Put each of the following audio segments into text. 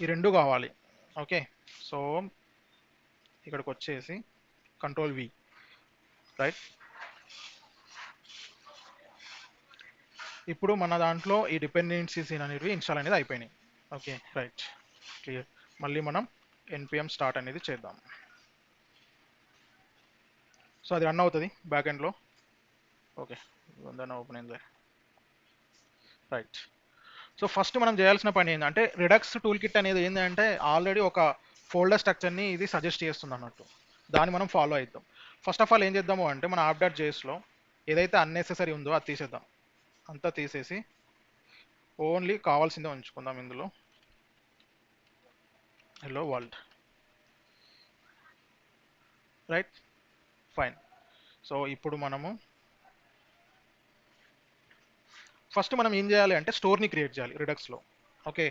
ఈ రెండు కావాలి. ఓకే, సో ఇక్కడికి వచ్చేసి కంట్రోల్ వి, రైట్. ఇప్పుడు మన దాంట్లో ఈ డిపెండెన్సీస్ అనేవి ఇన్స్టాల్ అనేది అయిపోయినాయి. Okay, right, clear. మళ్ళీ మనం npm స్టార్ట్ అనేది చేద్దాం. సో అది రన్ అవుతుంది బ్యాక్ ఎండ్లో. ఓకే, దాన్ని ఓపెన్ అయింది, రైట్. సో ఫస్ట్ మనం చేయాల్సిన పని ఏంటంటే రిడక్స్ టూల్ కిట్ అనేది ఏంటంటే ఆల్రెడీ ఒక ఫోల్డర్ స్ట్రక్చర్ని ఇది సజెస్ట్ చేస్తుంది అన్నట్టు. దాన్ని మనం ఫాలో అవుతాం. ఫస్ట్ ఆఫ్ ఆల్ ఏం చేద్దాము అంటే మన app.jsలో ఏదైతే అన్నెసెసరీ ఉందో అది తీసేద్దాం. అంతా తీసేసి ఓన్లీ కావాల్సిందే ఉంచుకుందాం ఇందులో. Hello world, right, fine. So ఇప్పుడు మనము ఫస్ట్ మనం ఏం చేయాలి అంటే స్టోర్ని క్రియేట్ చేయాలి రిడక్స్లో. ఓకే,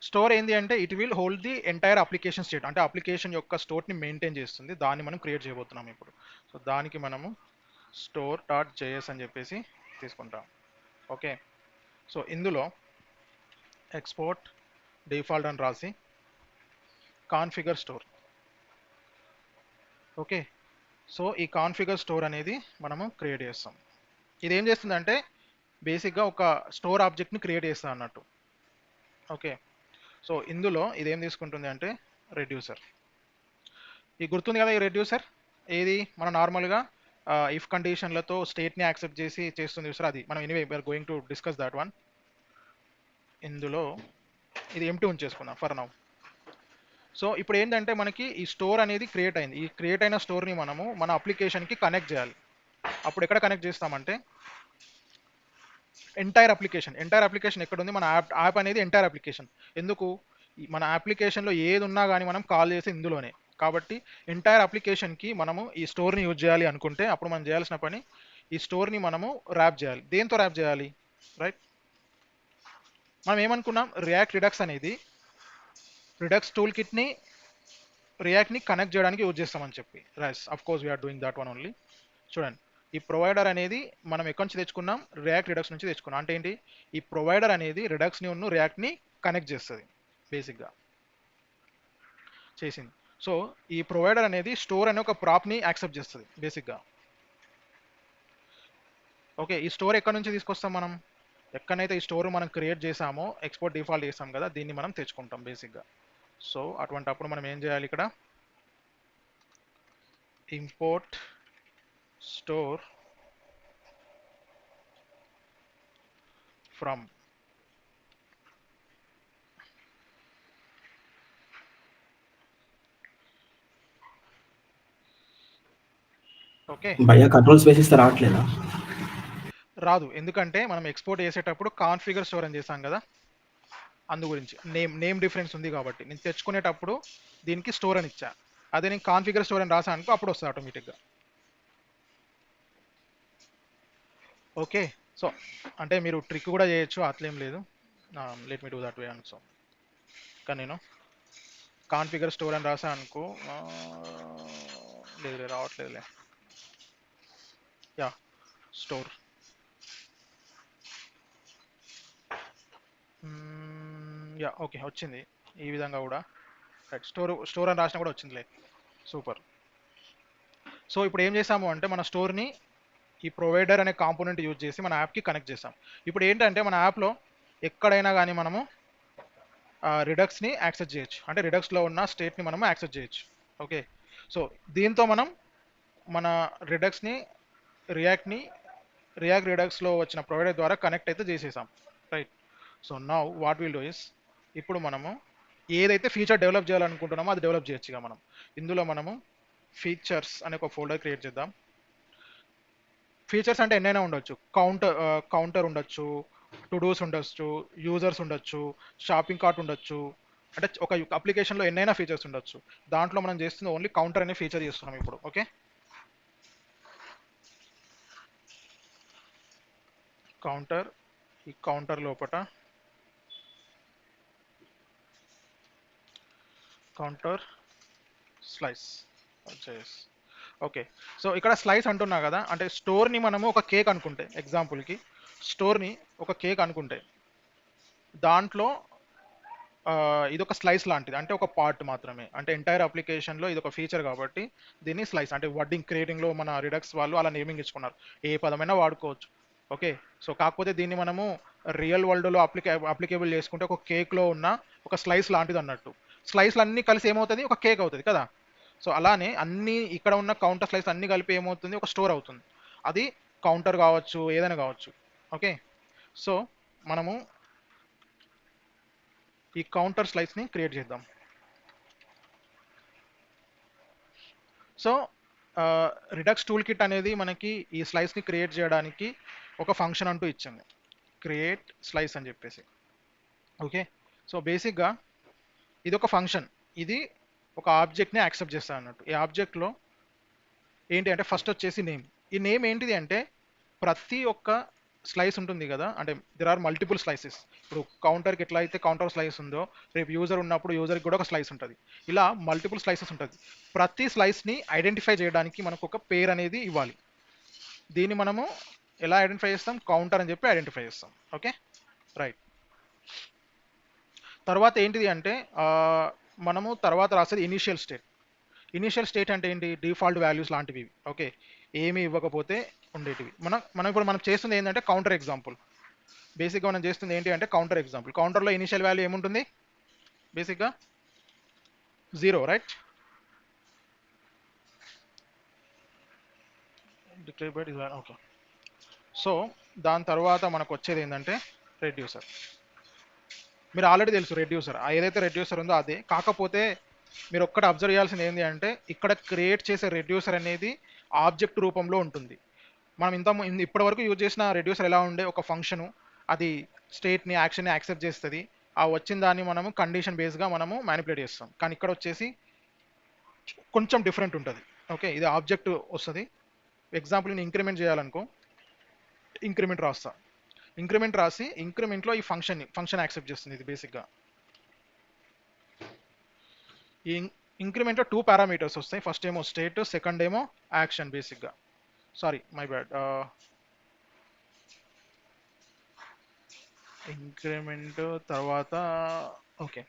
స్టోర్ ఏంది అంటే it will hold the entire application state, అంటే అప్లికేషన్ యొక్క స్టోర్ని మెయింటైన్ చేస్తుంది. దాన్ని మనం క్రియేట్ చేయబోతున్నాం ఇప్పుడు. సో దానికి మనము store.js అని చెప్పేసి తీసుకుంటాం. ఓకే, సో ఇందులో ఎక్స్పోర్ట్ డిఫాల్ట్ అని రాసి కాన్ఫిగర్ స్టోర్. ఓకే, సో ఈ కాన్ఫిగర్ స్టోర్ అనేది మనము క్రియేట్ చేస్తాం. ఇది ఏం చేస్తుందంటే బేసిక్గా ఒక స్టోర్ ఆబ్జెక్ట్ని క్రియేట్ చేస్తాం అన్నట్టు. ఓకే, సో ఇందులో ఇదేం తీసుకుంటుంది అంటే రెడ్యూసర్. ఈ గుర్తుంది కదా ఈ రెడ్యూసర్, ఏది మన నార్మల్గా ఇఫ్ కండిషన్లతో స్టేట్ని యాక్సెప్ట్ చేసి చేస్తుంది చూసారు, అది మనం anyway we're going to discuss that one. ఇందులో ఇది ఎంటీ ఉంచేసుకుందాం ఫర్ నౌ. సో ఇప్పుడు ఏంటంటే మనకి ఈ స్టోర్ అనేది క్రియేట్ అయింది. ఈ క్రియేట్ అయిన స్టోర్ని మనము మన అప్లికేషన్కి కనెక్ట్ చేయాలి. అప్పుడు ఎక్కడ కనెక్ట్ చేస్తామంటే ఎంటైర్ అప్లికేషన్ ఎక్కడ ఉంది, మన యాప్ అనేది ఎంటైర్ అప్లికేషన్. ఎందుకు, మన అప్లికేషన్లో ఏది ఉన్నా కానీ మనం కాల్ చేసి ఇందులోనే. కాబట్టి ఎంటైర్ అప్లికేషన్కి మనము ఈ స్టోర్ని యూజ్ చేయాలి అనుకుంటే అప్పుడు మనం చేయాల్సిన పని ఈ స్టోర్ని మనము ర్యాప్ చేయాలి. దేంతో ర్యాప్ చేయాలి, రైట్. మనం ఏమనుకున్నాం, రియాక్ట్ రిడక్స్ అనేది రిడక్స్ టూల్ కిట్ని రియాక్ట్ని కనెక్ట్ చేయడానికి యూజ్ చేస్తామని చెప్పి. Right, of course we're doing that one only. చూడండి, ఈ ప్రొవైడర్ అనేది మనం ఎక్కడి నుంచి తెచ్చుకున్నాం, రియాక్ట్ రిడక్స్ నుంచి తెచ్చుకున్నాం. అంటే ఏంటి, ఈ ప్రొవైడర్ అనేది రిడక్స్ని ఉన్న రియాక్ట్ని కనెక్ట్ చేస్తుంది బేసిక్గా చేసింది. సో ఈ ప్రొవైడర్ అనేది స్టోర్ అనే ఒక ప్రాప్ని యాక్సెప్ట్ చేస్తుంది బేసిక్గా. ఓకే, ఈ స్టోర్ ఎక్కడి నుంచి తీసుకొస్తాం మనం, ఎక్కడైతే ఈ స్టోర్ మనం క్రియేట్ చేసామో ఎక్స్పోర్ట్ డిఫాల్ట్ చేసాం కదా, దీన్ని మనం తెచ్చుకుంటాం బేసిక్గా. సో అటువంటప్పుడు మనం ఏం చేయాలి, ఇక్కడ ఇంపోర్ట్ స్టోర్ ఫ్రమ్ ఓకే. భయ్యా కంట్రోల్ స్పేస్ ఇస్తే రావట్లేదా? రాదు, ఎందుకంటే మనం ఎక్స్పోర్ట్ చేసేటప్పుడు కాన్ఫిగర్ స్టోర్ అని చేసాం కదా, అందు గురించి నేమ్ డిఫరెన్స్ ఉంది కాబట్టి. నేను తెచ్చుకునేటప్పుడు దీనికి స్టోర్ అని ఇచ్చా, అదే నేను కాన్ఫిగర్ స్టోర్ అని రాసాను అనుకో అప్పుడు వస్తుంది ఆటోమేటిక్గా. ఓకే, సో అంటే మీరు ట్రిక్ కూడా చేయొచ్చు, అట్లేం లేదు. Let me do that way అని. సో కానీ నేను కాన్ఫిగర్ స్టోర్ అని రాసా అనుకో, లేదు రావట్లేదులే. యా, స్టోర్, యా ఓకే వచ్చింది ఈ విధంగా కూడా. రైట్, స్టోర్ అని రాసినా కూడా వచ్చిందిలే, సూపర్. సో ఇప్పుడు ఏం చేసాము అంటే మన స్టోర్ని ఈ ప్రొవైడర్ అనే కాంపోనెంట్ యూజ్ చేసి మన యాప్కి కనెక్ట్ చేసాం. ఇప్పుడు ఏంటంటే మన యాప్లో ఎక్కడైనా కానీ మనము రిడక్స్ని యాక్సెస్ చేయొచ్చు, అంటే రిడక్స్లో ఉన్న స్టేట్ని మనము యాక్సెస్ చేయొచ్చు. ఓకే, సో దీంతో మనం మన రిడక్స్ని రియాక్ట్ రిడక్స్లో వచ్చిన ప్రొవైడర్ ద్వారా కనెక్ట్ అయితే చేసేసాం, right. So now what will do is, ఇప్పుడు మనము ఏదైతే ఫీచర్ డెవలప్ చేయాలనుకుంటున్నామో అది డెవలప్ చేయొచ్చుగా మనం. ఇందులో మనము ఫీచర్స్ అనే ఒక ఫోల్డర్ క్రియేట్ చేద్దాం. ఫీచర్స్ అంటే ఎన్నైనా ఉండొచ్చు, కౌంటర్ ఉండొచ్చు, టు డూస్ ఉండొచ్చు, యూజర్స్ ఉండొచ్చు, షాపింగ్ కార్ట్ ఉండొచ్చు, అంటే ఒక అప్లికేషన్లో ఎన్నైనా ఫీచర్స్ ఉండొచ్చు. దాంట్లో మనం చేస్తుంది ఓన్లీ కౌంటర్ అనే ఫీచర్ చేస్తున్నాం ఇప్పుడు. ఓకే, కౌంటర్, ఈ కౌంటర్ లోపల కౌంటర్ స్లైస్ వచ్చేసి. ఓకే, సో ఇక్కడ స్లైస్ అంటున్నా కదా, అంటే స్టోర్ని మనము ఒక కేక్ అనుకుంటే, ఎగ్జాంపుల్కి స్టోర్ని ఒక కేక్ అనుకుంటే దాంట్లో ఇది ఒక స్లైస్ లాంటిది, అంటే ఒక పార్ట్ మాత్రమే, అంటే ఎంటైర్ అప్లికేషన్లో ఇది ఒక ఫీచర్ కాబట్టి దీన్ని స్లైస్ అంటే వర్డింగ్ క్రియేటింగ్లో మన రిడక్స్ వాళ్ళు అలా నేమింగ్ ఇచ్చుకున్నారు, ఏ పదమైనా వాడుకోవచ్చు. ఓకే, సో కాకపోతే దీన్ని మనము రియల్ వరల్డ్లో అప్లికేబుల్ చేసుకుంటే ఒక కేక్లో ఉన్న ఒక స్లైస్ లాంటిది అన్నట్టు. స్లైస్లు అన్నీ కలిసి ఏమవుతుంది, ఒక కేక్ అవుతుంది కదా. సో అలానే అన్ని ఇక్కడ ఉన్న కౌంటర్ స్లైస్ అన్ని కలిపి ఏమవుతుంది, ఒక స్టోర్ అవుతుంది. అది కౌంటర్ కావచ్చు, ఏదైనా కావచ్చు. ఓకే, సో మనము ఈ కౌంటర్ స్లైస్ని క్రియేట్ చేద్దాం. సో రిడక్స్ టూల్ కిట్ అనేది మనకి ఈ స్లైస్ని క్రియేట్ చేయడానికి ఒక ఫంక్షన్ అంటూ ఇచ్చింది, క్రియేట్ స్లైస్ అని చెప్పేసి. ఓకే, సో బేసిక్గా ఇది ఒక ఫంక్షన్, ఇది ఒక ఆబ్జెక్ట్ని యాక్సెప్ట్ చేస్తాను అన్నట్టు. ఈ ఆబ్జెక్ట్లో ఏంటి అంటే ఫస్ట్ వచ్చేసి నేమ్. ఈ నేమ్ ఏంటిది అంటే ప్రతి ఒక్క స్లైస్ ఉంటుంది కదా, అంటే దెర్ ఆర్ మల్టిపుల్ స్లైసెస్. ఇప్పుడు కౌంటర్కి ఎట్లా అయితే కౌంటర్ స్లైస్ ఉందో, రేపు యూజర్ ఉన్నప్పుడు యూజర్కి కూడా ఒక స్లైస్ ఉంటుంది. ఇలా మల్టిపుల్ స్లైసెస్ ఉంటుంది. ప్రతి స్లైస్ని ఐడెంటిఫై చేయడానికి మనకు ఒక పేరు అనేది ఇవ్వాలి. దీన్ని మనము ఎలా ఐడెంటిఫై చేస్తాం, కౌంటర్ అని చెప్పి ఐడెంటిఫై చేస్తాం. Okay, right. తర్వాత ఏంటిది అంటే మనము తర్వాత రాసేది ఇనిషియల్ స్టేట్. ఇనిషియల్ స్టేట్ అంటే ఏంటి, డిఫాల్ట్ వాల్యూస్ లాంటివి. ఓకే, ఏమీ ఇవ్వకపోతే ఉండేటివి. మనం చేస్తుంది ఏంటంటే కౌంటర్ ఎగ్జాంపుల్. బేసిక్గా మనం చేస్తుంది ఏంటి అంటే కౌంటర్ ఎగ్జాంపుల్. కౌంటర్లో ఇనిషియల్ వాల్యూ ఏముంటుంది, బేసిక్గా 0, right. Declare by design. Okay, so దాని తర్వాత మనకు వచ్చేది ఏంటంటే రెడ్యూసర్. మీరు ఆల్రెడీ తెలుసు రెడ్యూసర్, ఏదైతే రెడ్యూసర్ ఉందో అదే. కాకపోతే మీరు ఒక్కటి అబ్జర్వ్ చేయాల్సింది ఏంటి అంటే ఇక్కడ క్రియేట్ చేసే రెడ్యూసర్ అనేది ఆబ్జెక్ట్ రూపంలో ఉంటుంది. మనం ఇప్పటి వరకు యూజ్ చేసిన రెడ్యూసర్ ఎలా ఉండే, ఒక ఫంక్షను, అది స్టేట్ని యాక్షన్ని యాక్సెప్ట్ చేస్తుంది, ఆ వచ్చిన దాన్ని మనము కండిషన్ బేస్గా మనము మ్యానిపులేట్ చేస్తాం. కానీ ఇక్కడ వచ్చేసి కొంచెం డిఫరెంట్ ఉంటుంది. ఓకే, ఇది ఆబ్జెక్ట్ వస్తుంది. ఎగ్జాంపుల్ నేను ఇంక్రిమెంట్ చేయాలనుకో, ఇంక్రిమెంట్ రాస్తా. ఇంక్రిమెంట్ రాసి ఇంక్రిమెంట్లో ఈ ఫంక్షన్ యాక్సెప్ట్ చేస్తుంది ఇది బేసిక్గా. ఈ ఇంక్రిమెంట్లో 2 పారామీటర్స్ వస్తాయి. ఫస్ట్ ఏమో స్టేట్, సెకండ్ ఏమో యాక్షన్ బేసిక్గా. Sorry, my bad. ఇంక్రిమెంట్ తర్వాత ఓకే,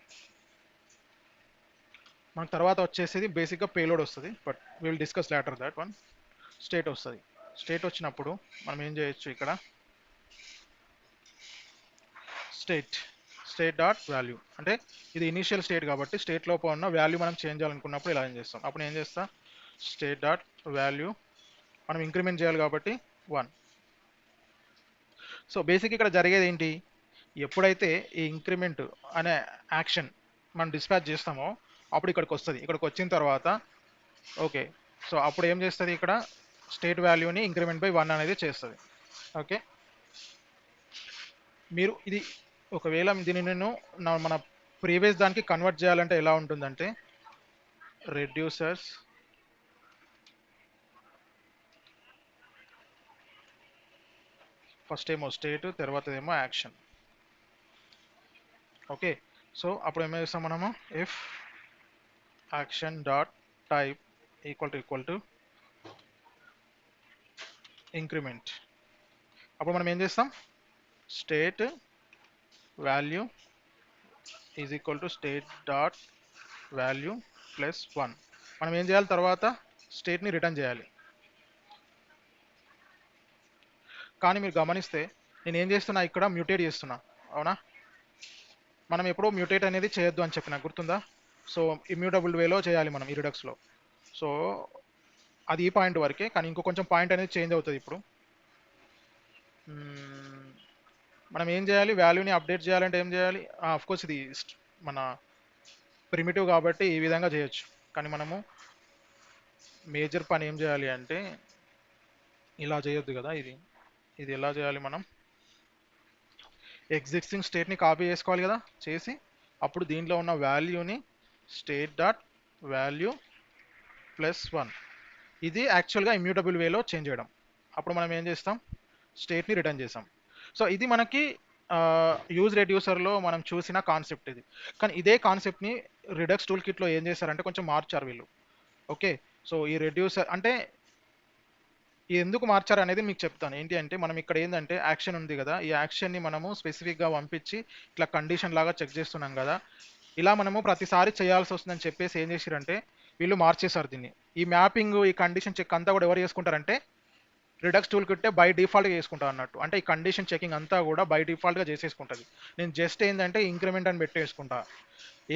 మనకు తర్వాత వచ్చేసేది బేసిక్గా పేలోడ్ వస్తుంది, but will discuss later that one. State వస్తుంది. స్టేట్ వచ్చినప్పుడు మనం ఏం చేయొచ్చు, ఇక్కడ స్టేట్ డాట్ వాల్యూ, అంటే ఇది ఇనిషియల్ స్టేట్ కాబట్టి స్టేట్ లోపల ఉన్న వాల్యూ మనం చేంజ్ చేయాలనుకున్నప్పుడు ఇలా ఏం చేస్తాం, అప్పుడు ఏం చేస్తా, స్టేట్ డాట్ వాల్యూ, మనం ఇంక్రిమెంట్ చేయాలి కాబట్టి 1. సో బేసిక్ ఇక్కడ జరిగేది ఏంటి, ఎప్పుడైతే ఈ ఇంక్రిమెంట్ అనే యాక్షన్ మనం డిస్పాచ్ చేస్తామో అప్పుడు ఇక్కడికి వస్తుంది. ఇక్కడికి వచ్చిన తర్వాత ఓకే, సో అప్పుడు ఏం చేస్తుంది, ఇక్కడ స్టేట్ వాల్యూని ఇంక్రిమెంట్ బై 1 అనేది చేస్తుంది. ఓకే, మీరు ఇది ఒకవేళ దీన్ని నేను మన ప్రీవియస్ దానికి కన్వర్ట్ చేయాలంటే ఎలా ఉంటుందంటే రెడ్యూసర్స్ ఫస్ట్ ఏమో స్టేట్, తర్వాత ఏమో యాక్షన్. ఓకే, సో అప్పుడు ఏం చేస్తాం మనము, if action dot type equal to increment, అప్పుడు మనం ఏం చేస్తాం, state value is equal to state dot value plus 1. మనం ఏం చేయాలి, తర్వాత స్టేట్ని రిటర్న్ చేయాలి. కానీ మీరు గమనిస్తే నేను ఏం చేస్తున్నా, ఇక్కడ మ్యూటేట్ చేస్తున్నా, అవునా. మనం ఎప్పుడో మ్యూటేట్ అనేది చేయొద్దు అని చెప్పిన గుర్తుందా. సో ఇమ్యూటబుల్ వేలో చేయాలి మనం ఈ రిడక్స్లో. సో అది ఈ పాయింట్ వరకే, కానీ ఇంకో కొంచెం పాయింట్ అనేది చేంజ్ అవుతుంది. ఇప్పుడు మనం ఏం చేయాలి, వాల్యూని అప్డేట్ చేయాలంటే ఏం చేయాలి, కోర్స్ ఇది మన ప్రిమిటివ్ కాబట్టి ఈ విధంగా చేయొచ్చు. కానీ మనము మేజర్ పని ఏం చేయాలి అంటే ఇలా చేయొద్దు కదా, ఇది ఎలా చేయాలి, మనం ఎగ్జిస్టింగ్ స్టేట్ని కాపీ చేసుకోవాలి కదా, చేసి అప్పుడు దీంట్లో ఉన్న వాల్యూని స్టేట్ డాట్ వాల్యూ ప్లస్ 1, ఇది యాక్చువల్గా ఇమ్యూటబుల్ వేలో చేంజ్ చేయడం. అప్పుడు మనం ఏం చేస్తాం, స్టేట్ని రిటర్న్ చేస్తాం. సో ఇది మనకి యూజ్ రెడ్యూసర్లో మనం చూసిన కాన్సెప్ట్ ఇది. కానీ ఇదే కాన్సెప్ట్ని రిడక్స్ టూల్ కిట్లో ఏం చేశారంటే కొంచెం మార్చారు వీళ్ళు. ఓకే, సో ఈ రెడ్యూసర్ అంటే ఇది ఎందుకు మార్చారు అనేది మీకు చెప్తాను. ఏంటి అంటే మనం ఇక్కడ ఏందంటే యాక్షన్ ఉంది కదా, ఈ యాక్షన్ని మనము స్పెసిఫిక్గా పంపించి ఇట్లా కండిషన్ లాగా చెక్ చేస్తున్నాం కదా, ఇలా మనము ప్రతిసారి చేయాల్సి వస్తుందని చెప్పేసి ఏం చేశారంటే వీళ్ళు మార్చేశారు దీన్ని. ఈ మ్యాపింగ్ ఈ కండిషన్ చెక్ అంతా కూడా ఎవరు చేసుకుంటారంటే రిడక్స్ టూల్ కిట్టే బై డిఫాల్ట్గా చేసుకుంటా అన్నట్టు. అంటే ఈ కండిషన్ చెకింగ్ అంతా కూడా బై డిఫాల్ట్గా చేసేసుకుంటుంది. నేను జస్ట్ ఏంటంటే ఇంక్రిమెంట్ అని పెట్టేసుకుంటా.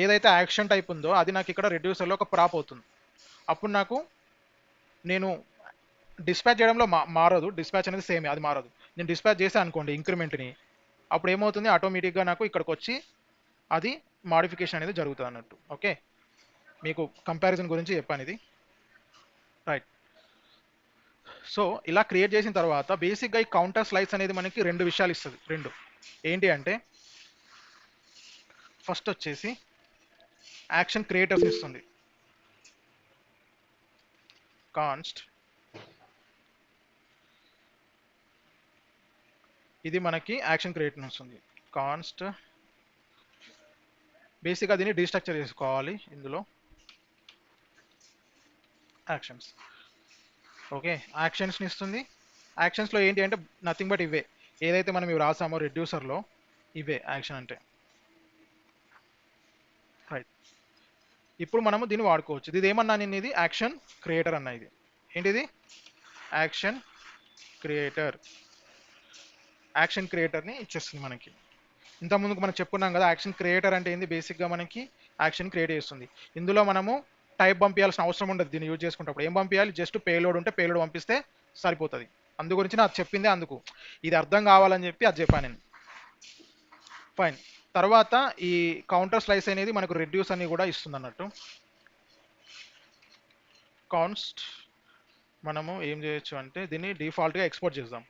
ఏదైతే యాక్షన్ టైప్ ఉందో అది నాకు ఇక్కడ రెడ్యూసర్లో ఒక ప్రాప్ అవుతుంది. అప్పుడు నాకు నేను డిస్పాచ్ చేయడంలో మారదు, డిస్పాచ్ అనేది సేమ్, అది మారదు. నేను డిస్పాచ్ చేశాను అనుకోండి ఇంక్రిమెంట్ని, అప్పుడు ఏమవుతుంది ఆటోమేటిక్గా నాకు ఇక్కడికి వచ్చి అది మాడిఫికేషన్ అనేది జరుగుతుంది అన్నట్టు. ఓకే, మీకు కంపారిజన్ గురించి చెప్పాను ఇది. రైట్. సో ఇలా క్రియేట్ చేసిన తర్వాత బేసిక్గా ఈ కౌంటర్ స్లైస్ అనేది మనకి రెండు విషయాలు ఇస్తుంది. రెండు ఏంటి అంటే ఫస్ట్ వచ్చేసి యాక్షన్ క్రియేటర్స్ ఇస్తుంది. కాన్స్ట్ ఇది మనకి యాక్షన్ క్రియేటర్ వస్తుంది. కాన్స్ట్ బేసిక్గా దీన్ని డీస్ట్రక్చర్ చేసుకోవాలి ఇందులో యాక్షన్స్. ఓకే, యాక్షన్స్ని ఇస్తుంది. యాక్షన్స్లో ఏంటి అంటే నథింగ్ బట్ ఇవే, ఏదైతే మనం ఇవి రాసామో రెడ్యూసర్లో ఇవే యాక్షన్ అంటే. రైట్, ఇప్పుడు మనము దీన్ని వాడుకోవచ్చు. ఇది ఏమన్నా నేను ఇది యాక్షన్ క్రియేటర్ అన్న, ఇది ఏంటిది యాక్షన్ క్రియేటర్. యాక్షన్ క్రియేటర్ని ఇచ్చేస్తుంది మనకి. ఇంతకుముందుకు మనం చెప్పుకున్నాం కదా యాక్షన్ క్రియేటర్ అంటే ఏంది, బేసిక్గా మనకి యాక్షన్ క్రియేట్ చేస్తుంది. ఇందులో మనము టైప్ పంపించాల్సిన అవసరం ఉండదు దీన్ని యూజ్ చేసుకున్నప్పుడు. ఏం పంపించాలి, జస్ట్ పేలోడ్ ఉంటే పేలోడ్ పంపిస్తే సరిపోతుంది. అందు గురించి నాకు చెప్పిందే అందుకు, ఇది అర్థం కావాలని చెప్పి అది చెప్పాను నేను. ఫైన్. తర్వాత ఈ కౌంటర్ స్లైస్ అనేది మనకు రెడ్యూస్ అని కూడా ఇస్తుంది అన్నట్టు. కాన్స్ట్ మనము ఏం చేయొచ్చు అంటే దీన్ని డిఫాల్ట్గా ఎక్స్పోర్ట్ చేద్దాం.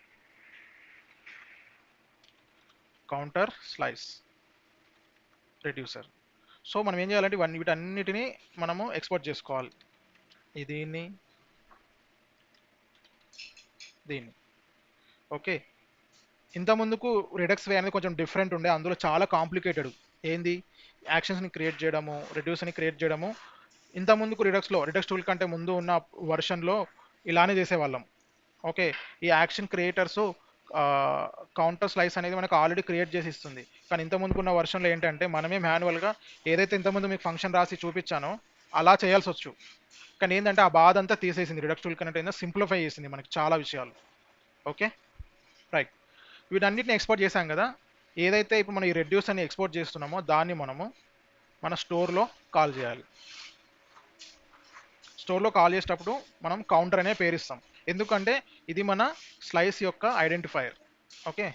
Counter slice reducer. సో మనం ఏం చేయాలంటే వీటన్నిటిని మనము ఎక్స్పోర్ట్ చేసుకోవాలి. దీన్ని ఓకే. ఇంత ముందుకు రిడక్స్ వే అనేది కొంచెం డిఫరెంట్ ఉండే, అందులో చాలా కాంప్లికేటెడ్. ఏంది యాక్షన్స్ని క్రియేట్ చేయడము, రెడ్యూస్ని క్రియేట్ చేయడము. ఇంత ముందుకు రిడక్స్ టూల్ కంటే ముందు ఉన్న వర్షన్లో ఇలానే చేసేవాళ్ళం. ఓకే, ఈ యాక్షన్ క్రియేటర్స్ కౌంటర్ స్లైస్ అనేది మనకు ఆల్రెడీ క్రియేట్ చేసి ఇస్తుంది. కానీ ఇంత ముందుకున్న వర్షన్లో ఏంటంటే మనమే మాన్యువల్గా ఏదైతే ఇంతకుముందు మీకు ఫంక్షన్ రాసి చూపించానో అలా చేయాల్సి వచ్చు. కానీ ఏంటంటే ఆ బాధ అంతా తీసేసింది రిడక్స్ టూల్ కన్నా, ఏంటంటే సింప్లిఫై చేసింది మనకి చాలా విషయాలు. Okay right. వీటన్నిటిని ఎక్స్పోర్ట్ చేశాం కదా, ఏదైతే ఇప్పుడు మనం ఈ రెడ్యూస్ అని ఎక్స్పోర్ట్ చేస్తున్నామో దాన్ని మనము మన స్టోర్లో కాల్ చేయాలి. స్టోర్లో కాల్ చేసేటప్పుడు మనం కౌంటర్ అనే పేరు ఇస్తాం, ఎందుకంటే ఇది మన స్లైస్ యొక్క ఐడెంటిఫైయర్. ఓకే,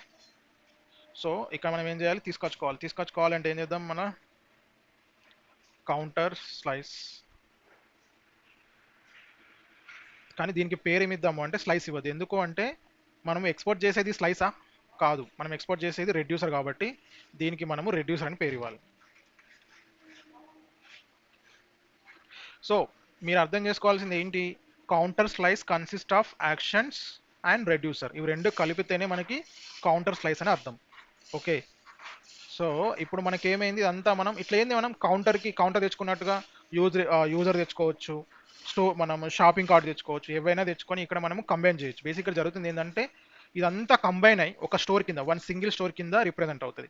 సో ఇక్కడ మనం ఏం చేయాలి, తీసుకొచ్చుకోవాలంటే ఏం చేద్దాం, మన కౌంటర్ స్లైస్, కానీ దీనికి పేరు ఏమిద్దాము అంటే స్లైస్ ఇవ్వదు. ఎందుకు అంటే మనం ఎక్స్పోర్ట్ చేసేది స్లైసా కాదు, మనం ఎక్స్పోర్ట్ చేసేది రెడ్యూసర్ కాబట్టి దీనికి మనము రెడ్యూసర్ అని పేరు ఇవ్వాలి. సో మీరు అర్థం చేసుకోవాల్సింది ఏంటి, counter slice consist of actions and reducer, ఇవి రెండు కలిపితేనే మనకి కౌంటర్ స్లైస్ అని అర్థం. ఓకే, సో ఇప్పుడు మనకి ఏమైంది, ఇదంతా మనం ఇట్లా ఏంది, మనం కౌంటర్ తెచ్చుకున్నట్టుగా యూజర్ తెచ్చుకోవచ్చు, మనం షాపింగ్ కార్డ్ తెచ్చుకోవచ్చు, ఏవైనా తెచ్చుకొని ఇక్కడ మనము కంబైన్ చేయొచ్చు. బేసిక్గా జరుగుతుంది ఏంటంటే ఇదంతా కంబైన్ అయ్యి ఒక స్టోర్ కింద, వన్ సింగిల్ స్టోర్ కింద రిప్రజెంట్ అవుతుంది.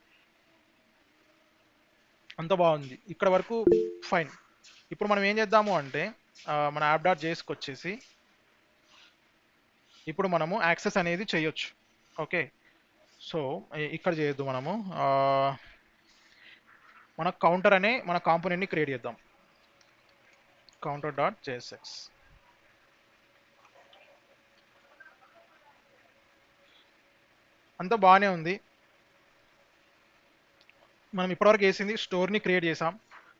అంత బాగుంది ఇక్కడ వరకు, ఫైన్. ఇప్పుడు మనం ఏం చేద్దాము అంటే మన app.jsకి వచ్చేసి ఇప్పుడు మనము యాక్సెస్ అనేది చేయొచ్చు. ఓకే, సో ఇక్కడ చేయొద్దు, మనము మన కౌంటర్ అనే మన కాంపోనెంట్ని క్రియేట్ చేద్దాం. counter.jsx. అంతా బాగానే ఉంది. మనం ఇప్పటివరకు వేసింది స్టోర్ని క్రియేట్ చేసాం.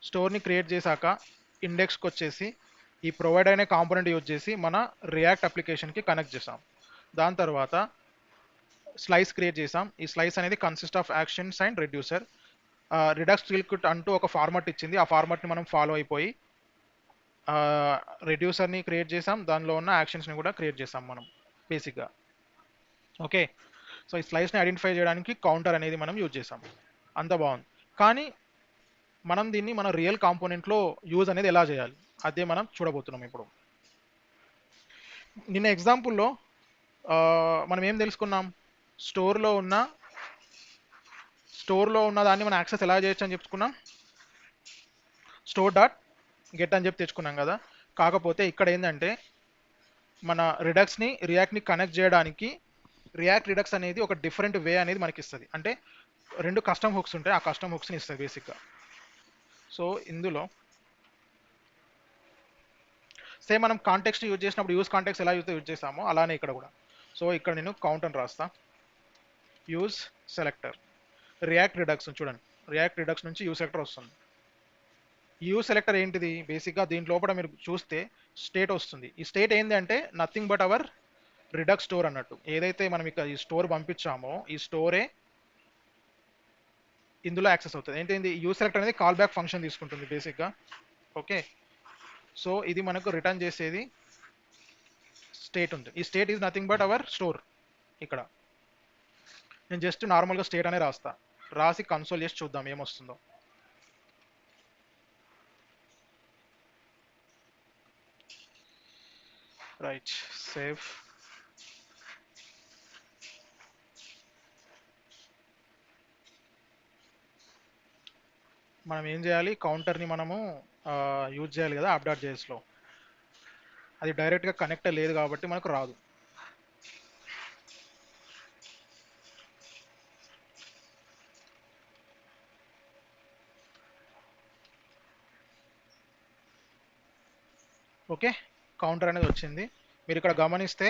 స్టోర్ని క్రియేట్ చేశాక ఇండెక్స్కి వచ్చేసి ఈ ప్రొవైడ్ అనే కాంపోనెంట్ యూజ్ చేసి మన రియాక్ట్ అప్లికేషన్కి కనెక్ట్ చేసాం. దాని తర్వాత స్లైస్ క్రియేట్ చేసాం. ఈ స్లైస్ అనేది consist of actions and reducer. Redux tool kit అంటూ ఒక ఫార్మాట్ ఇచ్చింది, ఆ ఫార్మాట్ని మనం ఫాలో అయిపోయి రెడ్యూసర్ని క్రియేట్ చేసాం, దానిలో ఉన్న యాక్షన్స్ని కూడా క్రియేట్ చేసాం మనం బేసిక్గా. ఓకే, సో ఈ స్లైస్ని ఐడెంటిఫై చేయడానికి కౌంటర్ అనేది మనం యూజ్ చేసాం. అంత బాగుంది, కానీ మనం దీన్ని మన రియల్ కాంపోనెంట్లో యూజ్ అనేది ఎలా చేయాలి అదే మనం చూడబోతున్నాం ఇప్పుడు. నిన్న ఎగ్జాంపుల్లో మనం ఏం తెలుసుకున్నాం, స్టోర్లో ఉన్న దాన్ని మనం యాక్సెస్ ఎలా చేయొచ్చు అని చెప్పుకున్నాం, స్టోర్ డాట్ గెట్ అని చెప్పి తెచ్చుకున్నాం కదా. కాకపోతే ఇక్కడ ఏంటంటే మన రిడక్స్ని రియాక్ట్ని కనెక్ట్ చేయడానికి రియాక్ట్ రిడక్స్ అనేది ఒక డిఫరెంట్ వే అనేది మనకి ఇస్తుంది. అంటే రెండు కస్టమ్ హుక్స్ ఉంటాయి, ఆ కస్టమ్ హుక్స్ని ఇస్తుంది బేసిక్గా. సో ఇందులో సేమ్ మనం కాంటెక్స్ట్ యూజ్ చేసినప్పుడు యూజ్ కాంటెక్స్ట్ ఎలా యూజ్ చేస్తామో అలానే ఇక్కడ కూడా. సో ఇక్కడ నేను కౌంట్ అని రాస్తా, యూజ్ సెలెక్టర్, రియాక్ట్ రిడక్స్ చూడండి, రియాక్ట్ రిడక్స్ నుంచి యూజ్ సెలెక్టర్ వస్తుంది. యూ సెలెక్టర్ ఏంటిది, బేసిక్గా దీని లోపల మీరు చూస్తే స్టేట్ వస్తుంది. ఈ స్టేట్ ఏంటి అంటే nothing but our redux store అన్నట్టు. ఏదైతే మనం ఇక్కడ ఈ స్టోర్ పంపించామో ఈ స్టోరే ఇందులో యాక్సెస్ అవుతుంది. ఏంటి యూ సెలెక్టర్ అనేది కాల్ బ్యాక్ ఫంక్షన్ తీసుకుంటుంది బేసిక్గా. ఓకే, సో ఇది మనకు రిటర్న్ చేసేది స్టేట్ ఉంది. ఈ state is nothing but our store. ఇక్కడ నేను జస్ట్ నార్మల్గా స్టేట్ అనే రాస్తా, రాసి కన్సోల్ చేసి చూద్దాం ఏమొస్తుందో. Right, save. మనం ఏం చేయాలి, కౌంటర్ని మనము యూజ్ చేయాలి కదా app.jsలో. అది డైరెక్ట్గా కనెక్ట్ లేదు కాబట్టి మనకు రాదు. ఓకే, కౌంటర్ అనేది వచ్చింది. మీరు ఇక్కడ గమనిస్తే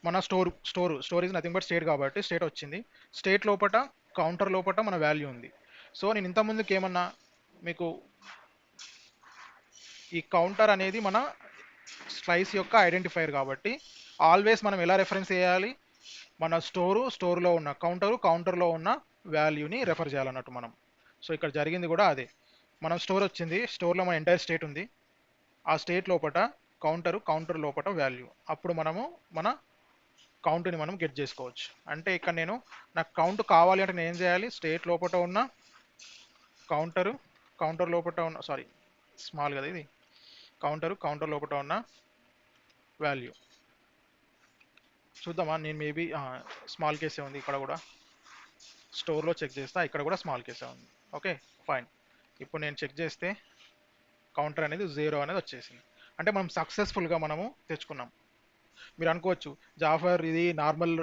మన store is nothing but state కాబట్టి స్టేట్ వచ్చింది. స్టేట్ లోపల కౌంటర్ లోపల మన వాల్యూ ఉంది. సో నేను ఇంత ముందుకు ఏమన్నా మీకు ఈ కౌంటర్ అనేది మన స్లైస్ యొక్క ఐడెంటిఫైర్ కాబట్టి ఆల్వేస్ మనం ఎలా రెఫరెన్స్ చేయాలి, మన స్టోర్లో ఉన్న కౌంటర్లో ఉన్న వాల్యూని రెఫర్ చేయాలన్నట్టు మనం. సో ఇక్కడ జరిగింది కూడా అదే, మనం స్టోర్ వచ్చింది, స్టోర్లో మన ఎంటైర్ స్టేట్ ఉంది, ఆ స్టేట్ లోపల కౌంటర్ లోపల వాల్యూ, అప్పుడు మనము మన కౌంట్ని మనం గెట్ చేసుకోవచ్చు. అంటే ఇక్కడ నేను నాకు కౌంట్ కావాలి అంటే నేను ఏం చేయాలి, స్టేట్ లోపల ఉన్న కౌంటర్ లోపల ఉన్న స్మాల్ కదా ఇది, కౌంటర్ లోపల ఉన్న వాల్యూ చూద్దామా. నేను మేబీ స్మాల్ కేసే ఉంది, ఇక్కడ కూడా స్టోర్లో చెక్ చేస్తా, ఇక్కడ కూడా స్మాల్ కేసే ఉంది. ఓకే ఫైన్, ఇప్పుడు నేను చెక్ చేస్తే కౌంటర్ అనేది 0 అనేది వచ్చేసింది. అంటే మనం సక్సెస్ఫుల్గా మనము తెచ్చుకున్నాం. మీరు అనుకోవచ్చు జాఫర్ ఇది నార్మల్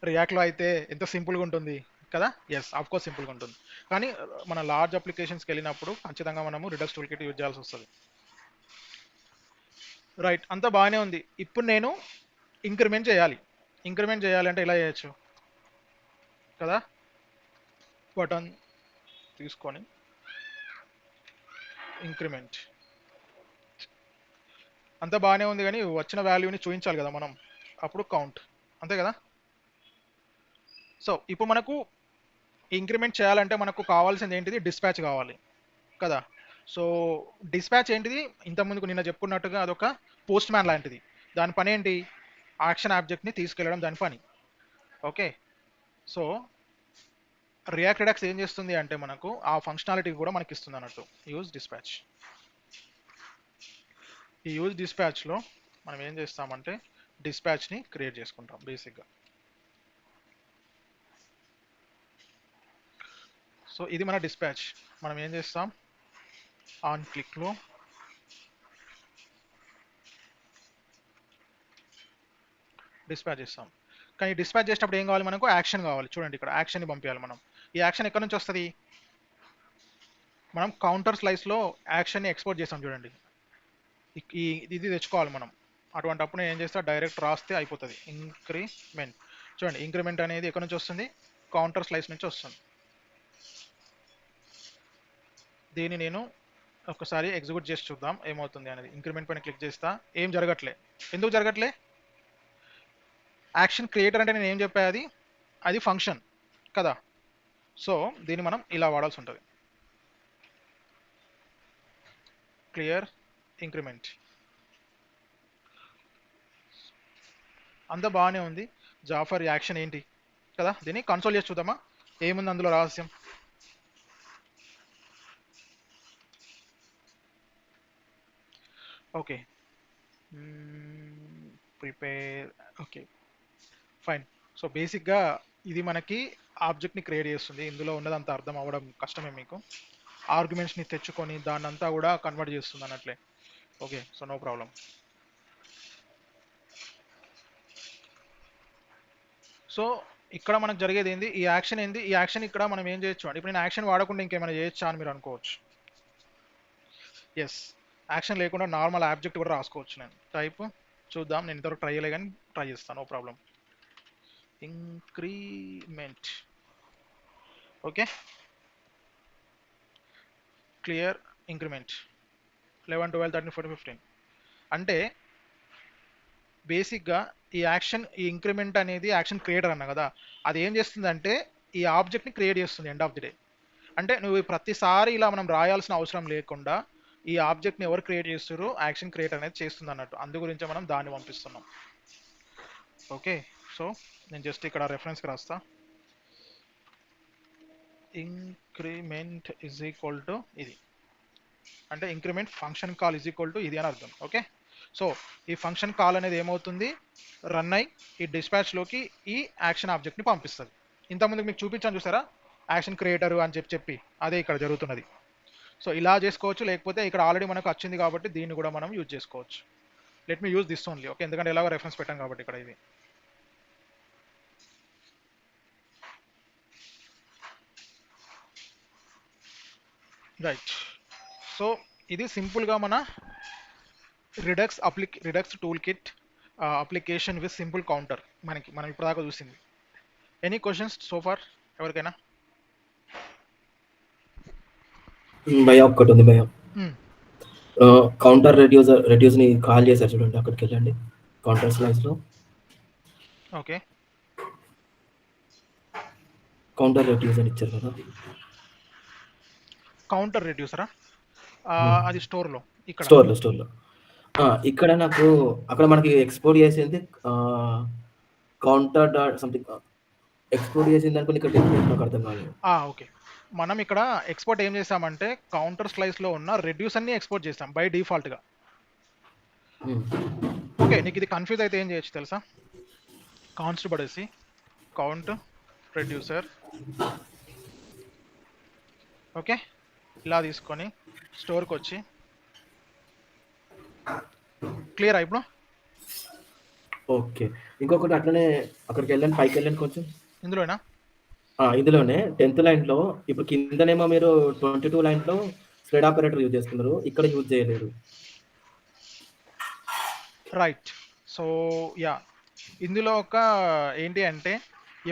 రియాక్ట్లో అయితే ఎంత సింపుల్గా ఉంటుంది కదా. ఎస్, ఆఫ్ కోర్స్ సింపుల్గా ఉంటుంది, కానీ మన లార్జ్ అప్లికేషన్స్కి వెళ్ళినప్పుడు ఖచ్చితంగా మనము రిడక్స్ టూల్ కిట్ యూజ్ చేయాల్సి వస్తుంది. రైట్, అంతా బాగానే ఉంది. ఇప్పుడు నేను ఇంక్రిమెంట్ చేయాలి అంటే ఇలా చేయొచ్చు కదా, బటన్ తీసుకొని ఇంక్రిమెంట్. అంతా బాగానే ఉంది, కానీ వచ్చిన వాల్యూని చూపించాలి కదా మనం, అప్పుడు కౌంట్, అంతే కదా. సో ఇప్పుడు మనకు ఇంక్రిమెంట్ చేయాలంటే మనకు కావాల్సింది ఏంటిది, డిస్పాచ్ కావాలి కదా. సో డిస్పాచ్ ఏంటిది, ఇంతకుముందుకు నిన్న చెప్పుకున్నట్టుగా అదొక పోస్ట్ మ్యాన్ లాంటిది. దాని పని ఏంటి, యాక్షన్ ఆబ్జెక్ట్ని తీసుకెళ్ళడం దాని పని. ఓకే, సో రియాక్ట్ రిడక్స్ ఏం చేస్తుంది అంటే మనకు ఆ ఫంక్షనాలిటీ కూడా మనకి ఇస్తుంది అన్నట్టు, యూజ్ డిస్పాచ్. ఈ యూజ్ డిస్పాచ్లో మనం ఏం చేస్తామంటే డిస్పాచ్ని క్రియేట్ చేసుకుంటాం బేసిక్గా. సో ఇది మన డిస్పాచ్. మనం ఏం చేస్తాం, ఆన్ క్లిక్లో డిస్పాచ్ చేస్తాం. కానీ డిస్పాచ్ చేసినప్పుడు ఏం కావాలి, మనకు యాక్షన్ కావాలి. చూడండి ఇక్కడ యాక్షన్ని పంపించాలి మనం. ఈ యాక్షన్ ఎక్కడి నుంచి వస్తుంది, మనం కౌంటర్ స్లైస్లో యాక్షన్ని ఎక్స్పోర్ట్ చేస్తాం చూడండి, ఇది తెచ్చుకోవాలి మనం. అటువంటి అప్పుడు నేను ఏం చేస్తా, డైరెక్ట్ రాస్తే అయిపోతుంది. ఇంక్రిమెంట్, చూడండి ఇంక్రిమెంట్ అనేది ఎక్కడి నుంచి వస్తుంది, కౌంటర్ స్లైస్ నుంచి వస్తుంది. దీన్ని నేను ఒకసారి ఎగ్జిక్యూట్ చేసి చూద్దాం ఏమవుతుంది అనేది. ఇంక్రిమెంట్ పైన క్లిక్ చేస్తా, ఏం జరగట్లే. ఎందుకు జరగట్లే, యాక్షన్ క్రియేటర్ అంటే నేను ఏం చెప్పా, అది ఫంక్షన్ కదా. సో దీన్ని మనం ఇలా వాడాల్సి ఉంటుంది, క్లియర్ ఇంక్రిమెంట్. అంత బాగానే ఉంది. జాఫర్ యాక్షన్ ఏంటి కదా, దీన్ని కన్సోల్ చేసి చూద్దామా ఏముంది అందులో రహస్యం. Okay, prepare. Okay, fine. So బేసిక్గా ఇది మనకి ఆబ్జెక్ట్ని క్రియేట్ చేస్తుంది. ఇందులో ఉన్నదంతా అర్థం అవ్వడం కష్టమే మీకు. ఆర్గ్యుమెంట్స్ని తెచ్చుకొని దాన్నంతా కూడా కన్వర్ట్ చేస్తుంది అన్నట్లే. Okay, so no problem. So ఇక్కడ మనకు జరిగేది ఏంది, ఈ యాక్షన్ ఏంది, ఈ యాక్షన్ ఇక్కడ మనం ఏం చేయొచ్చు అంటే, ఇప్పుడు నేను యాక్షన్ వాడకుండా ఇంకేమైనా చేయొచ్చా అని మీరు అనుకోవచ్చు. ఎస్, యాక్షన్ లేకుండా నార్మల్ ఆబ్జెక్ట్ కూడా రాసుకోవచ్చు. నేను టైప్ చూద్దాం, నేను ఇంతవరకు ట్రై చేయలే కానీ ట్రై చేస్తాను, no problem. Increment. Okay, clear increment 11 12 13 14 15. అంటే బేసిక్గా ఈ యాక్షన్, ఈ ఇంక్రిమెంట్ అనేది యాక్షన్ క్రియేటర్ అన్న కదా, అది ఏం చేస్తుందంటే ఈ ఆబ్జెక్ట్ని క్రియేట్ చేస్తుంది ఎండ్ ఆఫ్ ది డే. అంటే నువ్వు ప్రతిసారి ఇలా మనం రాయాల్సిన అవసరం లేకుండా ఈ ఆబ్జెక్ట్ని ఎవరు క్రియేట్ చేస్తారో యాక్షన్ క్రియేట్ అనేది చేస్తుంది అన్నట్టు. అందు గురించి మనం దాన్ని పంపిస్తున్నాం. ఓకే, సో నేను జస్ట్ ఇక్కడ రెఫరెన్స్కి రాస్తా. ఇంక్రిమెంట్ ఈజ్ ఈక్వల్ టు ఇది, అంటే increment function call is equal to ఇది అని అర్థం. ఓకే, సో ఈ ఫంక్షన్ కాల్ అనేది ఏమవుతుంది, రన్ అయ్యి ఈ డిస్పాచ్లోకి ఈ యాక్షన్ ఆబ్జెక్ట్ని పంపిస్తుంది. ఇంతకుముందు మీకు చూపించాను చూసారా, యాక్షన్ క్రియేటర్ అని చెప్పి అదే ఇక్కడ జరుగుతున్నది. సో ఇలా చేసుకోవచ్చు, లేకపోతే ఇక్కడ ఆల్రెడీ మనకు వచ్చింది కాబట్టి దీన్ని కూడా మనం యూజ్ చేసుకోవచ్చు. Let me use this only. Okay, ఎందుకంటే ఎలాగో రెఫరెన్స్ పెట్టాం కాబట్టి ఇక్కడ ఇది. రైట్, సో ఇది సింపుల్గా మన redux tool kit application with simple counter మనం ఇప్పటిదాకా చూసింది. ఎనీ క్వశ్చన్స్ సో ఫార్ ఎవరికైనా? భయ ఒక్కటి ఉంది భయ. కౌంటర్ రెడ్యూస్ ని కాల్ చేశారు చూడండి, అక్కడికి వెళ్ళండి కౌంటర్ స్లైస్ లో. ఓకే, కౌంటర్ రెడ్యూస్ అని ఇచ్చారు కదా, కౌంటర్ రెడ్యూసరా? అది స్టోర్లో, ఇక్కడ స్టోర్లో ఇక్కడ నాకు అక్కడ మనకి ఎక్స్పోర్ట్ చేసింది కౌంటర్ డాట్ సంథింగ్ ఎక్స్పోర్ట్ చేసింది అనుకుని ఇక్కడ నాకు అర్థం కాలేదు. ఓకే, మనం ఇక్కడ ఎక్స్పోర్ట్ ఏం చేసామంటే కౌంటర్ స్లైస్లో ఉన్న రెడ్యూస్ అన్ని ఎక్స్పోర్ట్ చేసాం బై డిఫాల్ట్గా. ఓకే, నీకు ఇది కన్ఫ్యూజ్ అయితే ఏం చేయొచ్చు తెలుసా, కాన్స్ట్ పడేసి కౌంట్ రెడ్యూసర్. ఓకే, ఇలా తీసుకొని స్టోర్కి వచ్చి క్లియర్ ఇప్పుడు. ఓకే, ఇంకొకటి అట్లనే అక్కడికి వెళ్ళండి, పైకి వెళ్ళండి కొంచెం. ఇందులోనా? ఇందులోనే 10th లైన్లో ఇప్పుడు కిందనేమో మీరు 22 లైన్లో స్ప్రెడ్ ఆపరేటర్ యూజ్ చేస్తున్నారు, ఇక్కడ యూజ్ చేయలేరు. రైట్, సో యా, ఇందులో ఒక ఏంటి అంటే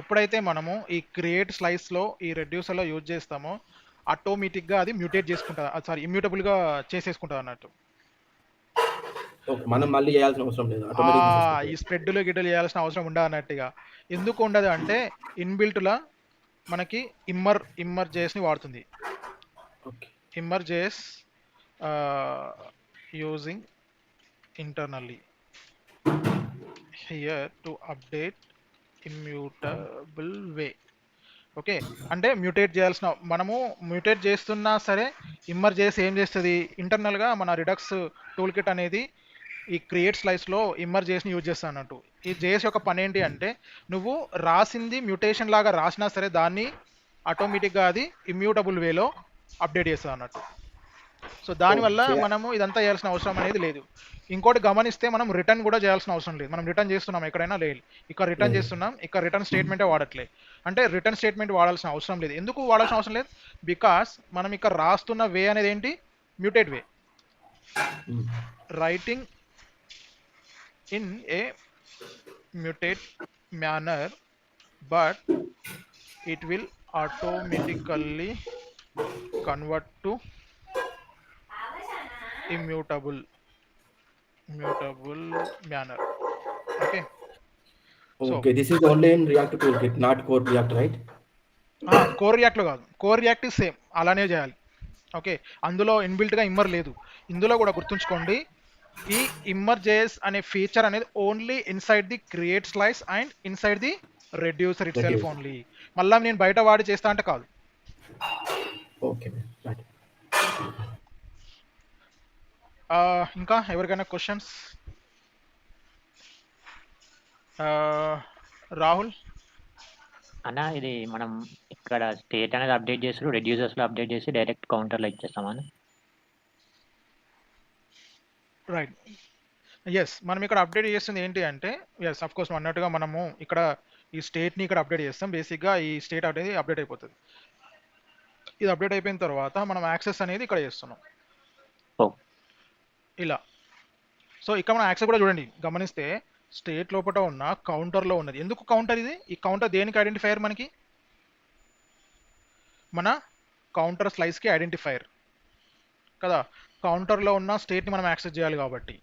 ఎప్పుడైతే మనము ఈ క్రియేట్ స్లైస్లో ఈ రెడ్యూసర్లో యూజ్ చేస్తామో ఆటోమేటిక్గా అది మ్యూటేట్ చేసుకుంటుంది, సారీ ఇమ్యూటబుల్గా చేసేసుకుంటుంది అన్నట్టు. మనం మళ్ళీ చేయాల్సిన అవసరం లేదు, ఈ స్ప్రెడ్లు గిడ్డలు చేయాల్సిన అవసరం ఉండదు అన్నట్టుగా. ఎందుకు ఉండదు అంటే ఇన్బిల్ట్లా మనకి ఇమ్మర్ జేఎస్ని వాడుతుంది. Immer JS using internally here to update immutable way. Okay, అంటే మనము మ్యూటేట్ చేస్తున్నా సరే ఇమ్మర్ జేఎస్ ఏం చేస్తుంది, ఇంటర్నల్గా మన రిడక్స్ టూల్ కిట్ అనేది ఈ క్రియేట్ స్లైస్లో ఇమ్మర్ జేఎస్ని యూజ్ చేస్తా అన్నట్టు. ఈ జేఎస్ యొక్క పని ఏంటి అంటే నువ్వు రాసింది మ్యూటేషన్ లాగా రాసినా సరే దాన్ని ఆటోమేటిక్గా అది ఇమ్యూటబుల్ వేలో అప్డేట్ చేస్తుంది అన్నట్టు. సో దానివల్ల మనము ఇదంతా చేయాల్సిన అవసరం అనేది లేదు. ఇంకోటి గమనిస్తే మనం రిటర్న్ కూడా చేయాల్సిన అవసరం లేదు. మనం రిటర్న్ చేస్తున్నాం ఎక్కడైనా లేదు, ఇక్కడ రిటర్న్ చేస్తున్నాం, ఇక్కడ రిటర్న్ స్టేట్మెంటే వాడట్లేదు. అంటే రిటర్న్ స్టేట్మెంట్ వాడాల్సిన అవసరం లేదు. ఎందుకు వాడాల్సిన అవసరం లేదు? బికాస్ మనం ఇక్కడ రాస్తున్న వే అనేది ఏంటి, mutate way. Writing in a mutate manner, but it will automatically convert to immutable manner. Okay, okay, this is only in React toolkit, not core React, right? Core రియాక్ట్లో కాదు, కోర్ రియాక్ట్ సేమ్ అలానే చేయాలి. Okay, అందులో ఇన్బిల్ట్గా ఇమ్మర్ లేదు. ఇందులో కూడా గుర్తుంచుకోండి, ఈ ఇమ్మర్ జేఎస్ అనే ఫీచర్ అనేది only inside the create slice and inside the reducer it self only. మళ్ళీ నేను బయట వాడి చేస్తా అంటే కాదు. ఓకే, ఇంకా ఎవరికైనా క్వశ్చన్స్? రాహుల్ అన్న ఇది మనం ఇక్కడ స్టేట్ అనేది అప్డేట్ చేసి రెడ్యూసర్స్లో అప్డేట్ చేసి డైరెక్ట్ కౌంటర్లో ఇచ్చేస్తామని. రైట్. ఎస్, మనం ఇక్కడ అప్డేట్ చేస్తుంది ఏంటి అంటే, ఎస్ అఫ్ కోర్స్ అన్నట్టుగా మనము ఇక్కడ ఈ స్టేట్ని ఇక్కడ అప్డేట్ చేస్తాం. బేసిక్గా ఈ స్టేట్ అనేది అప్డేట్ అయిపోతుంది. ఇది అప్డేట్ అయిపోయిన తర్వాత మనం యాక్సెస్ అనేది ఇక్కడ చేస్తున్నాం ఓ ఇలా. సో ఇక్కడ మనం యాక్సెస్ కూడా చూడండి, గమనిస్తే స్టేట్ లోపల ఉన్న కౌంటర్లో ఉన్నది. ఎందుకు కౌంటర్ ఇది? ఈ కౌంటర్ దేనికి ఐడెంటిఫైయర్? మనకి మన కౌంటర్ స్లైస్కి ఐడెంటిఫైయర్ కదా. కౌంటర్లో ఉన్న స్టేట్ని మనం యాక్సెస్ చేయాలి కాబట్టి.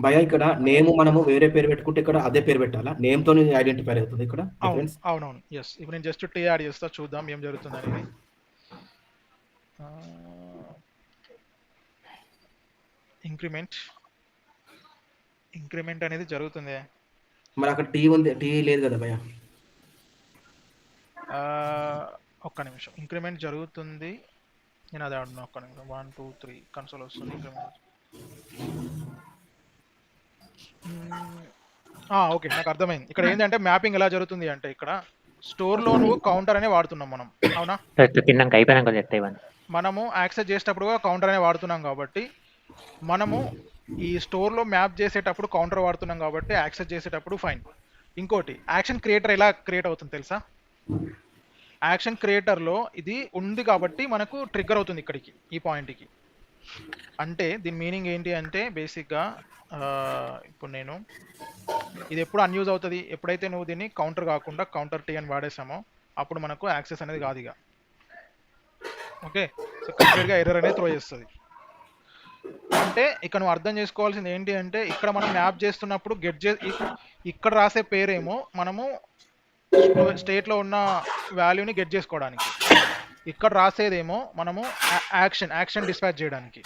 భయ ఇక్కడ నేమ్ మనము వేరే పేరు పెట్టుకుంటే ఇక్కడ అదే పేరు పెట్టాలా? నేమ్ తోని ఐడెంటిఫై అవుతుంది ఇక్కడ. అవును అవునవును, ఎస్. ఇప్పుడు నేను జస్ట్ టీ యాడ్ చేస్తా, చూద్దాం ఏం జరుగుతుంది అనేది. ఇంక్రిమెంట్ అనేది జరుగుతుంది. మరి అక్కడ టీ ఉంది, టీ లేదు కదా భయ. ఒక్క నిమిషం, ఇంక్రిమెంట్ జరుగుతుంది. నేను అదే అంటున్నా, ఒక్క నిమిషం. 1 2 3 కన్సోల్ వస్తుంది. ఇంక్రిమెంట్ ఓకే, నాకు అర్థమైంది. ఇక్కడ ఏంటంటే మ్యాపింగ్ ఎలా జరుగుతుంది అంటే, ఇక్కడ స్టోర్లో నువ్వు కౌంటర్ అనే వాడుతున్నాం మనం, అవునా? తిన్నాక అయిపోయినాక చెప్తా ఇవన్నీ. మనము యాక్సెస్ చేసేటప్పుడు కౌంటర్ అనే వాడుతున్నాం కాబట్టి, మనము ఈ స్టోర్లో మ్యాప్ చేసేటప్పుడు కౌంటర్ వాడుతున్నాం కాబట్టి యాక్సెస్ చేసేటప్పుడు ఫైన్. ఇంకోటి, యాక్షన్ క్రియేటర్ ఎలా క్రియేట్ అవుతుంది తెలుసా? యాక్షన్ క్రియేటర్లో ఇది ఉంది కాబట్టి మనకు ట్రిగ్గర్ అవుతుంది ఇక్కడికి, ఈ పాయింట్కి. అంటే దీని మీనింగ్ ఏంటి అంటే, బేసిక్గా ఇప్పుడు నేను ఇది ఎప్పుడు అన్యూజ్ అవుతుంది? ఎప్పుడైతే నువ్వు దీన్ని కౌంటర్ కాకుండా కౌంటర్ టీ అని వాడేసామో అప్పుడు మనకు యాక్సెస్ అనేది కాదు ఇక. ఓకే, సో కంప్లీట్గా ఎర్రర్ అనేది త్రో చేస్తుంది. అంటే ఇక్కడ నువ్వు అర్థం చేసుకోవాల్సింది ఏంటి అంటే, ఇక్కడ మనం మ్యాప్ చేస్తున్నప్పుడు ఇక్కడ రాసే పేరేమో మనము స్టేట్లో ఉన్న వాల్యూని గెట్ చేసుకోవడానికి, ఇక్కడ రాసేదేమో మనము యాక్షన్ డిస్పాచ్ చేయడానికి.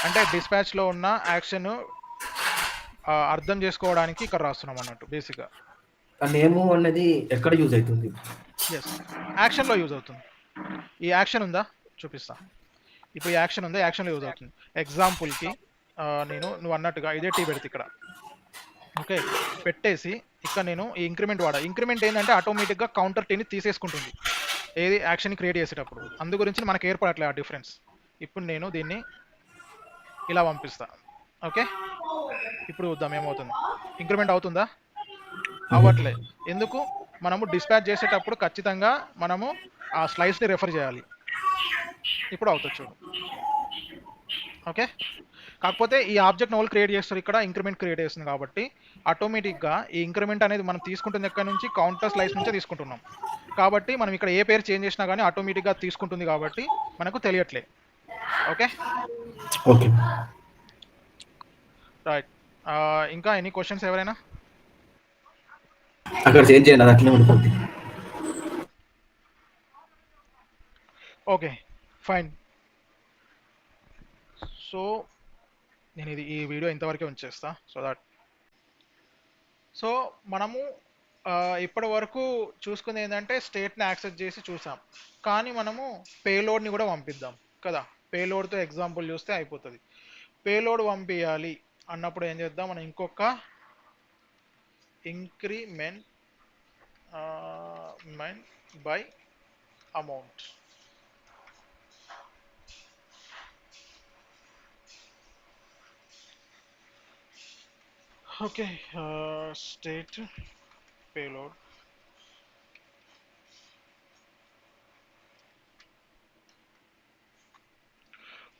అంటే డిస్పాచ్లో ఉన్న యాక్షన్ అర్థం చేసుకోవడానికి ఇక్కడ రాస్తున్నాం అన్నట్టు బేసిక్గా. నేమ్ అనేది ఎక్కడ యూజ్ అవుతుంది? ఎస్, యాక్షన్లో యూజ్ అవుతుంది. ఈ యాక్షన్ ఉందా చూపిస్తా. ఇప్పుడు ఈ యాక్షన్ ఉందా, యాక్షన్లో యూజ్ అవుతుంది. ఎగ్జాంపుల్కి నువ్వు అన్నట్టుగా ఇదే టీ పెడితే ఇక్కడ, ఓకే, పెట్టేసి ఇక్కడ నేను ఈ ఇంక్రిమెంట్ వాడా. ఇంక్రిమెంట్ ఏంటంటే ఆటోమేటిక్గా కౌంటర్ టీని తీసేసుకుంటుంది ఏది యాక్షన్ క్రియేట్ చేసేటప్పుడు. అందు గురించి మనకు ఏర్పడట్లేదు ఆ డిఫరెన్స్. ఇప్పుడు నేను దీన్ని ఇలా పంపిస్తా, ఓకే. ఇప్పుడు చూద్దాం ఏమవుతుంది. ఇంక్రిమెంట్ అవుతుందా? అవ్వట్లే. ఎందుకు? మనము డిస్పాచ్ చేసేటప్పుడు ఖచ్చితంగా మనము ఆ స్లైస్ని రెఫర్ చేయాలి. ఇప్పుడు అవుతుంది చూడు, ఓకే. కాకపోతే ఈ ఆబ్జెక్ట్ వాళ్ళు క్రియేట్ చేస్తారు, ఇక్కడ ఇంక్రిమెంట్ క్రియేట్ చేస్తుంది కాబట్టి ఆటోమేటిక్గా ఈ ఇంక్రిమెంట్ అనేది మనం తీసుకుంటుంది ఎక్కడి నుంచి? కౌంటర్ స్లైస్ నుంచే తీసుకుంటున్నాం కాబట్టి మనం ఇక్కడ ఏ పేరు చేంజ్ చేసినా కానీ ఆటోమేటిక్గా తీసుకుంటుంది కాబట్టి మనకు తెలియట్లే. Okay okay right. ఇంకా ఎనీ క్వశ్చన్స్ ఎవరైనా? అక్కడ చేంజ్ చేయండి, అది అట్లనే ఉండిపోద్ది. Okay fine. సో నేను ఈ వీడియో ఇంతవరకే ఉంచేస్తా. సో మనము ఇప్పటి వరకు చూసుకుంది ఏంటంటే స్టేట్ని యాక్సెస్ చేసి చూసాం, కానీ మనము పేలోడ్ని కూడా పంపిద్దాం కదా. పేలోడ్తో ఎగ్జాంపుల్ చూస్తే అయిపోతుంది. పేలోడ్ పంపించాలి అన్నప్పుడు ఏం చేద్దాం మనం, ఇంకొక increment by amount. Okay, state payload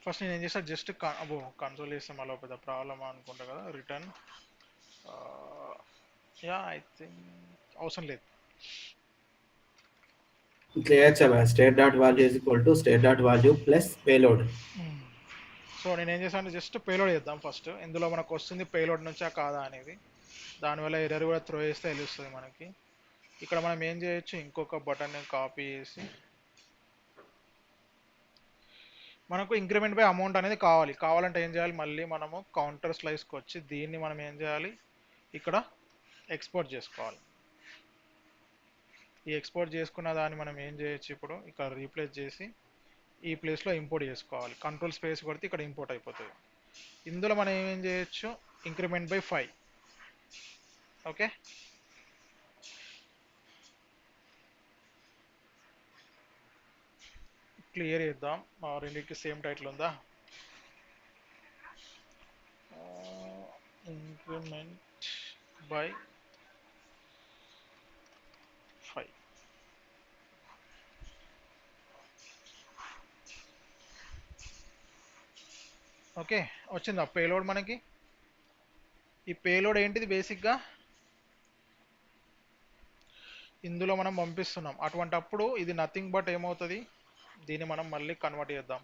first నేను ఏం చేస్తాను, జస్ట్ కన్సోల్ చేస్తే మళ్ళీ పెద్ద ప్రాబ్లమ్ అనుకుంటా కదా. రిటర్న్ ఐ థింక్ అవసరం లేదు. State dot value is equal to state dot value plus payload. So నేను ఏం చేస్తాను, జస్ట్ పేలోడ్ చేద్దాం ఫస్ట్. ఇందులో మనకు వస్తుంది పేలోడ్ నుంచా కాదా అనేది. దానివల్ల ఎర్రర్ కూడా త్రో చేస్తే తెలుస్తుంది మనకి. ఇక్కడ మనం ఏం చేయొచ్చు, ఇంకొక బటన్ని కాపీ చేసి, మనకు ఇంక్రిమెంట్ బై అమౌంట్ అనేది కావాలంటే ఏం చేయాలి, మళ్ళీ మనము కౌంటర్ స్లైస్కి వచ్చి దీన్ని మనం ఏం చేయాలి, ఇక్కడ ఎక్స్పోర్ట్ చేసుకోవాలి. ఈ ఎక్స్పోర్ట్ చేసుకున్న దాన్ని మనం ఏం చేయొచ్చు, ఇప్పుడు ఇక్కడ రీప్లేస్ చేసి ఈ ప్లేస్లో ఇంపోర్ట్ చేసుకోవాలి. కంట్రోల్ స్పేస్ కొడితే ఇక్కడ ఇంపోర్ట్ అయిపోతుంది. ఇందులో మనం ఏం చేయొచ్చు, ఇంక్రిమెంట్ బై 5, ఓకే. క్లియర్ చేద్దాం. రెండింటికి సేమ్ టైటిల్ ఉందా? Increment by 5. ఓకే, వచ్చిందా పేలోడ్ మనకి? ఈ పేలోడ్ ఏంటిది? బేసిక్గా ఇందులో మనం పంపిస్తున్నాం. అటువంటప్పుడు ఇది నథింగ్ బట్ ఏమవుతుంది, దీన్ని మనం మళ్ళీ కన్వర్ట్ చేద్దాం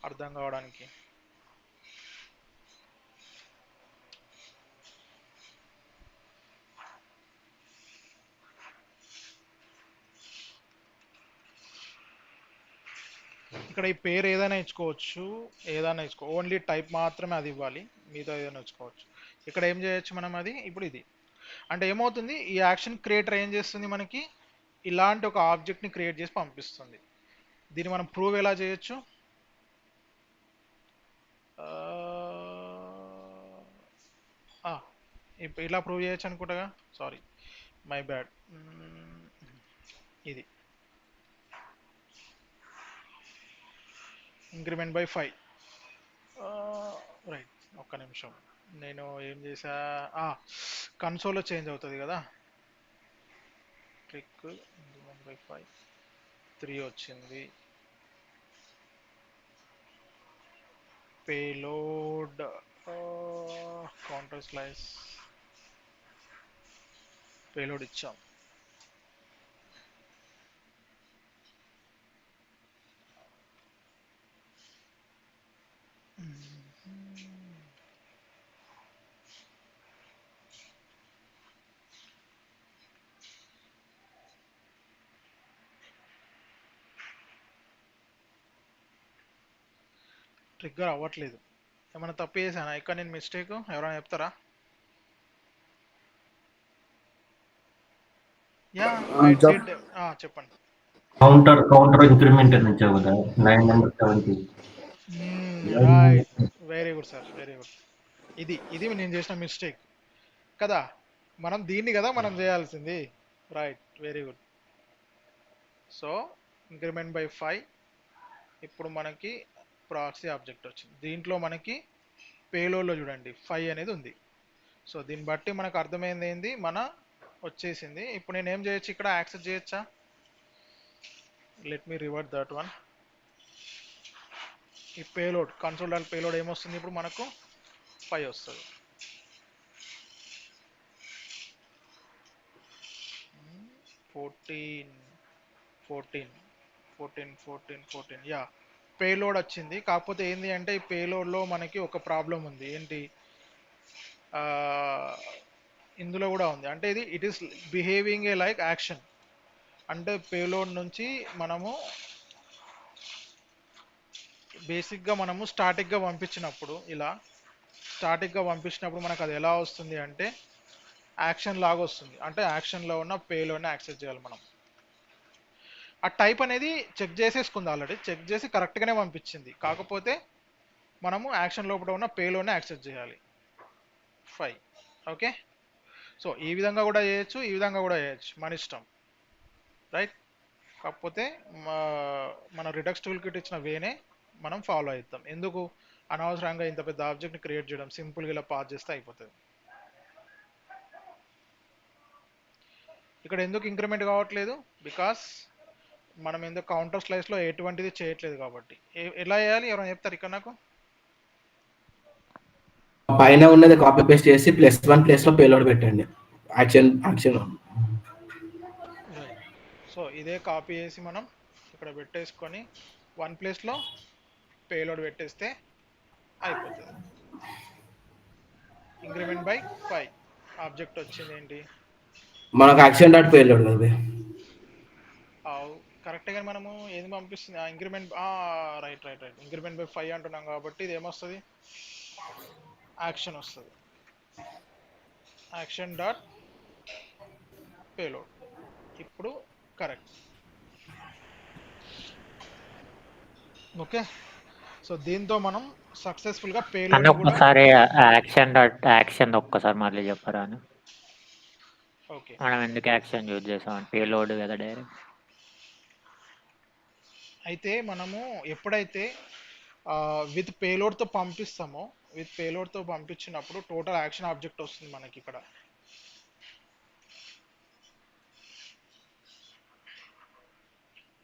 అర్థం కావడానికి. ఇక్కడ ఈ పేరు ఏదైనా ఇచ్చుకోవచ్చు, ఓన్లీ టైప్ మాత్రమే అది ఇవ్వాలి, మిగతా ఏదైనా ఇచ్చుకోవచ్చు. ఇక్కడ ఏం చేయొచ్చు మనం, అది ఇప్పుడు ఇది అంటే ఏమవుతుంది, ఈ యాక్షన్ క్రియేటర్ ఏం చేస్తుంది, మనకి ఇలాంటి ఒక ఆబ్జెక్ట్ని క్రియేట్ చేసి పంపిస్తుంది. దీన్ని మనం ప్రూవ్ ఎలా చేయొచ్చు? ఇలా ప్రూవ్ చేయొచ్చు అనుకుంటా. Sorry, my bad. ఇది ఇంక్రిమెంట్ బై 5. రైట్, ఒక్క నిమిషం. నేను ఏం చేసా, కన్సోల్లో చేంజ్ అవుతుంది కదా. క్లిక్ ఇంక్రిమెంట్ బై 5, 3 వచ్చింది. పేలోడ్ కౌంటర్ స్లైస్ పేలోడ్ ఇచ్చాం. ట్రిగ్గర్ అవ్వట్లేదు. ఏమైనా తప్పు చేశానా ఇక్కడ నేను? మిస్టేక్ ఎవరైనా చెప్తారా? యా, చెప్పండి. కౌంటర్ ఇంక్రిమెంట్ అని వచ్చావు కదా, 9 number 70. Right, very good sir, very good. ఇది నేను చేసిన మిస్టేక్ కదా. మనం దీన్ని కదా మనం చేయాల్సింది. Right, very good. So increment by 5. ఇప్పుడు మనకి ప్రాక్సీ ఆబ్జెక్ట్ వచ్చింది. దీంట్లో మనకి పేలోడ్లో చూడండి 5 అనేది ఉంది. సో దీన్ని బట్టి మనకు అర్థమైంది ఏంది, మన వచ్చేసింది. ఇప్పుడు నేను ఏం చేయొచ్చు, ఇక్కడ యాక్సెస్ చేయొచ్చా? Let me revert that one. ఈ పేలోడ్ కన్సోల్ పేలోడ్ ఏమొస్తుంది, ఇప్పుడు మనకు 5 వస్తుంది. ఫోర్టీన్ యా, పేలోడ్ వచ్చింది. కాకపోతే ఏంటి అంటే ఈ పేలోడ్లో మనకి ఒక ప్రాబ్లం ఉంది. ఏంటి, ఇందులో కూడా ఉంది. అంటే it is behaving A like action. అంటే పేలోడ్ నుంచి మనము బేసిక్గా మనము స్టాటిక్గా పంపించినప్పుడు మనకు అది ఎలా వస్తుంది అంటే యాక్షన్ లాగా వస్తుంది. అంటే యాక్షన్లో ఉన్న పేలోడ్ని యాక్సెస్ చేయాలి మనం. ఆ టైప్ అనేది చెక్ చేసేసుకుంది, ఆల్రెడీ చెక్ చేసి కరెక్ట్గానే పంపించింది. కాకపోతే మనము యాక్షన్ లోపల ఉన్న పేలోడ్ని యాక్సెస్ చేయాలి. 5. ఓకే, సో ఈ విధంగా కూడా చేయొచ్చు, ఈ విధంగా కూడా చేయొచ్చు, మన ఇష్టం. రైట్, కాకపోతే మన రిడక్స్ టూల్ కిట్ ఇచ్చిన వేనే మనం ఫాలో అవుతాం. ఎందుకు అనవసరంగా ఇంత పెద్ద ఆబ్జెక్ట్ని క్రియేట్ చేయడం, సింపుల్గా ఇలా పాస్ చేస్తే అయిపోతుంది. ఇక్కడ ఎందుకు ఇంక్రిమెంట్ కావట్లేదు, బికాస్ మనం ఎందుకు కౌంటర్ స్లైస్లో ఎటువంటిది చేయట్లేదు కాబట్టి. ఎలా చేయాలి, ఎవరైనా చెప్తారు ఇక్కడ నాకు? పైన ఉన్నది కాపీ పేస్ట్ చేసి +1 ప్లేస్లో పేలోడ్ పెట్టండి. యాక్షన్. సో ఇదే కాపీ చేసి మనం ఇక్కడ పెట్టేసుకొని 1 ప్లేస్లో పేలోడ్ పెట్టేస్తే అయిపోతుంది. ఇంక్రిమెంట్ బై 5 ఆబ్జెక్ట్ వచ్చింది. ఏంటి, మనకు యాక్షన్ డాట్ పేలోడ్ కదా. కరెక్ట్గా మనము ఏది పంపిస్తుంది, ఇంక్రిమెంట్. రైట్, ఇంక్రిమెంట్ బై 5 అంటున్నాం కాబట్టి ఇది ఏమొస్తుంది, యాక్షన్ వస్తుంది. Action dot payload. ఇప్పుడు కరెక్ట్. ఓకే, సో దీంతో మనం సక్సెస్ఫుల్గా పేలోడ్ ఒక్కసారి యాక్షన్ ఒక్కసారి మళ్ళీ చెప్పరా? ఓకే, మనం ఎందుకు యాక్షన్ యూజ్ చేసాం? పేలోడ్ కదా డైరెక్ట్. అయితే మనము ఎప్పుడైతే విత్ పేలోడ్తో పంపిస్తామో, విత్ పేలోడ్తో పంపించినప్పుడు టోటల్ యాక్షన్ ఆబ్జెక్ట్ వస్తుంది మనకి ఇక్కడ.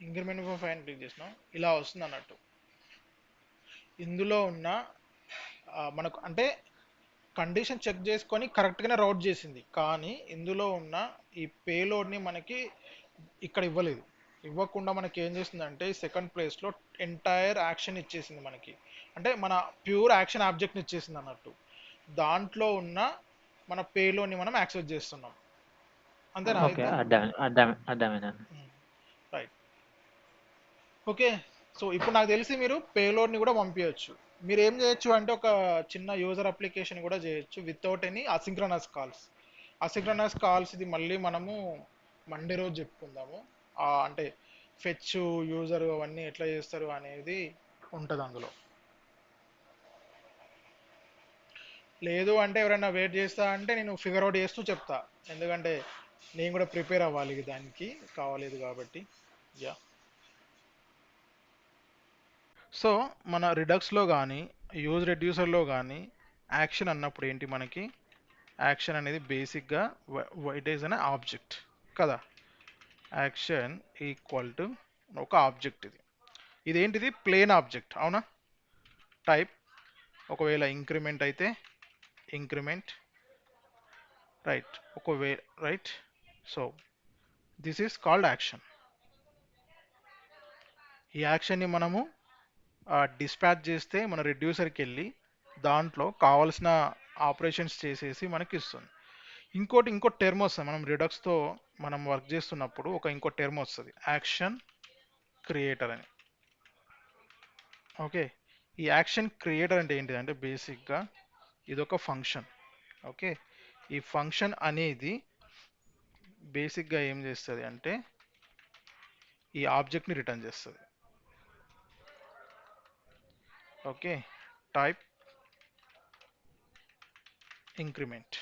ఇంక్రిమెంట్ ఫర్ ఫైన్ క్లిక్ చేసినాం, ఇలా వస్తుంది అన్నట్టు. ఇందులో ఉన్న మనకు అంటే కండిషన్ చెక్ చేసుకొని కరెక్ట్గానే రౌట్ చేసింది, కానీ ఇందులో ఉన్న ఈ పేలోడ్ని మనకి ఇక్కడ ఇవ్వలేదు. ఇవ్వకుండా మనకి ఏం చేసిందంటే సెకండ్ ప్లేస్లో ఎంటైర్ యాక్షన్ ఇచ్చేసింది మనకి, అంటే మన ప్యూర్ యాక్షన్ ఆబ్జెక్ట్ని ఇచ్చేసింది అన్నట్టు. దాంట్లో ఉన్న మన పేలోడ్ని మనం యాక్సెస్ చేస్తున్నాం. అంతేనా? ఓకే, అర్థమైంది. రైట్. ఓకే, సో ఇప్పుడు నాకు తెలిసి మీరు పేలోడ్ని కూడా పంపించవచ్చు. మీరు ఏం చేయొచ్చు అంటే ఒక చిన్న యూజర్ అప్లికేషన్ కూడా చేయొచ్చు without any asynchronous calls. Asynchronous calls ఇది మళ్ళీ మనము మండే రోజు చెప్పుకుందాము. అంటే ఫెచ్ యూజర్ అవన్నీ ఎట్లా చేస్తారు అనేది ఉంటుంది అందులో. లేదు అంటే ఎవరైనా వెయిట్ చేస్తా అంటే నేను ఫిగర్ అవుట్ చేస్తూ చెప్తా, ఎందుకంటే నేను కూడా ప్రిపేర్ అవ్వాలి దానికి, కావాలేదు కాబట్టి. యా, సో మన రిడక్స్లో కానీ యూజ్ రెడ్యూసర్లో కానీ యాక్షన్ అన్నప్పుడు ఏంటి, మనకి యాక్షన్ అనేది బేసిక్గా ఇట్ ఈస్ అన్ ఆబ్జెక్ట్ కదా. యాక్షన్ ఈక్వల్ టు ఒక ఆబ్జెక్ట్. ఇదేంటిది ప్లేన్ ఆబ్జెక్ట్, అవునా. టైప్ ఒకవేళ ఇంక్రిమెంట్ అయితే ఇంక్రిమెంట్, రైట్, ఒకవేళ right. So this is called action. ఈ యాక్షన్ని మనము డిస్పాచ్ చేస్తే మన రెడ్యూసర్కి వెళ్ళి దాంట్లో కావాల్సిన ఆపరేషన్స్ చేసేసి మనకి ఇస్తుంది. ఇంకో టర్మ్ వస్తుంది, మనం రిడక్స్తో మనం వర్క్ చేస్తున్నప్పుడు ఇంకో టర్మ్ వస్తుంది, యాక్షన్ క్రియేటర్ అని. ఓకే, ఈ యాక్షన్ క్రియేటర్ అంటే ఏంటిదంటే బేసిక్గా ఇదొక ఫంక్షన్. ఓకే, ఈ ఫంక్షన్ అనేది బేసిక్గా ఏం చేస్తుంది అంటే ఈ ఆబ్జెక్ట్ని రిటర్న్ చేస్తుంది. Okay, type increment.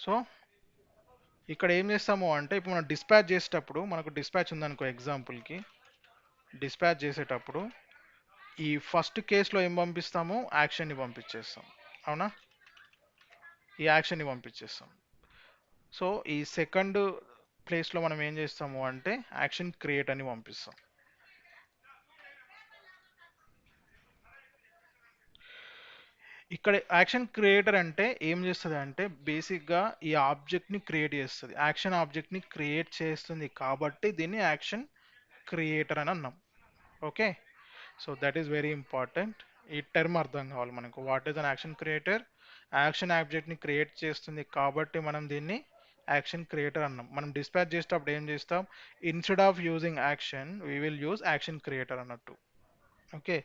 సో ఇక్కడ ఏం చేస్తాము అంటే ఇప్పుడు మనం డిస్పాచ్ చేసేటప్పుడు, మనకు డిస్పాచ్ ఉందనుకో ఎగ్జాంపుల్కి, డిస్పాచ్ చేసేటప్పుడు ఈ ఫస్ట్ కేసులో ఏం పంపిస్తాము, యాక్షన్ని పంపించేస్తాం, అవునా. ఈ యాక్షన్ని పంపించేస్తాం. సో ఈ సెకండ్ ప్లేస్లో మనం ఏం చేస్తాము అంటే యాక్షన్ క్రియేట్ అని పంపిస్తాం. ఇక్కడ యాక్షన్ క్రియేటర్ అంటే ఏం చేస్తుంది అంటే బేసిక్గా ఈ ఆబ్జెక్ట్ని క్రియేట్ చేస్తుంది, యాక్షన్ ఆబ్జెక్ట్ని క్రియేట్ చేస్తుంది, కాబట్టి దీన్ని యాక్షన్ క్రియేటర్ అని అన్నాం. Okay, so that is very important. ఈ టర్మ్ అర్థం కావాలి మనకు. What is an action creator? Action ఆబ్జెక్ట్ని క్రియేట్ చేస్తుంది కాబట్టి మనం దీన్ని యాక్షన్ క్రియేటర్ అన్నాం. మనం డిస్పాచ్ చేసేటప్పుడు ఏం చేస్తాం, instead of using action we will use action creator అన్నట్టు. ఓకే,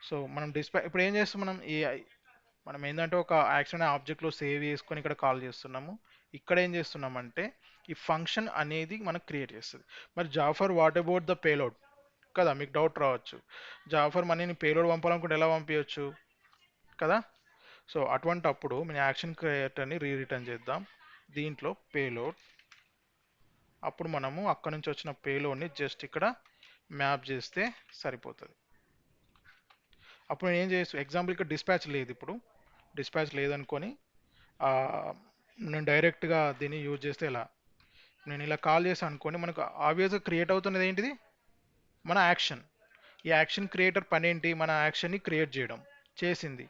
సో మనం ఇప్పుడు ఏం చేస్తాం, మనం ఏంటంటే ఒక యాక్షన్ ఆబ్జెక్ట్లో సేవ్ చేసుకొని ఇక్కడ కాల్ చేస్తున్నాము. ఇక్కడ ఏం చేస్తున్నామంటే ఈ ఫంక్షన్ అనేది మనకు క్రియేట్ చేస్తుంది. మరి Jafar what about the payload కదా, మీకు డౌట్ రావచ్చు. జాఫర్ మనీని పేలోడ్ పంపాలనుకుంటే ఎలా పంపించవచ్చు కదా. సో అటువంటి అప్పుడు మన యాక్షన్ క్రియేటర్ని రిటర్న్ చేద్దాం. దీంట్లో పేలోడ్, అప్పుడు మనము అక్కడ నుంచి వచ్చిన పేలోడ్ని జస్ట్ ఇక్కడ మ్యాప్ చేస్తే సరిపోతుంది. అప్పుడు నేను ఏం చేయొచ్చు, ఎగ్జాంపుల్ ఇక్కడ డిస్పాచ్ లేదు, ఇప్పుడు డిస్పాచ్ లేదనుకొని నేను డైరెక్ట్గా దీన్ని యూజ్ చేస్తే ఎలా, నేను ఇలా కాల్ చేసాను అనుకోండి, మనకు ఆబ్వియస్గా క్రియేట్ అవుతున్నది ఏంటిది, మన యాక్షన్. ఈ యాక్షన్ క్రియేటర్ పని ఏంటి, మన యాక్షన్ని క్రియేట్ చేయడం చేసింది.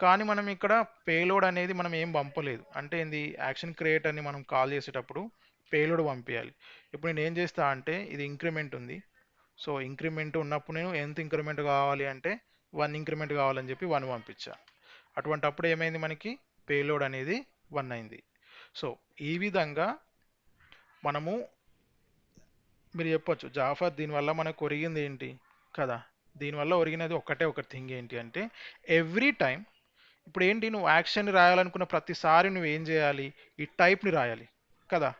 కానీ మనం ఇక్కడ పేలోడ్ అనేది మనం ఏం పంపలేదు, అంటే ఏంది, యాక్షన్ క్రియేటర్ని మనం కాల్ చేసేటప్పుడు పేలోడ్ పంపించాలి. ఇప్పుడు నేను ఏం చేస్తా అంటే ఇది ఇంక్రిమెంట్ ఉంది, సో ఇంక్రిమెంట్ ఉన్నప్పుడు నేను ఎంత ఇంక్రిమెంట్ కావాలి అంటే 1 ఇంక్రిమెంట్ కావాలని చెప్పి 1 పంపించా. అటువంటి అప్పుడు ఏమైంది, మనకి పేలోడ్ అనేది 1 అయింది. సో ఈ విధంగా మనము మీరు చెప్పొచ్చు, జాఫర్ దీనివల్ల మనకు ఒరిగింది ఏంటి కదా. దీనివల్ల ఒరిగినది ఒక థింగ్ ఏంటి అంటే ఎవ్రీ టైం ఇప్పుడు ఏంటి, నువ్వు యాక్షన్ రాయాలనుకున్న ప్రతిసారి నువ్వు ఏం చేయాలి, ఈ టైప్ని రాయాలి కదా.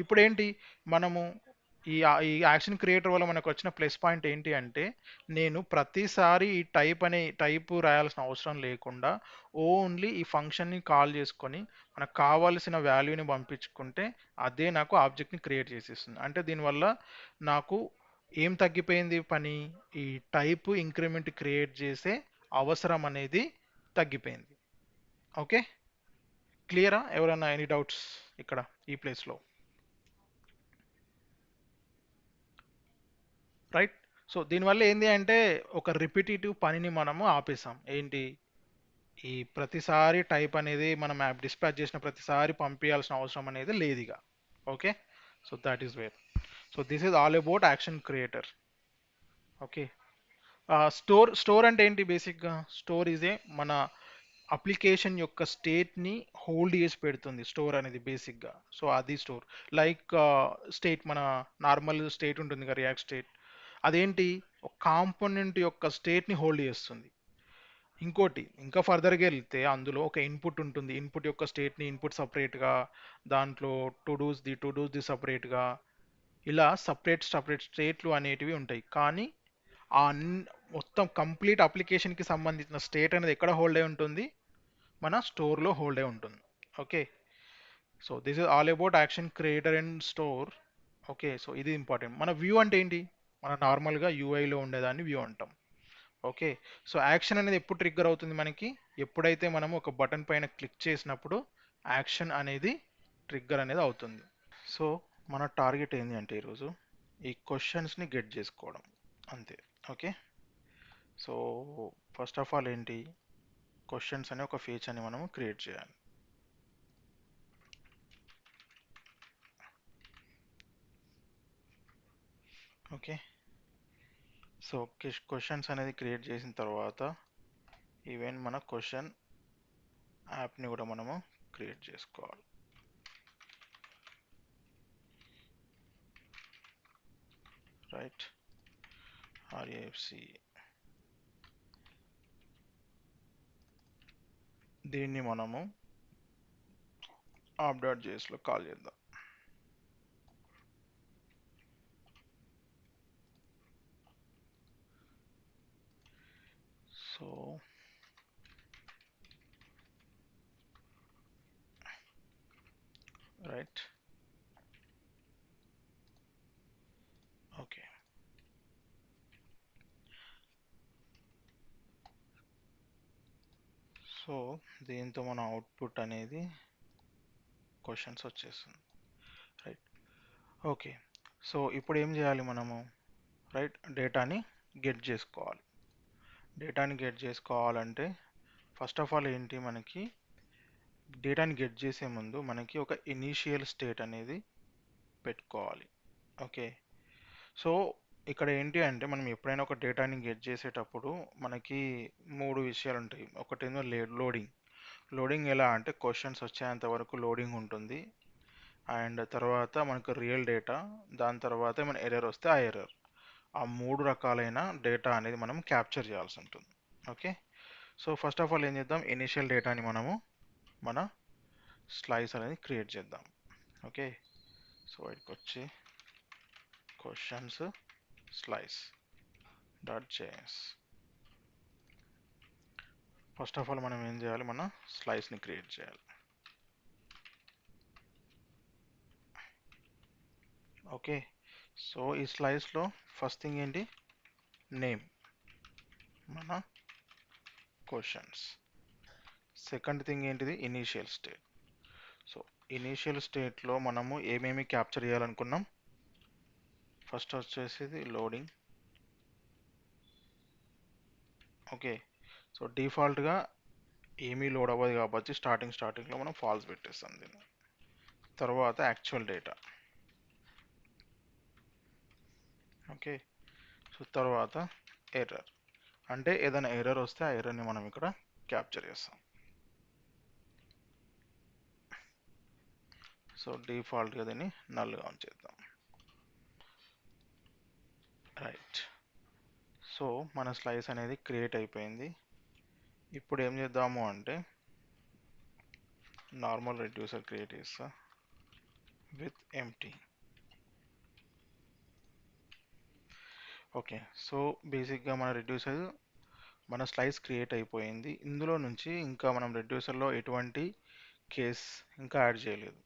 ఇప్పుడు ఏంటి, మనము ఈ యాక్షన్ క్రియేటర్ వల్ల మనకు వచ్చిన ప్లస్ పాయింట్ ఏంటి అంటే నేను ప్రతిసారి ఈ టైప్ రాయాల్సిన అవసరం లేకుండా ఓన్లీ ఈ ఫంక్షన్ని కాల్ చేసుకొని మనకు కావాల్సిన వాల్యూని పంపించుకుంటే అదే నాకు ఆబ్జెక్ట్ని క్రియేట్ చేసేస్తుంది. అంటే దీనివల్ల నాకు ఏం తగ్గిపోయింది పని, ఈ టైప్ ఇంక్రిమెంట్ క్రియేట్ చేసే అవసరం అనేది తగ్గిపోయింది. ఓకే, క్లియరా? ఎవరైనా ఎనీ డౌట్స్ ఇక్కడ ఈ ప్లేస్లో? రైట్. సో దీనివల్ల ఏంది అంటే ఒక రిపిటేటివ్ పనిని మనము ఆపేసాం. ఏంటి, ఈ ప్రతిసారి టైప్ అనేది మనం యాప్ డిస్పాచ్ చేసిన ప్రతిసారి పంపించాల్సిన అవసరం అనేది లేదు ఇక. Okay, so that is where. So this is all about action creator. Okay, store అంటే ఏంటి? బేసిక్గా స్టోర్ ఈజ్ ఏ మన అప్లికేషన్ యొక్క స్టేట్ని హోల్డ్ చేసి పెడుతుంది స్టోర్ అనేది బేసిక్గా. సో అది స్టోర్. లైక్ స్టేట్, మన నార్మల్ స్టేట్ ఉంటుంది కదా, రియాక్ట్ స్టేట్, అదేంటి ఒక కాంపోనెంట్ యొక్క స్టేట్ని హోల్డ్ చేస్తుంది. ఇంకోటి ఇంకా ఫర్దర్గా వెళ్తే అందులో ఒక ఇన్పుట్ ఉంటుంది, ఇన్పుట్ యొక్క స్టేట్ని ఇన్పుట్ సపరేట్గా, దాంట్లో టు డూస్ ది సపరేట్గా, ఇలా సపరేట్ స్టేట్లు అనేటివి ఉంటాయి. కానీ ఆ మొత్తం కంప్లీట్ అప్లికేషన్కి సంబంధించిన స్టేట్ అనేది ఎక్కడ హోల్డ్ అయి ఉంటుంది? మన స్టోర్లో హోల్డ్ అయి ఉంటుంది. Okay, so this is all about action creator and store. Okay, so ఇది ఇంపార్టెంట్. మన వ్యూ అంటే ఏంటి? మన నార్మల్గా యూఐలో ఉండేదాన్ని వ్యూ అంటాం. ఓకే, సో యాక్షన్ అనేది ఎప్పుడు ట్రిగ్గర్ అవుతుంది మనకి? ఎప్పుడైతే మనం ఒక బటన్ పైన క్లిక్ చేసినప్పుడు యాక్షన్ అనేది ట్రిగ్గర్ అనేది అవుతుంది. సో మన టార్గెట్ ఏంటి అంటే ఈరోజు ఈ క్వశ్చన్స్ని గెట్ చేసుకోవడం అంతే. Okay, so first of all ఏంటి, క్వశ్చన్స్ అనే ఒక ఫీచర్ని మనం క్రియేట్ చేయాలి. ఓకే, సో క్వశ్చన్స్ అనేది క్రియేట్ చేసిన తర్వాత ఈవెన్ మన క్వశ్చన్ యాప్ని కూడా మనము క్రియేట్ చేసుకోవాలి. రైట్, ఆర్ఏఎఫ్సి, దీన్ని మనము app.jsలో కాల్ చేద్దాం. సో రైట్, ఓకే, సో దీంతో మన అవుట్పుట్ అనేది క్వశ్చన్స్ వచ్చేస్తుంది. రైట్, ఓకే, సో ఇప్పుడు ఏం చేయాలి మనము? రైట్, డేటాని గెట్ చేసుకోవాలి. డేటాని గెట్ చేసుకోవాలంటే ఫస్ట్ ఆఫ్ ఆల్ ఏంటి, మనకి డేటాని గెట్ చేసే ముందు మనకి ఒక ఇనీషియల్ స్టేట్ అనేది పెట్టుకోవాలి. ఓకే, సో ఇక్కడ ఏంటి అంటే మనం ఎప్పుడైనా ఒక డేటాని గెట్ చేసేటప్పుడు మనకి మూడు విషయాలు ఉంటాయి. ఒకటేమో లోడింగ్ ఎలా అంటే క్వశ్చన్స్ వచ్చేంత వరకు లోడింగ్ ఉంటుంది, అండ్ తర్వాత మనకు రియల్ డేటా, దాని తర్వాత ఏమైనా ఎర్రర్ వస్తే ఆ ఎర్రర్. ఆ మూడు రకాలైన డేటా అనేది మనం క్యాప్చర్ చేయాల్సి ఉంటుంది. Okay, so first of all ఏం చేద్దాం, ఇనిషియల్ డేటాని మనము మన స్లైస్ అనేది క్రియేట్ చేద్దాం. ఓకే, సో ఇక్కడికి వచ్చి questions slice dot JS. First of all మనం ఏం చేయాలి, మన స్లైస్ని క్రియేట్ చేయాలి. ఓకే, సో ఈ స్లైస్లో ఫస్ట్ థింగ్ ఏంటి, నేమ్, మన క్వశ్చన్స్. సెకండ్ థింగ్ ఏంటిది, ఇనీషియల్ స్టేట్. సో ఇనీషియల్ స్టేట్లో మనము ఏమేమి క్యాప్చర్ చేయాలనుకున్నాం? ఫస్ట్ వచ్చేసి లోడింగ్. ఓకే, సో డిఫాల్ట్గా ఏమీ లోడ్ అవ్వదు కాబట్టి స్టార్టింగ్లో మనం ఫాల్స్ పెట్టేస్తాం దీన్ని. తర్వాత యాక్చువల్ డేటా. ఓకే, సో తర్వాత ఎర్రర్, అంటే ఏదైనా ఎర్రర్ వస్తే ఆ ఎర్రర్ని మనం ఇక్కడ క్యాప్చర్ చేస్తాం. సో డిఫాల్ట్గా దీన్ని నల్గా ఉంచేద్దాం. రైట్, సో మన స్లైస్ అనేది క్రియేట్ అయిపోయింది. ఇప్పుడు ఏం చేద్దాము అంటే నార్మల్ రెడ్యూసర్ క్రియేట్ చేస్తా విత్ ఎంటీ. ఓకే. సో బేసిక్గా మన రెడ్యూసర్ మన స్లైస్ క్రియేట్ అయిపోయింది. ఇందులో నుంచి ఇంకా మనం రెడ్యూసర్లో ఎటువంటి కేస్ ఇంకా యాడ్ చేయలేదు.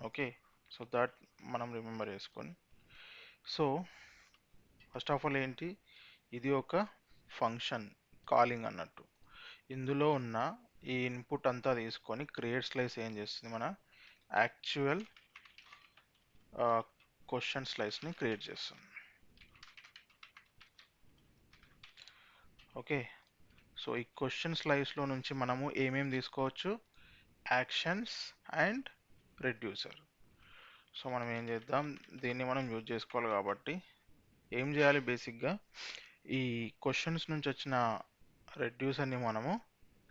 ఓకే. సో దట్ మనం రిమెంబర్ చేసుకొని, సో ఫస్ట్ ఆఫ్ ఆల్ ఏంటి, ఇది ఒక ఫంక్షన్ కాలింగ్ అన్నట్టు. ఇందులో ఉన్న ఈ ఇన్పుట్ అంతా తీసుకొని క్రియేట్ స్లైస్ ఏం చేస్తుంది, మన యాక్చువల్ క్వశ్చన్ స్లైస్ని క్రియేట్ చేస్తుంది. ఓకే. సో ఈ క్వశ్చన్ స్లైస్లో నుంచి మనము ఏమేమి తీసుకోవచ్చు, యాక్షన్స్ అండ్ రెడ్యూసర్. సో మనం ఏం చేద్దాం, దీన్ని మనం యూజ్ చేసుకోవాలి కాబట్టి ఏం చేయాలి, బేసిక్గా ఈ క్వశ్చన్స్ నుంచి వచ్చిన రెడ్యూసర్ని మనము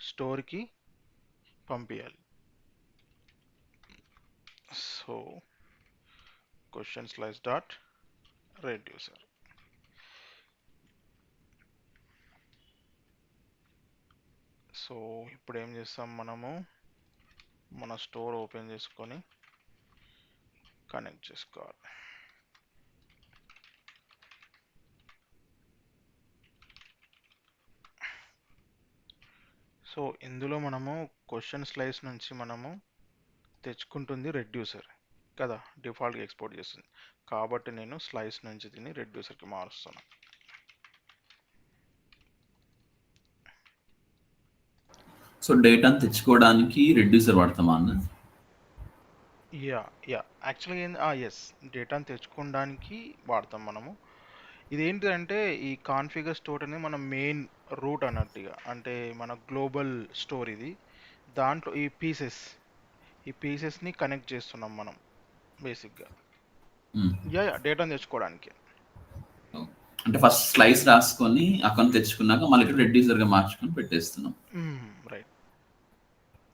స్టోర్కి పంపించాలి. So question slice dot reducer. So ఇప్పుడు ఏం చేస్తాం, మనము మన స్టోర్ ఓపెన్ చేసుకొని కనెక్ట్ చేసుకోవాలి. సో ఇందులో మనము క్వశ్చన్ స్లైస్ నుంచి మనము తెచ్చుకుంటుంది రెడ్యూసర్ కదా, డిఫాల్ట్గా ఎక్స్పోర్ట్ చేస్తుంది. కాబట్టి నేను స్లైస్ నుంచి దీన్ని రెడ్యూసర్కి మారుస్తాను. సో డేటాను తెచ్చుకోవడానికి రెడ్యూసర్ వాడతామా అన్న? యా యాక్చువల్గా ఎస్, డేటాను తెచ్చుకోవడానికి వాడతాం మనము. ఇదేంటిదంటే ఈ కాన్ఫిగర్ స్టోర్ అనేది మన మెయిన్ రూట్ అన్నట్టుగా, అంటే మన గ్లోబల్ స్టోర్ ఇది. దాంట్లో ఈ పీసెస్ని కనెక్ట్ చేస్తున్నాం మనం బేసిక్గా డేటాను తెచ్చుకోవడానికి. అంటే ఫస్ట్ స్లైస్ రాసుకొని అకౌంట్ తెచ్చుకున్నాక మళ్ళీ ఇక్కడ రెడ్యూసర్గా మార్చుకొని పెట్టేస్తున్నాం. రైట్.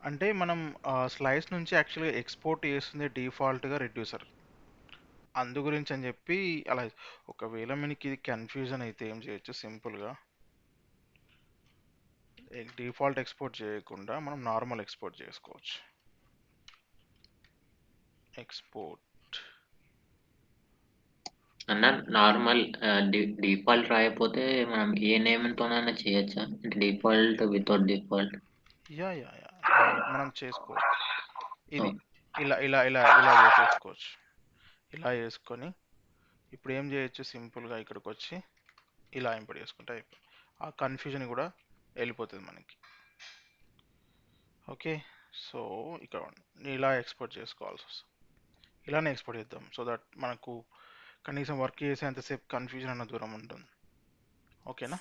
అంటే మనం స్లైస్ నుంచి యాక్చువల్గా ఎక్స్పోర్ట్ చేస్తుంది డిఫాల్ట్గా రెడ్యూసర్. అందు గురించి అని చెప్పి అలా. ఒకవేళ మనకి ఇది కన్ఫ్యూజన్ అయితే ఏం చేయొచ్చు, సింపుల్గా డిఫాల్ట్ ఎక్స్పోర్ట్ చేయకుండా మనం నార్మల్ ఎక్స్పోర్ట్ చేసుకోవచ్చు. ఎక్స్పోర్ట్ అన్న నార్మల్ డిఫాల్ట్ రాయకపోతే మనం ఏ నేమ్తోనైనా చేయొచ్చా, అంటే డిఫాల్ట్ వితౌట్ డిఫాల్ట్? యా మనం చేసుకోవచ్చు. ఇది ఇలా ఇలా ఇలా ఇలా చేసేసుకోవచ్చు. ఇలా చేసుకొని ఇప్పుడు ఏం చేయొచ్చు, సింపుల్గా ఇక్కడికి వచ్చి ఇలా ఇంపోర్ట్ చేసుకుంటే అయిపోయి ఆ కన్ఫ్యూజన్ కూడా వెళ్ళిపోతుంది మనకి. ఓకే. సో ఇక్కడ ఇలా ఎక్స్పోర్ట్ చేసుకోవాల్సి వస్తుంది. ఇలానే ఎక్స్పోర్ట్ చేద్దాం, సో దట్ మనకు కనీసం వర్క్ చేసేంతసేపు కన్ఫ్యూజన్ అన్న దూరం ఉంటుంది. ఓకేనా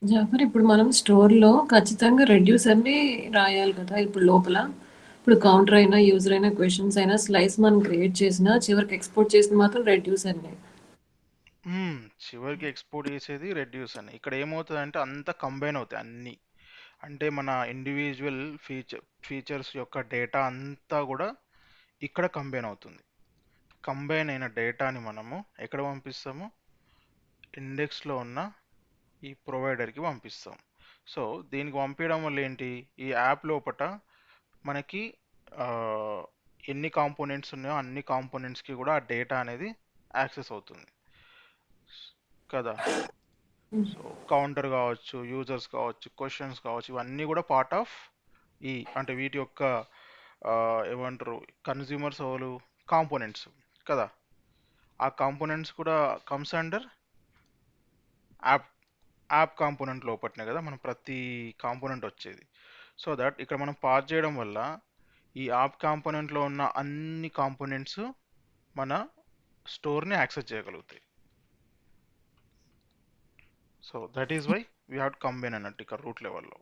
జాఫర్, ఇప్పుడు మనం స్టోర్లో ఖచ్చితంగా రెడ్యూసర్ని రాయాలి కదా. ఇప్పుడు లోపల ఇప్పుడు కౌంటర్ అయినా యూజర్ అయినా క్వశ్చన్స్ అయినా స్లైస్ మనం క్రియేట్ చేసినా చివరికి ఎక్స్పోర్ట్ చేసిన మాత్రం రెడ్యూసర్ని. చివరికి ఎక్స్పోర్ట్ చేసేది రెడ్యూసర్ అని. ఇక్కడ ఏమవుతుంది అంటే అంతా కంబైన్ అవుతాయి అన్నీ. అంటే మన ఇండివిజువల్ ఫీచర్స్ యొక్క డేటా అంతా కూడా ఇక్కడ కంబైన్ అవుతుంది. కంబైన్ అయిన డేటాని మనము ఎక్కడ పంపిస్తాము, ఇండెక్స్లో ఉన్న ఈ ప్రొవైడర్కి పంపిస్తాం. సో దీనికి పంపించడం వల్ల ఏంటి, ఈ యాప్ లోపల మనకి ఎన్ని కాంపోనెంట్స్ ఉన్నాయో అన్ని కాంపోనెంట్స్కి కూడా ఆ డేటా అనేది యాక్సెస్ అవుతుంది కదా. సో కౌంటర్ కావచ్చు, యూజర్స్ కావచ్చు, క్వశ్చన్స్ కావచ్చు, ఇవన్నీ కూడా పార్ట్ ఆఫ్ ఈ, అంటే వీటి యొక్క ఏమంటారు, కన్జ్యూమర్స్ ఎవరు, కాంపోనెంట్స్ కదా. ఆ కాంపోనెంట్స్ కూడా కమ్స్ అండర్ యాప్ కాంపోనెంట్ లోపట్నే కదా మనం ప్రతి కాంపోనెంట్ వచ్చేది. సో దట్ ఇక్కడ మనం పాస్ చేయడం వల్ల ఈ యాప్ కాంపోనెంట్లో ఉన్న అన్ని కాంపోనెంట్స్ మన స్టోర్ని యాక్సెస్ చేయగలుగుతాయి. So that is why we have to combine అన్నట్టు ఇక్కడ రూట్ లెవెల్లో.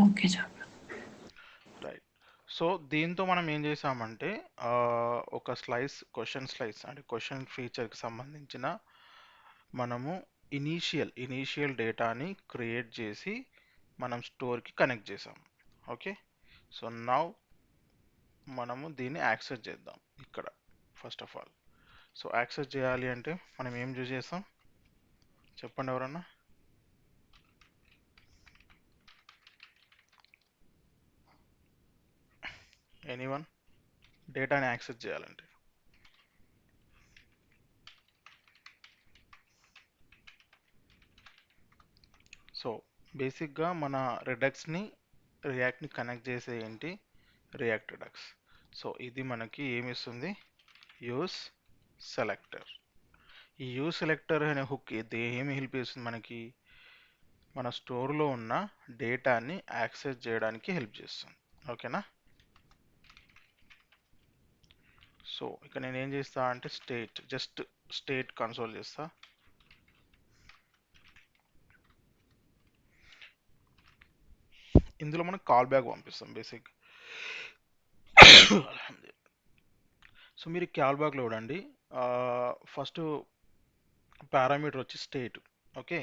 ఓకే జాఫర్. రైట్. సో దీంతో మనం ఏం చేసామంటే ఒక క్వశ్చన్ స్లైస్ అంటే క్వశ్చన్ ఫీచర్కి సంబంధించిన మనము ఇనీషియల్ డేటాని క్రియేట్ చేసి మనం స్టోర్కి కనెక్ట్ చేసాం. ఓకే. సో నౌ మనము దీన్ని యాక్సెస్ చేద్దాం ఇక్కడ. First of all so access చేయాలి అంటే మనం ఏం యూజ్ చేస్తాం చెప్పండి ఎవరన్నా. ఎనీవన్ డేటాని యాక్సెస్ చేయాలంటే సో బేసిక్గా మన రిడక్స్ని రియాక్ట్ని కనెక్ట్ చేసే ఏంటి రియాక్ట్ రిడక్స్. సో ఇది మనకి ఏమి ఇస్తుంది యూస్ సెలెక్టర్. ఈ యూస్ సెలెక్టర్ అనే హుక్ ఇది ఏమి హెల్ప్ చేస్తుంది మనకి మన స్టోర్లో ఉన్న డేటాని యాక్సెస్ చేయడానికి హెల్ప్ చేస్తుంది. ఓకేనా. సో ఇక్కడ నేను ఏం చేస్తా అంటే జస్ట్ స్టేట్ కన్సోల్ చేస్తా. ఇందులో మనం కాల్ బ్యాక్ పంపిస్తాం బేసిక్. సో మీరు కాల్ బ్యాక్లో చూడండి, ఫస్ట్ పారామీటర్ వచ్చి స్టేట్. ఓకే.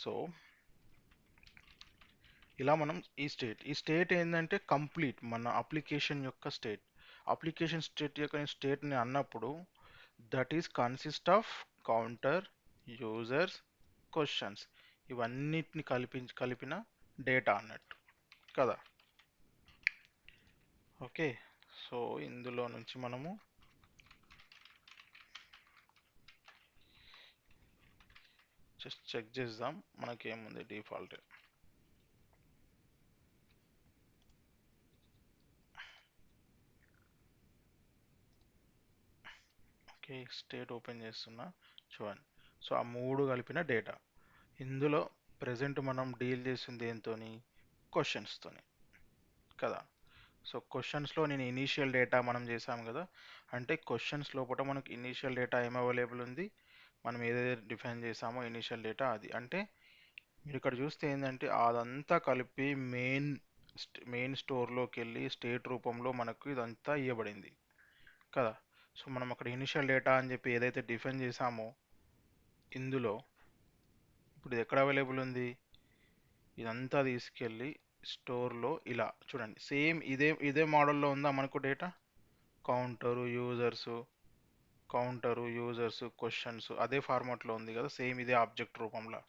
సో ఇలా మనం ఈ స్టేట్ ఏంటంటే కంప్లీట్ మన అప్లికేషన్ యొక్క స్టేట్. అప్లికేషన్ స్టేట్ యొక్క స్టేట్ని అన్నప్పుడు that is consist of counter, users, questions, ఇవన్నిటిని కలిపిన డేటా అన్నట్టు కదా. ఓకే. సో ఇందులో నుంచి మనము జస్ట్ చెక్ చేద్దాం మనకేముంది డిఫాల్ట్. ఓకే, స్టేట్ ఓపెన్ చేస్తున్నా చూడండి. సో ఆ మూడు కలిపిన డేటా. ఇందులో ప్రజెంట్ మనం డీల్ చేసింది దేంతోని క్వశ్చన్స్తోని కదా. సో క్వశ్చన్స్లో నేను ఇనీషియల్ డేటా మనం చేసాం కదా, అంటే క్వశ్చన్స్ లోపల మనకు ఇనీషియల్ డేటా ఏం అవైలబుల్ ఉంది, మనం ఏదైతే డిఫైన్ చేసామో ఇనీషియల్ డేటా అది. అంటే మీరు ఇక్కడ చూస్తే ఏంటంటే అదంతా కలిపి మెయిన్ స్టోర్లోకి వెళ్ళి స్టేట్ రూపంలో మనకు ఇదంతా ఇవ్వబడింది కదా. సో మనం అక్కడ ఇనిషియల్ డేటా అని చెప్పి ఏదైతే డిఫైన్ చేసామో ఇందులో ఇప్పుడు ఇది ఎక్కడ అవైలబుల్ ఉంది, ఇదంతా తీసుకెళ్ళి స్టోర్లో ఇలా చూడండి సేమ్ ఇదే మోడల్లో ఉందా మనకు డేటా. కౌంటరు యూజర్స్ క్వశ్చన్స్ అదే ఫార్మాట్లో ఉంది కదా, సేమ్ ఇదే ఆబ్జెక్ట్ రూపంలో.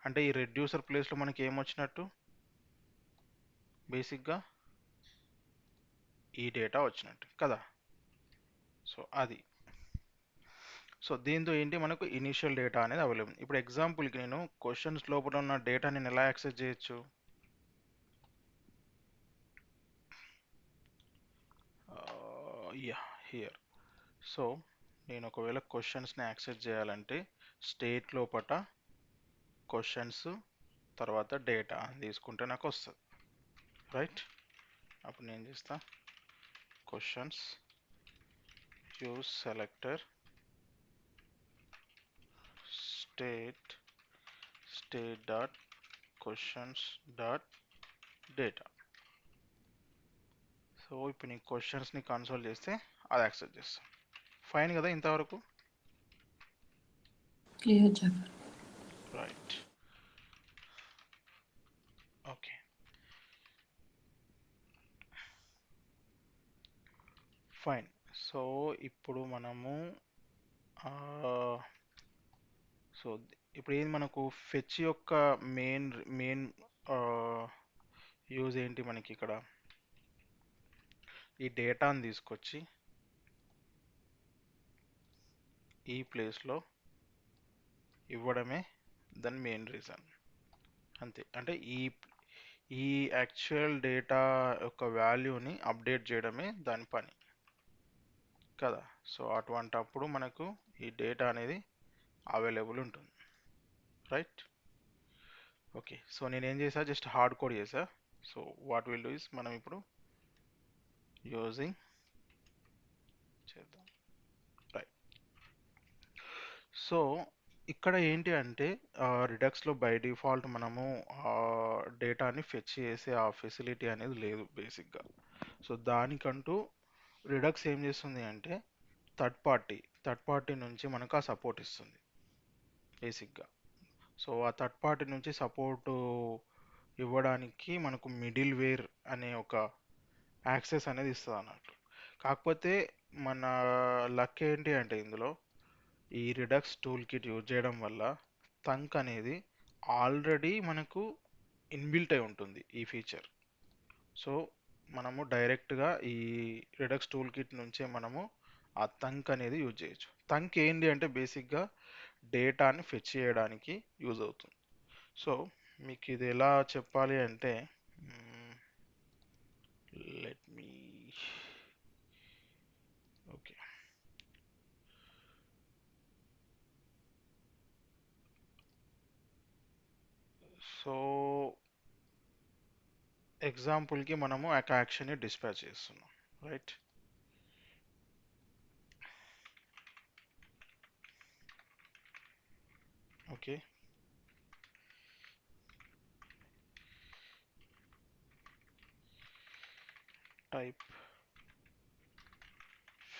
అంటే ఈ రెడ్యూసర్ ప్లేస్లో మనకి ఏమొచ్చినట్టు బేసిక్గా ఈ డేటా వచ్చినట్టు కదా. సో అది. సో దీంతో ఏంటి మనకు ఇనీషియల్ డేటా అనేది అవైలబుల్. ఇప్పుడు ఎగ్జాంపుల్కి నేను క్వశ్చన్స్ లోపల ఉన్న డేటా నేను ఎలా యాక్సెస్ చేయొచ్చు. హియర్. సో నేను ఒకవేళ క్వశ్చన్స్ని యాక్సెస్ చేయాలంటే స్టేట్ లోపల క్వశ్చన్స్ తర్వాత డేటా అని తీసుకుంటే నాకు వస్తుంది రైట్. అప్పుడు నేను చేస్తా questions use selector state dot questions dot data. So ఇప్పుడు నేను క్వశ్చన్స్ని కన్సోల్ చేస్తే అది యాక్సెస్ చేస్తాను. ఫైన్ కదా ఇంతవరకు. Clear Jafar. Right. Okay fine. So ఇప్పుడు మనము సో ఇప్పుడు ఏంది మనకు ఫెచ్ యొక్క మెయిన్ యూజ్ ఏంటి మనకి ఇక్కడ ఈ డేటాని తీసుకొచ్చి ఈ ప్లేస్లో ఇవ్వడమే దాని మెయిన్ రీజన్ అంతే. అంటే ఈ యాక్చువల్ డేటా యొక్క వాల్యూని అప్డేట్ చేయడమే దాని పని కదా. సో అటువంటప్పుడు మనకు ఈ డేటా అనేది అవైలబుల్ ఉంటుంది రైట్. ఓకే. సో నేనేం చేసా జస్ట్ హార్డ్ కోడ్ చేసా. So what will do is మనం ఇప్పుడు యూజింగ్ చేద్దాం రైట్. సో ఇక్కడ ఏంటి అంటే రిడక్స్లో బై డిఫాల్ట్ మనము డేటాని ఫెచ్ చేసే ఆ ఫెసిలిటీ అనేది లేదు బేసిక్గా. సో దానికంటూ రిడక్స్ ఏం చేస్తుంది అంటే థర్డ్ పార్టీ నుంచి మనకు ఆ సపోర్ట్ ఇస్తుంది బేసిక్గా. సో ఆ థర్డ్ పార్టీ నుంచి సపోర్టు ఇవ్వడానికి మనకు మిడిల్ వేర్ అనే ఒక యాక్సెస్ అనేది ఇస్తుంది అన్నట్టు. కాకపోతే మన లక్ ఏంటి అంటే ఇందులో ఈ రిడక్స్ టూల్ కిట్ యూజ్ చేయడం వల్ల థంక్ అనేది ఆల్రెడీ మనకు ఇన్బిల్ట్ అయి ఉంటుంది ఈ ఫీచర్. సో మనము డైరెక్ట్గా ఈ రిడక్స్ టూల్ కిట్ నుంచే మనము ఆ థంక్ అనేది యూజ్ చేయొచ్చు. థంక్ ఏంటి అంటే బేసిక్గా డేటాని ఫెచ్ చేయడానికి యూజ్ అవుతుంది. సో మీకు ఇది ఎలా చెప్పాలి అంటే లెట్ మీ ఓకే సో ఎగ్జాంపుల్కి మనము ఒక యాక్షన్ని డిస్పాచ్ చేస్తున్నాం right. Okay type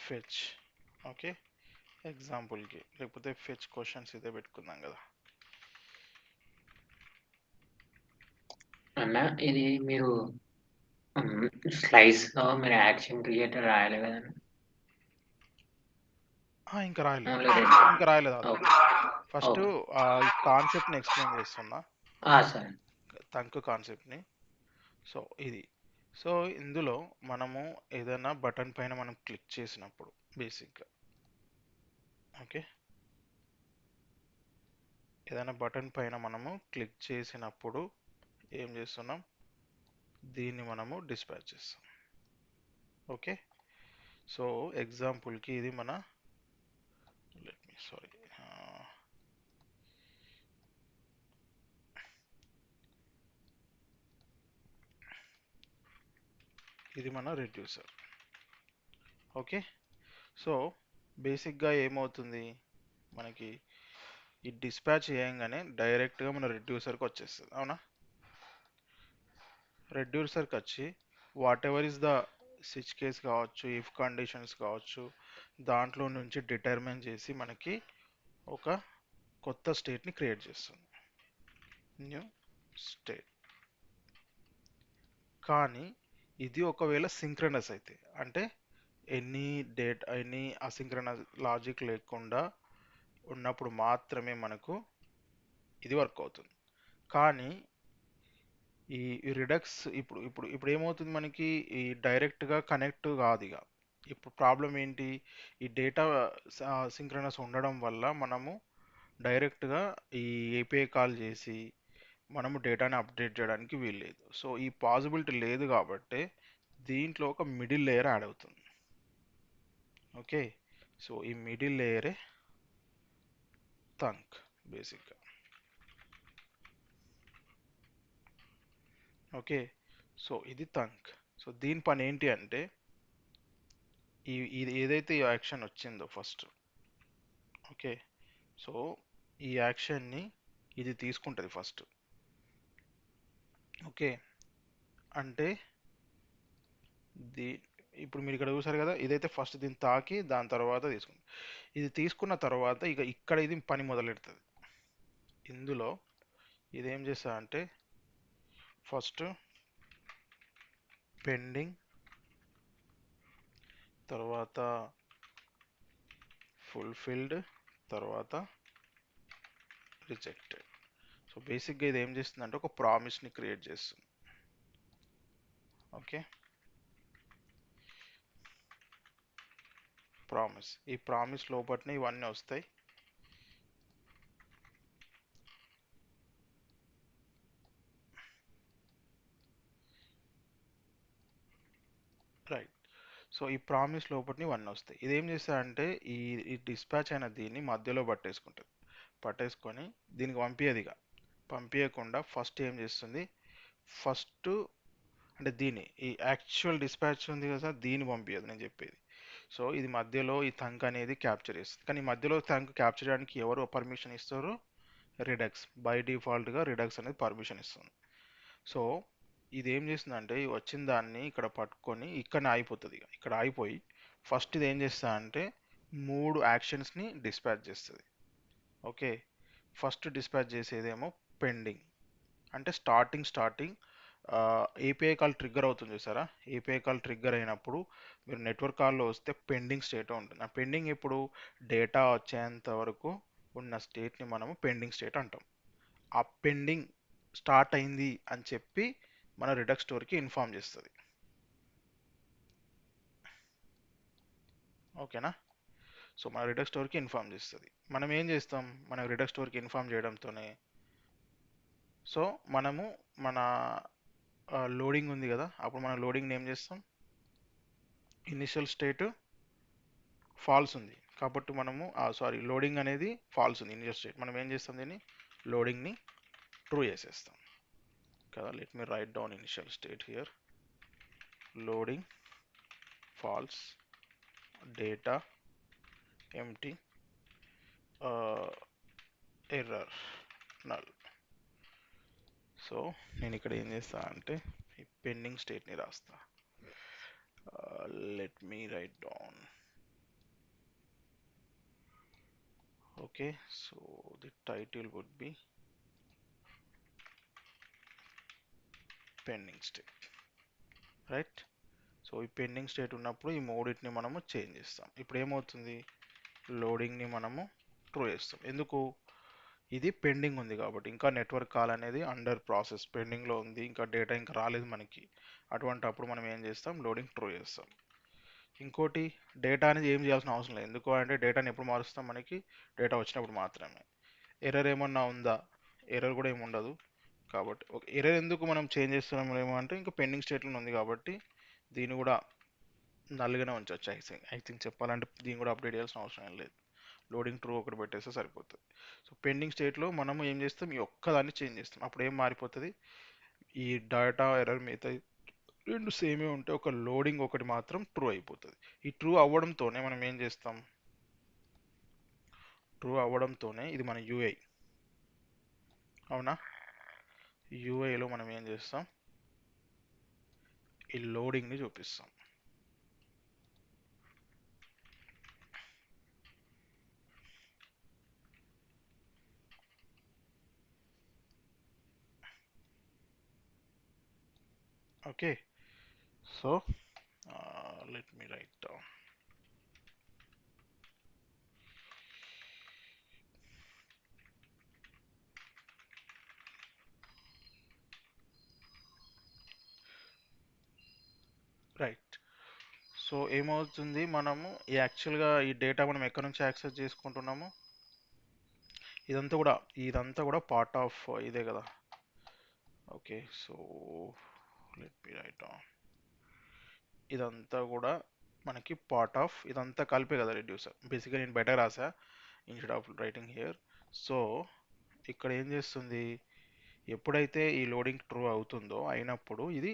fetch okay ఎగ్జాంపుల్కి, లేకపోతే ఫెచ్ క్వశ్చన్స్ ఇదే పెట్టుకుందాం కదా. అన్న ఇది మీరు స్లైస్ లో మీరు యాక్షన్ క్రియేటర్ రాయాలి కదండి. ఇంకా రాయలేదు, ఓన్లీ ఇంకా రాయలేదు. ఓకే ఫస్ట్ ఈ కాన్సెప్ట్ని ఎక్స్ప్లెయిన్ చేస్తున్నా, సరే. తంక్ కాన్సెప్ట్ని. సో ఇది, సో ఇందులో మనము ఏదైనా బటన్ పైన మనం క్లిక్ చేసినప్పుడు బేసిక్గా ఓకే, ఏదైనా బటన్ పైన మనము క్లిక్ చేసినప్పుడు ఏం చేస్తున్నాం, దీన్ని మనము డిస్పాచ్ చేస్తాం. ఓకే సో ఎగ్జాంపుల్కి ఇది మన సారీ ఇది మన రెడ్యూసర్. ఓకే సో బేసిక్గా ఏమవుతుంది మనకి, ఈ డిస్పాచ్ చేయగానే డైరెక్ట్గా మన రెడ్యూసర్కి వచ్చేస్తుంది అవునా. రెడ్యూసర్కి వచ్చి what ever is the switch case కావచ్చు, ఇఫ్ కండిషన్స్ కావచ్చు, దాంట్లో నుంచి డిటర్మైన్ చేసి మనకి ఒక కొత్త స్టేట్ని క్రియేట్ చేస్తుంది, న్యూ స్టేట్. కానీ ఇది ఒకవేళ సింక్రనస్ అయితే, అంటే ఎనీ అసింక్రనస్ లాజిక్ లేకుండా ఉన్నప్పుడు మాత్రమే మనకు ఇది వర్క్ అవుతుంది. కానీ ఈ రిడక్స్ ఇప్పుడు ఇప్పుడు ఇప్పుడు ఏమవుతుంది మనకి, ఈ డైరెక్ట్గా కనెక్ట్ కాదు ఇక. ఇప్పుడు ప్రాబ్లం ఏంటి, ఈ డేటా సింక్రనస్ ఉండడం వల్ల మనము డైరెక్ట్గా ఈ ఏపీఐ కాల్ చేసి మనము డేటాని అప్డేట్ చేయడానికి వీల్లేదు. సో ఈ పాసిబిలిటీ లేదు కాబట్టి దీంట్లో ఒక మిడిల్ లేయర్ యాడ్ అవుతుంది. ఓకే సో ఈ మిడిల్ లేయరే తంక్ బేసిక్గా. ఓకే సో ఇది తంక్. సో దీని పని ఏంటి అంటే, ఇది ఏదైతే ఈ యాక్షన్ వచ్చిందో ఫస్ట్, ఓకే సో ఈ యాక్షన్ని ఇది తీసుకుంటుంది ఫస్ట్. ఓకే అంటే ఇప్పుడు మీరు ఇక్కడ చూసారు కదా, ఇదైతే ఫస్ట్ దీన్ని తాకి దాని తర్వాత తీసుకుంది. ఇది తీసుకున్న తర్వాత ఇక ఇక్కడ ఇది పని మొదలెడుతుంది. ఇందులో ఇదేం చేస్తా అంటే ఫస్ట్ పెండింగ్, తర్వాత ఫుల్ఫిల్డ్, తర్వాత రిజెక్టెడ్. సో బేసిక్గా ఇది ఏం చేస్తుందంటే ఒక ప్రామిస్ని క్రియేట్ చేస్తుంది. ఓకే ప్రామిస్, ఈ ప్రామిస్ లోపట్నే ఇవన్నీ వస్తాయి. రైట్ సో ఈ ప్రామిస్ లోపట్ని ఇవన్నీ వస్తాయి. ఇదేం చేస్తారంటే ఈ డిస్పాచ్ అయిన దీన్ని మధ్యలో పట్టేసుకుంటుంది. పట్టేసుకొని దీనికి పంపించదిగా, పంపించకుండా ఫస్ట్ ఏం చేస్తుంది, ఫస్ట్ అంటే దీన్ని ఈ యాక్చువల్ డిస్పాచ్ ఉంది కదా దీన్ని పంపించదు నేను చెప్పేది. సో ఇది మధ్యలో ఈ థంక్ అనేది క్యాప్చర్ చేస్తుంది. కానీ ఈ మధ్యలో థంక్ క్యాప్చర్ చేయడానికి ఎవరు పర్మిషన్ ఇస్తారు, రిడక్స్. బై డిఫాల్ట్గా రిడక్స్ అనేది పర్మిషన్ ఇస్తుంది. సో ఇది ఏం చేస్తుందంటే ఈ వచ్చిన దాన్ని ఇక్కడ పట్టుకొని ఇక్కడనే ఆగిపోతుంది. ఇక్కడ ఆగిపోయి ఫస్ట్ ఇది ఏం చేస్తా అంటే 3 యాక్షన్స్ని డిస్పాచ్ చేస్తుంది. ఓకే ఫస్ట్ డిస్పాచ్ చేసేదేమో పెండింగ్, అంటే స్టార్టింగ్ ఏపీఐ కాల్ ట్రిగ్గర్ అవుతుంది చూసారా. ఏపీఐ కాల్ ట్రిగ్గర్ అయినప్పుడు మీరు నెట్వర్క్ కాల్లో వస్తే పెండింగ్ స్టేట్ ఉంటుంది. ఆ పెండింగ్ ఇప్పుడు డేటా వచ్చేంత వరకు ఉన్న స్టేట్ని మనము పెండింగ్ స్టేట్ అంటాం. ఆ పెండింగ్ స్టార్ట్ అయింది అని చెప్పి మన రిడక్స్ స్టోర్కి ఇన్ఫార్మ్ చేస్తుంది. ఓకేనా. సో మన రిడక్స్ స్టోర్కి ఇన్ఫార్మ్ చేస్తుంది. మనం ఏం చేస్తాం, మన రిడక్స్ స్టోర్కి ఇన్ఫార్మ్ చేయడంతోనే సో మనము మన లోడింగ్ ఉంది కదా, అప్పుడు మనం లోడింగ్ ఏం చేస్తాం, ఇనిషియల్ స్టేట్ ఫాల్స్ ఉంది కాబట్టి మనము సారీ లోడింగ్ అనేది ఫాల్స్ ఉంది ఇనిషియల్ స్టేట్, మనం ఏం చేస్తాం దీన్ని లోడింగ్ని ట్రూ చేసేస్తాం కదా. Let me write down initial state here, loading false data empty error null. So నేను ఇక్కడ ఏం చేస్తా అంటే ఈ పెండింగ్ స్టేట్ని రాస్తా. Let me write down. Okay, so the title would be pending state, right? So ఈ పెండింగ్ స్టేట్ ఉన్నప్పుడు ఈ మూడింటిని మనము చేంజ్ చేస్తాం. ఇప్పుడు ఏమవుతుంది, లోడింగ్ని మనము ట్రూ చేస్తాం. ఎందుకు, ఇది పెండింగ్ ఉంది కాబట్టి, ఇంకా నెట్వర్క్ కాల్ అనేది అండర్ ప్రాసెస్ పెండింగ్లో ఉంది, ఇంకా డేటా ఇంకా రాలేదు మనకి. అటువంటి అప్పుడు మనం ఏం చేస్తాం, లోడింగ్ ట్రూ చేస్తాం. ఇంకోటి డేటా అనేది ఏం చేయాల్సిన అవసరం లేదు. ఎందుకు అంటే డేటాని ఎప్పుడు మారుస్తాం, మనకి డేటా వచ్చినప్పుడు మాత్రమే. ఎర్రర్ ఏమన్నా ఉందా, ఎర్రర్ కూడా ఏమి ఉండదు కాబట్టి. ఓకే, ఎర్రర్ ఎందుకు మనం చేంజ్ చేస్తున్నాం ఏమో అంటే ఇంకా పెండింగ్ స్టేట్లో ఉంది కాబట్టి దీన్ని కూడా నల్గానే ఉంచవచ్చు. ఐ థింక్ చెప్పాలంటే దీన్ని కూడా అప్డేట్ చేయాల్సిన అవసరం ఏం లేదు. లోడింగ్ ట్రూ ఒకటి పెట్టేస్తే సరిపోతుంది. సో పెండింగ్ స్టేట్లో మనము ఏం చేస్తాం, ఈ ఒక్కదాన్ని చేంజ్ చేస్తాం. అప్పుడు ఏం మారిపోతుంది, ఈ డేటా ఎర్రర్ మిగతా రెండు సేమే ఉంటే ఒక లోడింగ్ ఒకటి మాత్రం ట్రూ అయిపోతుంది. ఈ ట్రూ అవ్వడంతోనే మనం ఏం చేస్తాం, ట్రూ అవ్వడంతోనే ఇది మన యూఐ అవునా, యూఐలో మనం ఏం చేస్తాం, ఈ లోడింగ్ని చూపిస్తాం. Okay, so let me write down. Right, so ఏమవుతుంది, మనము యాక్చువల్గా ఈ డేటా మనం ఎక్కడి నుంచి యాక్సెస్ చేసుకుంటున్నాము, ఇదంతా కూడా పార్ట్ ఆఫ్ ఇదే కదా. Okay, so let me write down. ఇదంతా కూడా మనకి పార్ట్ ఆఫ్ ఇదంతా కలిపే కదా రెడ్యూసర్. బేసిక్గా నేను బెటర్ రాసా instead of writing here. So ఇక్కడ ఏం చేస్తుంది, ఎప్పుడైతే ఈ లోడింగ్ ట్రూ అవుతుందో అయినప్పుడు ఇది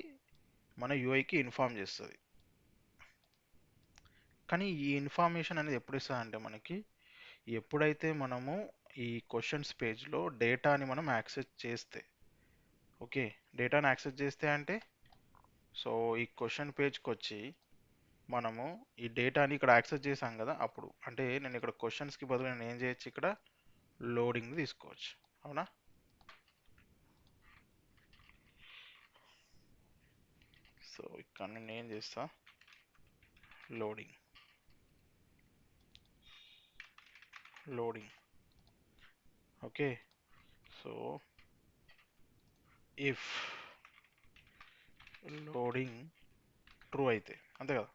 మన యూఐకి ఇన్ఫార్మ్ చేస్తుంది. కానీ ఈ ఇన్ఫర్మేషన్ అనేది ఎప్పుడు ఇస్తుంది అంటే మనకి ఎప్పుడైతే మనము ఈ క్వశ్చన్స్ పేజ్లో డేటాని మనం యాక్సెస్ చేస్తే. ఓకే, డేటాని యాక్సెస్ చేస్తే అంటే సో ఈ క్వశ్చన్ పేజ్కి వచ్చి మనము ఈ డేటాని ఇక్కడ యాక్సెస్ చేసాం కదా, అప్పుడు అంటే నేను ఇక్కడ క్వశ్చన్స్కి బదులు నేను ఏం చేయొచ్చు, ఇక్కడ లోడింగ్ తీసుకోవచ్చు. అవునా, సో ఇక్కడ నేను ఏం చేస్తా, loading okay. So if loading true అయితే అంతే కదా,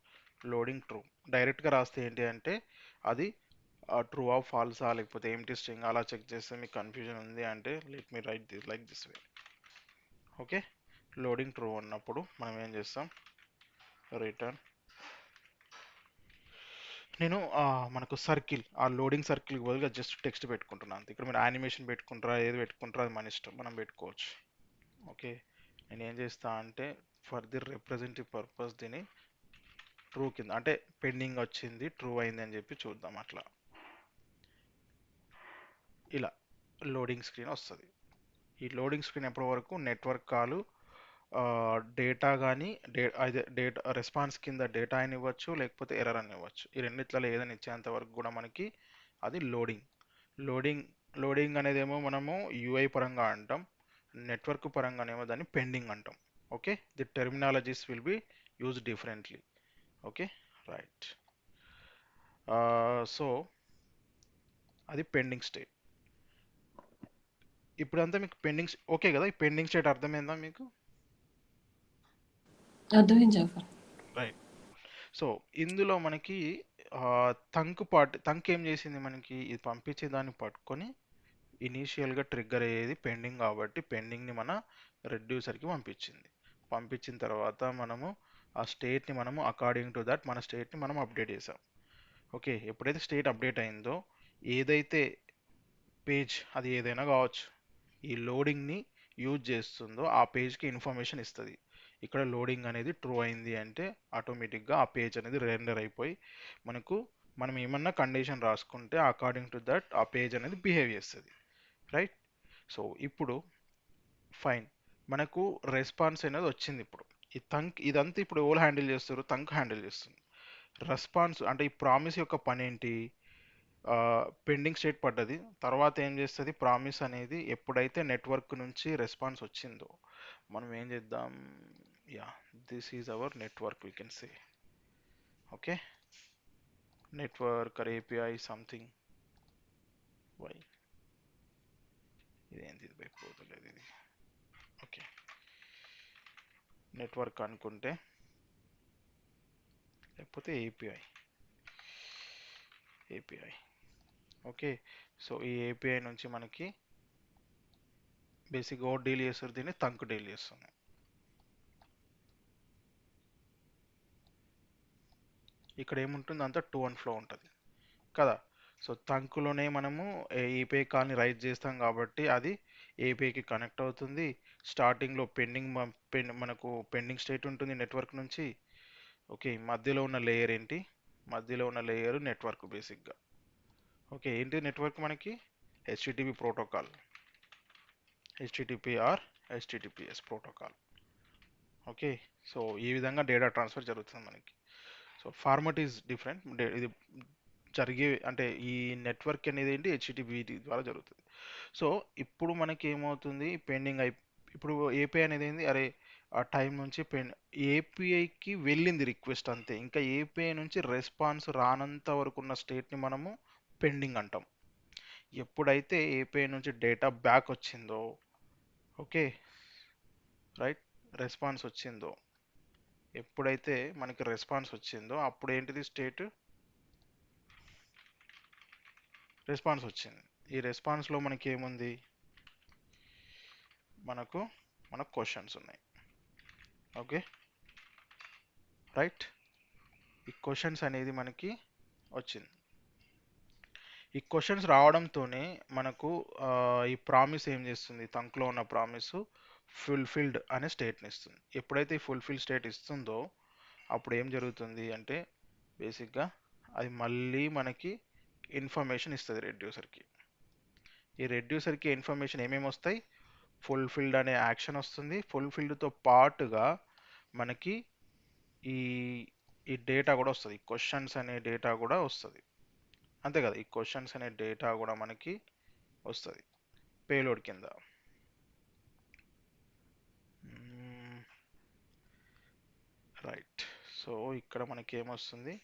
లోడింగ్ ట్రూ డైరెక్ట్గా రాస్తే ఏంటి అంటే అది ట్రూ ఆఫ్ ఫాల్సా లేకపోతే ఏంటి స్ట్రింగ్ అలా చెక్ చేస్తే మీకు కన్ఫ్యూజన్ ఉంది అంటే let me right this like this way. Okay, loading true ఉన్నప్పుడు మనం ఏం చేస్తాం, రిటర్న్. నేను మనకు సర్కిల్, ఆ లోడింగ్ సర్కిల్కి బదులుగా జస్ట్ టెక్స్ట్ పెట్టుకుంటున్నాను అంతే. ఇక్కడ మీరు యానిమేషన్ పెట్టుకుంటారా ఏది పెట్టుకుంటారా అది మన ఇష్టం, మనం పెట్టుకోవచ్చు. ఓకే, నేను ఏం చేస్తా అంటే ఫర్ ది రిప్రజెంటేటివ్ పర్పస్ దీని ట్రూ కింద, అంటే పెండింగ్ వచ్చింది ట్రూ అయింది అని చెప్పి చూద్దాం. అట్లా ఇలా లోడింగ్ స్క్రీన్ వస్తుంది. ఈ లోడింగ్ స్క్రీన్ ఎప్పటి వరకు నెట్వర్క్ కాలు డేటా కానీ డేటా రెస్పాన్స్ కింద డేటా అని ఇవ్వచ్చు లేకపోతే ఎర్రర్ అని ఇవ్వచ్చు. ఈ రెండిట్లలో ఏదైనా ఇచ్చేంత వరకు కూడా మనకి అది లోడింగ్ అనేది ఏమో మనము యూఐ పరంగా అంటాం, నెట్వర్క్ పరంగానేమో దాన్ని పెండింగ్ అంటాం. Okay, the terminologies will be use differently. Okay, right. So అది పెండింగ్ స్టేట్. ఇప్పుడంతా మీకు పెండింగ్ ఓకే కదా, ఈ పెండింగ్ స్టేట్ అర్థమైందా మీకు? అర్థమైంది జాఫర్. రైట్. సో ఇందులో మనకి తంక్ ఏం చేసింది, మనకి ఇది పంపించే దాన్ని పట్టుకొని ఇనీషియల్గా ట్రిగ్గర్ అయ్యేది పెండింగ్ కాబట్టి పెండింగ్ని మన రెడ్యూసర్కి పంపించిన తర్వాత మనము ఆ స్టేట్ని మనము అకార్డింగ్ టు దట్ మన స్టేట్ని మనం అప్డేట్ చేసాం. ఓకే, ఎప్పుడైతే స్టేట్ అప్డేట్ అయిందో ఏదైతే పేజ్ అది ఏదైనా కావచ్చు ఈ లోడింగ్ని యూజ్ చేస్తుందో ఆ పేజ్కి ఇన్ఫర్మేషన్ ఇస్తుంది. ఇక్కడ లోడింగ్ అనేది ట్రూ అయింది అంటే ఆటోమేటిక్గా ఆ పేజ్ అనేది రెండర్ అయిపోయి మనం ఏమన్నా కండిషన్ రాసుకుంటే అకార్డింగ్ టు దట్ ఆ పేజ్ అనేది బిహేవ్ చేస్తుంది. రైట్. సో ఇప్పుడు ఫైన్, మనకు రెస్పాన్స్ అనేది వచ్చింది. ఇప్పుడు ఇదంతా ఇప్పుడు ఎవరు హ్యాండిల్ చేస్తారు? తంక్ హ్యాండిల్ చేస్తుంది. రెస్పాన్స్ అంటే ఈ ప్రామిస్ యొక్క పని ఏంటి? పెండింగ్ స్టేట్ పడ్డది, తర్వాత ఏం చేస్తుంది ప్రామిస్ అనేది, ఎప్పుడైతే నెట్వర్క్ నుంచి రెస్పాన్స్ వచ్చిందో మనం ఏం చేద్దాం, yeah this is our network we can say. Okay, network or API something. Why ఇదేంటి పోతలేదు ఇది? ఓకే, నెట్వర్క్ అనుకుంటే లేకపోతే ఏపీఐ. ఓకే, సో ఈ ఏపీఐ నుంచి మనకి బేసిక్గా డీల్ చేస్తారు, దీన్ని తంక్ డీల్ చేస్తుంది. ఇక్కడ ఏముంటుంది, అంతా టు అండ్ ఫ్లో ఉంటుంది కదా. సో తంకులోనే మనము ఏపీఐ కాల్ని రైజ్ చేస్తాం కాబట్టి అది ఏపీఐకి కనెక్ట్ అవుతుంది. స్టార్టింగ్లో మనకు పెండింగ్ స్టేట్ ఉంటుంది నెట్వర్క్ నుంచి. ఓకే, మధ్యలో ఉన్న లేయర్ ఏంటి? మధ్యలో ఉన్న లేయర్ నెట్వర్క్ బేసిక్గా. ఓకే, ఏంటి నెట్వర్క్ మనకి? HTTP protocol, HTTP or HTTPS protocol. Okay, so ఈ విధంగా డేటా ట్రాన్స్ఫర్ జరుగుతుంది మనకి. So format is different. ఇది జరిగే అంటే ఈ నెట్వర్క్ అనేది ఏంటి, హెచ్టిటిపి ద్వారా జరుగుతుంది. సో ఇప్పుడు మనకి ఏమవుతుంది, ఇప్పుడు ఏపీఐ అనేది ఏంది, అరే ఆ టైం నుంచి ఏపీఐకి వెళ్ళింది రిక్వెస్ట్ అంతే, ఇంకా ఏపీఐ నుంచి రెస్పాన్స్ రానంత వరకు ఉన్న స్టేట్ని మనము పెండింగ్ అంటాం. ఎప్పుడైతే ఏపీఐ నుంచి డేటా బ్యాక్ వచ్చిందో, ఓకే రైట్, రెస్పాన్స్ వచ్చిందో, ఎప్పుడైతే మనకి రెస్పాన్స్ వచ్చిందో అప్పుడు ఏంటిది స్టేట్, రెస్పాన్స్ వచ్చింది. ఈ రెస్పాన్స్లో మనకి ఏముంది, మనకు క్వశ్చన్స్ ఉన్నాయి. ఓకే రైట్, ఈ క్వశ్చన్స్ అనేది మనకి వచ్చింది. ఈ క్వశ్చన్స్ రావడంతోనే మనకు ఈ ప్రామిస్ ఏం చేస్తుంది, తంక్లో ఉన్న ప్రామిస్ ఫుల్ఫిల్డ్ అనే స్టేట్ని ఇస్తుంది. ఎప్పుడైతే ఈ ఫుల్ఫిల్ స్టేట్ ఇస్తుందో అప్పుడు ఏం జరుగుతుంది అంటే బేసిక్గా అది మళ్ళీ మనకి ఇన్ఫర్మేషన్ ఇస్తుంది రెడ్యూసర్కి. ఈ రెడ్యూసర్కి ఇన్ఫర్మేషన్ ఏమేమి వస్తాయి, ఫుల్ఫిల్డ్ అనే యాక్షన్ వస్తుంది. ఫుల్ఫిల్డ్తో పాటుగా మనకి ఈ డేటా కూడా వస్తుంది, క్వశ్చన్స్ అనే డేటా కూడా వస్తుంది. అంతే కదా, ఈ క్వశ్చన్స్ అనే డేటా కూడా మనకి వస్తుంది పేలోడ్ కింద. రైట్, సో ఇక్కడ మనకి ఏమొస్తుంది,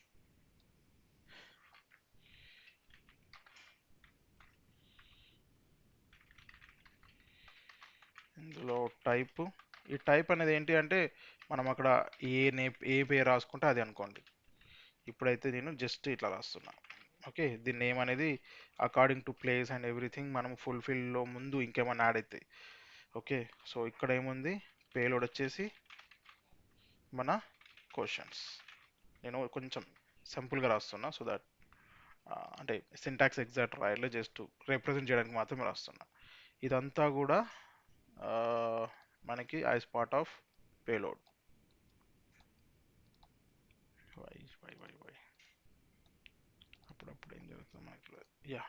ఇందులో టైప్. ఈ టైప్ అనేది ఏంటి అంటే మనం అక్కడ ఏ పేరు రాసుకుంటే అది అనుకోండి. ఇప్పుడైతే నేను జస్ట్ ఇట్లా రాస్తున్నా. ఓకే, దీని నేమ్ అనేది according to place and everything మనం ఫుల్ఫిల్లో ముందు ఇంకేమైనా యాడ్ అవుతాయి. ఓకే, సో ఇక్కడ ఏముంది, పేలోడ్ వచ్చేసి మన క్వశ్చన్స్. నేను కొంచెం సింపుల్గా రాస్తున్నా సో దట్ అంటే సింటాక్స్ ఎగ్జాక్ట్ రాయలే, జస్ట్ రిప్రజెంట్ చేయడానికి మాత్రమే రాస్తున్నా. ఇదంతా కూడా మనకి యాజ్ పార్ట్ ఆఫ్ పేలోడ్. అప్పుడప్పుడు ఏం జరుగుతుంది మనకి, యా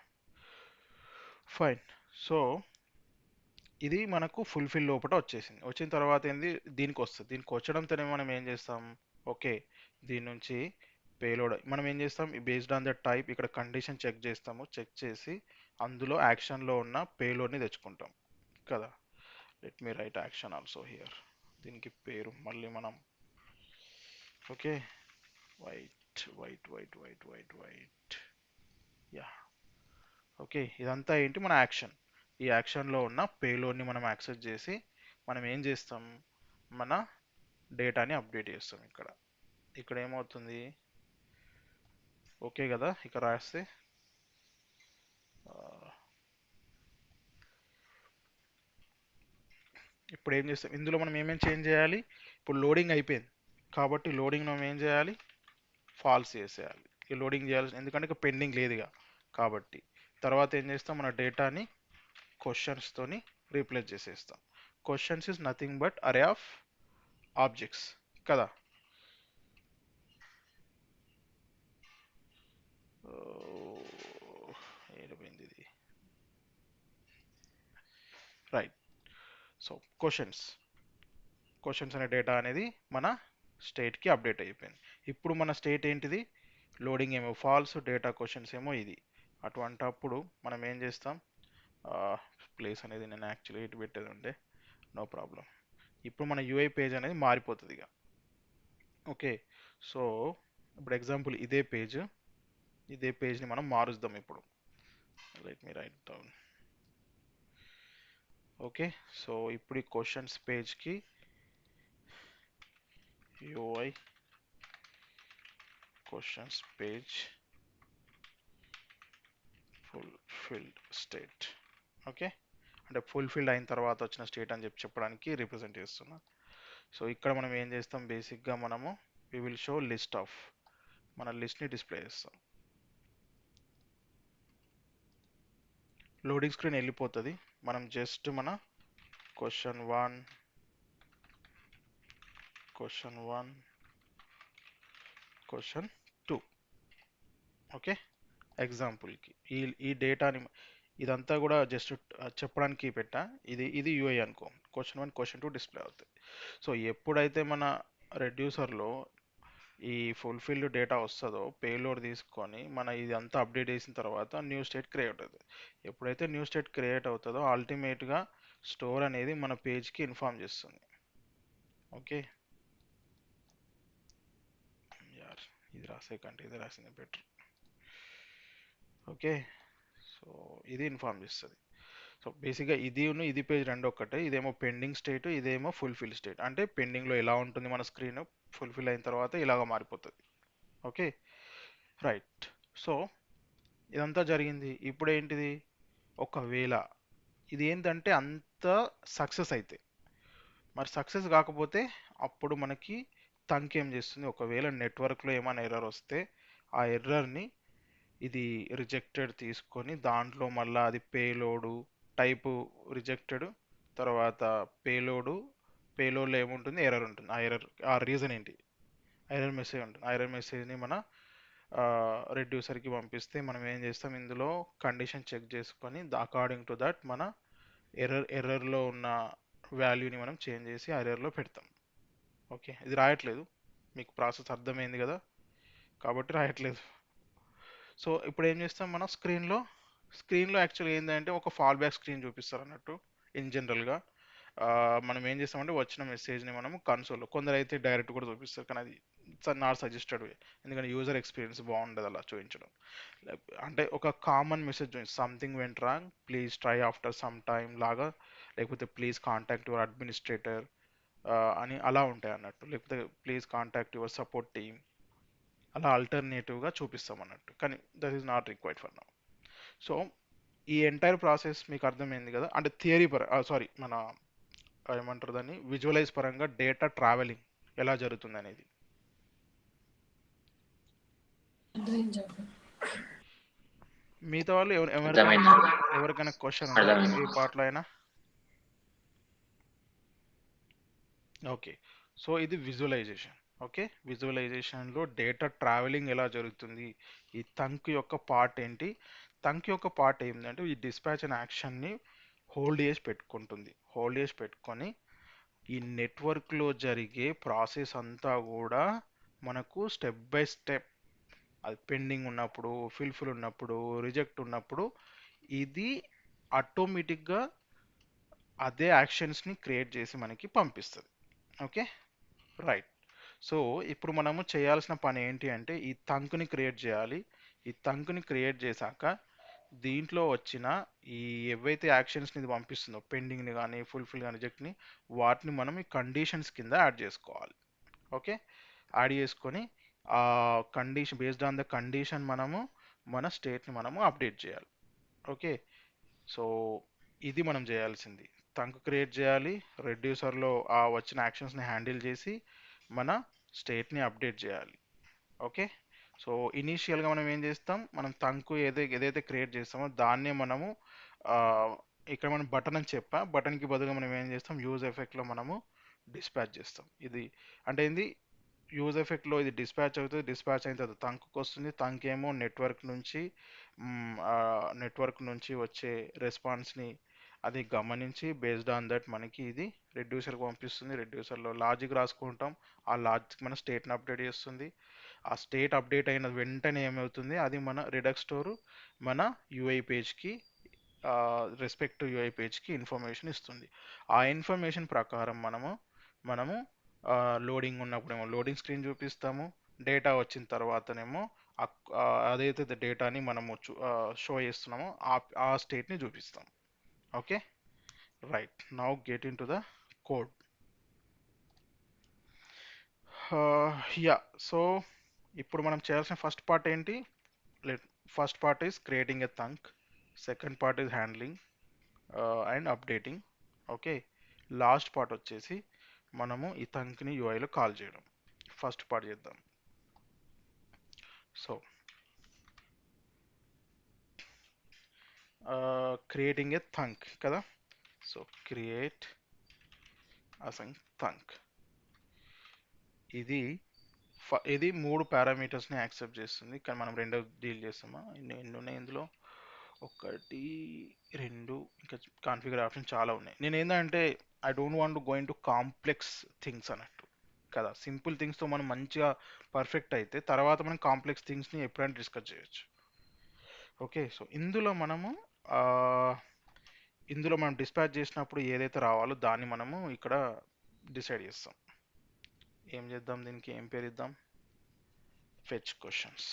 ఫైన్. సో ఇది మనకు ఫుల్ఫిల్ లోపల వచ్చేసింది. వచ్చిన తర్వాత ఏంది, దీనికి వస్తుంది. దీనికి వచ్చడంతోనే మనం ఏం చేస్తాం, ఓకే దీని నుంచి పేలోడ్ మనం ఏం చేస్తాం, బేస్డ్ ఆన్ ద టైప్ ఇక్కడ కండిషన్ చెక్ చేస్తాము. చెక్ చేసి అందులో యాక్షన్లో ఉన్న పేలోడ్ని తెచ్చుకుంటాం కదా. Let me right action also here. దీనికి పేరు మళ్ళీ మనం ఓకే వైట్ యా. ఓకే, ఇదంతా ఏంటి, మన యాక్షన్. ఈ యాక్షన్లో ఉన్న పేలోడ్ని మనం యాక్సెస్ చేసి మనం ఏం చేస్తాం, మన డేటాని అప్డేట్ చేస్తాం. ఇక్కడ ఏమవుతుంది, ఓకే కదా, ఇక్కడ రాస్తే ఇప్పుడు ఏం చేస్తాం, ఇందులో మనం ఏమేమి చేంజ్ చేయాలి, ఇప్పుడు లోడింగ్ అయిపోయింది కాబట్టి లోడింగ్ మనం ఏం చేయాలి, ఫాల్స్ చేసేయాలి. ఈ లోడింగ్ చేయాల్సి, ఎందుకంటే ఇక పెండింగ్ లేదుగా కాబట్టి. తర్వాత ఏం చేస్తాం, మన డేటాని క్వశ్చన్స్తోని రీప్లేస్ చేసేస్తాం. క్వశ్చన్స్ ఇస్ నథింగ్ బట్ అరే ఆఫ్ ఆబ్జెక్ట్స్ కదా. ఏడిపోయింది ఇది, రైట్. సో క్వశ్చన్స్ అనే డేటా అనేది మన స్టేట్కి అప్డేట్ అయిపోయింది. ఇప్పుడు మన స్టేట్ ఏంటిది, లోడింగ్ ఏమో ఫాల్స్, డేటా క్వశ్చన్స్ ఏమో ఇది. అటువంటప్పుడు మనం ఏం చేస్తాం, ప్లేస్ అనేది నేను యాక్చువల్లీ ఇటు పెట్టేది ఉంటే నో ప్రాబ్లం. ఇప్పుడు మన యూఐ పేజ్ అనేది మారిపోతుంది ఇక. ఓకే, సో ఇప్పుడు ఎగ్జాంపుల్ ఇదే పేజ్ని మనం మారుద్దాం ఇప్పుడు. Let me write down. Okay, so ఇప్పుడు ఈ క్వశ్చన్స్ పేజ్కి UI questions page fulfilled state. Okay, అంటే ఫుల్ఫిల్డ్ అయిన తర్వాత వచ్చిన స్టేట్ అని చెప్పడానికి రిప్రజెంట్ చేస్తున్నా. సో ఇక్కడ మనం ఏం చేస్తాం, బేసిక్గా మనము we will show list of, మన లిస్ట్ని డిస్ప్లే చేస్తాం. లోడింగ్ స్క్రీన్ వెళ్ళిపోతుంది, మనం జస్ట్ మన క్వశ్చన్ 1 క్వశ్చన్ 2 ఓకే ఎగ్జాంపుల్కి ఈ డేటాని, ఇదంతా కూడా జస్ట్ చెప్పడానికి పెట్టా. ఇది యూఐ అనుకో, క్వశ్చన్ 1 క్వశ్చన్ 2 డిస్ప్లే అవుతుంది. సో ఎప్పుడైతే మన రెడ్యూసర్లో ఈ ఫుల్ఫిల్డ్ డేటా వస్తుందో, పేలోడ్ తీసుకొని మన ఇదంతా అప్డేట్ చేసిన తర్వాత న్యూ స్టేట్ క్రియేట్ అవుతుంది. ఎప్పుడైతే న్యూ స్టేట్ క్రియేట్ అవుతుందో అల్టిమేట్గా స్టోర్ అనేది మన పేజ్కి ఇన్ఫార్మ్ చేస్తుంది. ఓకే, యార్ ఇది రాసే కంటే ఇది రాసింది బెటర్. ఓకే, సో ఇది ఇన్ఫార్మ్ చేస్తుంది. సో బేసిక్గా ఇది పేజ్ రెండు ఒక్కటే, ఇదేమో పెండింగ్ స్టేట్, ఇదేమో ఫుల్ఫిల్ స్టేట్. అంటే పెండింగ్లో ఎలా ఉంటుంది మన స్క్రీన్, ఫుల్ఫిల్ అయిన తర్వాత ఇలాగ మారిపోతుంది. Okay right. సో ఇదంతా జరిగింది. ఇప్పుడు ఏంటిది, ఒకవేళ ఇది ఏంటంటే అంత సక్సెస్ అయితే, మరి సక్సెస్ కాకపోతే అప్పుడు మనకి తంక్ ఏం చేస్తుంది, ఒకవేళ నెట్వర్క్లో ఏమైనా ఎర్రర్ వస్తే ఆ ఎర్రర్ని ఇది రిజెక్టెడ్ తీసుకొని దాంట్లో మళ్ళీ అది పేలోడు టైపు రిజెక్టెడ్, తర్వాత పేలోడ్లో ఏముంటుంది, ఎర్రర్ ఉంటుంది. ఆ రీజన్ ఏంటి, ఎర్రర్ మెసేజ్ ఉంటుంది. ఆ ఎర్రర్ మెసేజ్ని మన రెడ్యూసర్కి పంపిస్తే మనం ఏం చేస్తాం, ఇందులో కండిషన్ చెక్ చేసుకొని అకార్డింగ్ టు దట్ మన ఎర్రర్లో ఉన్న వాల్యూని మనం చేంజ్ చేసి ఆ ఎర్రర్లో పెడతాం. ఓకే, ఇది రాయట్లేదు, మీకు ప్రాసెస్ అర్థమైంది కదా కాబట్టి రాయట్లేదు. సో ఇప్పుడు ఏం చేస్తాం, మనం స్క్రీన్లో యాక్చువల్గా ఏంటంటే ఒక ఫాల్ బ్యాక్ స్క్రీన్ చూపిస్తారు అన్నట్టు ఇన్ జనరల్గా. మనం ఏం చేస్తామంటే వచ్చిన మెసేజ్ని మనము కన్సోల్లో, కొందరు అయితే డైరెక్ట్ కూడా చూపిస్తారు, కానీ అది నాట్ సజెస్టెడ్ వే, ఎందుకంటే యూజర్ ఎక్స్పీరియన్స్ బాగుండదు అలా చూపించడం. అంటే ఒక common message something went wrong, please try after some time లాగా, లేకపోతే ప్లీజ్ కాంటాక్ట్ యువర్ అడ్మినిస్ట్రేటర్ అని అలా ఉంటాయి అన్నట్టు, లేకపోతే please contact your support team, అలా ఆల్టర్నేటివ్గా చూపిస్తాం అన్నట్టు. కానీ that is not required for now. So ఈ ఎంటైర్ ప్రాసెస్ మీకు అర్థమైంది కదా, అంటే థియరీ సారీ మన ఏమంటారు దాన్ని, విజువలైజ్ పరంగా డేటా ట్రావెలింగ్ ఎలా జరుగుతుంది అనేది. మిగతా వాళ్ళు ఎవరికైనా క్వశ్చన్ ఉందా ఈ పార్ట్లో అయినా? ఓకే, సో ఇది విజువలైజేషన్. ఓకే, విజువలైజేషన్లో డేటా ట్రావెలింగ్ ఎలా జరుగుతుంది, ఈ తంక్ యొక్క పార్ట్ ఏంటి, తంక్ యొక్క పార్ట్ ఏంటంటే ఈ డిస్పాచ్ అనే యాక్షన్ని హోల్డ్ చేసి పెట్టుకొని ఈ నెట్వర్క్లో జరిగే ప్రాసెస్ అంతా కూడా మనకు స్టెప్ బై స్టెప్, అది పెండింగ్ ఉన్నప్పుడు, ఫుల్ఫిల్ ఉన్నప్పుడు, రిజెక్ట్ ఉన్నప్పుడు, ఇది ఆటోమేటిక్గా అదే యాక్షన్స్ని క్రియేట్ చేసి మనకి పంపిస్తుంది. Okay right. సో ఇప్పుడు మనము చేయాల్సిన పని ఏంటి అంటే ఈ తంక్ని క్రియేట్ చేయాలి. ఈ తంక్ని క్రియేట్ చేశాక దీంట్లో వచ్చిన ఈ ఏవైతే యాక్షన్స్ని ఇది పంపిస్తుందో, పెండింగ్ని కానీ ఫుల్ఫిల్ కానీ రిజెక్ట్ని, వాటిని మనం ఈ కండిషన్స్ కింద యాడ్ చేసుకోవాలి. ఓకే, యాడ్ చేసుకొని ఆ condition, based on the condition మనము మన స్టేట్ని మనము అప్డేట్ చేయాలి. ఓకే, సో ఇది మనం చేయాల్సింది. థంక్ క్రియేట్ చేయాలి, రెడ్యూసర్లో ఆ వచ్చిన యాక్షన్స్ని హ్యాండిల్ చేసి మన స్టేట్ని అప్డేట్ చేయాలి. ఓకే, సో ఇనీషియల్గా మనం ఏం చేస్తాం, మనం థంక్ ఏదైతే క్రియేట్ చేస్తామో దాన్నే మనము ఆ, ఇక్కడ మనం బటన్ అని చెప్పా, బటన్కి బదులుగా మనం ఏం చేస్తాం, యూజ్ ఎఫెక్ట్లో మనము డిస్పాచ్ చేస్తాం. ఇది అంటే ఏంది, యూజ్ ఎఫెక్ట్లో ఇది డిస్పాచ్ అవుతుంది, డిస్పాచ్ అయిన తర్వాత థంక్కి వస్తుంది, థంక్ ఏమో నెట్వర్క్ నుంచి వచ్చే రెస్పాన్స్ని అది గమనించి బేస్డ్ ఆన్ దట్ మనకి ఇది రెడ్యూసర్కి పంపిస్తుంది. రెడ్యూసర్లో లాజిక్ రాసుకుంటాం, ఆ లాజిక్ మన స్టేట్ని అప్డేట్ చేస్తుంది. ఆ స్టేట్ అప్డేట్ అయిన వెంటనే ఏమవుతుంది, అది మన రిడక్స్ స్టోర్ మన యూఐ పేజ్కి రెస్పెక్టివ్ యూఐ పేజ్కి ఇన్ఫర్మేషన్ ఇస్తుంది. ఆ ఇన్ఫర్మేషన్ ప్రకారం మనము లోడింగ్ ఉన్నప్పుడేమో లోడింగ్ స్క్రీన్ చూపిస్తాము, డేటా వచ్చిన తర్వాతనేమో అదైతే డేటాని మనము షో చేస్తున్నామో ఆ స్టేట్ని చూపిస్తాం. Okay, right, now get in to the code. Yeah, so ఇప్పుడు మనం చేయాల్సిన ఫస్ట్ పార్ట్ ఏంటి, first part is creating a thank, second part is handling and updating. Okay, last part వచ్చేసి మనము ఈ థంక్ని యూఐలో కాల్ చేయడం. ఫస్ట్ పార్ట్ చేద్దాం. సో క్రియేటింగ్ ఏ థంక్ కదా, సో క్రియేట్ అసంగ్ థంక్, ఇది ఇది 3 పారామీటర్స్ని యాక్సెప్ట్ చేస్తుంది, కానీ మనం రెండో డీల్ చేస్తామా, ఎన్ని ఉన్నాయి ఇందులో, 1 2, ఇంకా కాన్ఫిగర్ ఆప్షన్ చాలా ఉన్నాయి. నేను ఏంటంటే I don't want to go in to complex things అన్నట్టు కదా, సింపుల్ థింగ్స్తో మనం మంచిగా పర్ఫెక్ట్ అయితే తర్వాత మనం కాంప్లెక్స్ థింగ్స్ని ఎప్పుడైనా డిస్కస్ చేయొచ్చు. ఓకే, సో ఇందులో మనం డిస్పాచ్ చేసినప్పుడు ఏదైతే రావాలో దాన్ని మనము ఇక్కడ డిసైడ్ చేస్తాం. ఏం చేద్దాం, దీనికి ఏం పేరు ఇద్దాం, fetch questions.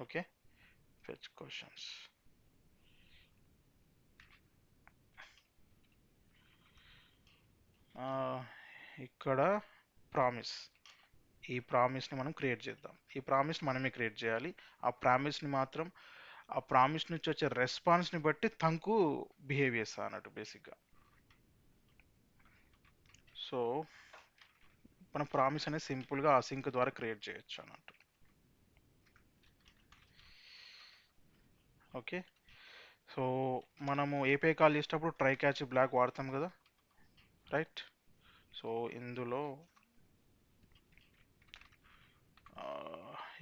Okay, fetch questions. ఇక్కడ ప్రామిస్, ఈ ప్రామిస్ని మనం క్రియేట్ చేద్దాం. ఈ ప్రామిస్ మనమే క్రియేట్ చేయాలి. ఆ ప్రామిస్ని మాత్రం ఆ ప్రామిస్ నుంచి వచ్చే రెస్పాన్స్ని బట్టి థంకు బిహేవ్ చేస్తా అన్నట్టు బేసిక్గా. సో మన ప్రామిస్ అనేది సింపుల్గా ఆ సింక్ ద్వారా క్రియేట్ చేయొచ్చు అన్నట్టు. ఓకే, సో మనము ఏపీఐ కాల్ చేసేటప్పుడు ట్రై క్యాచ్ బ్లాక్ వాడతాం కదా, రైట్. సో ఇందులో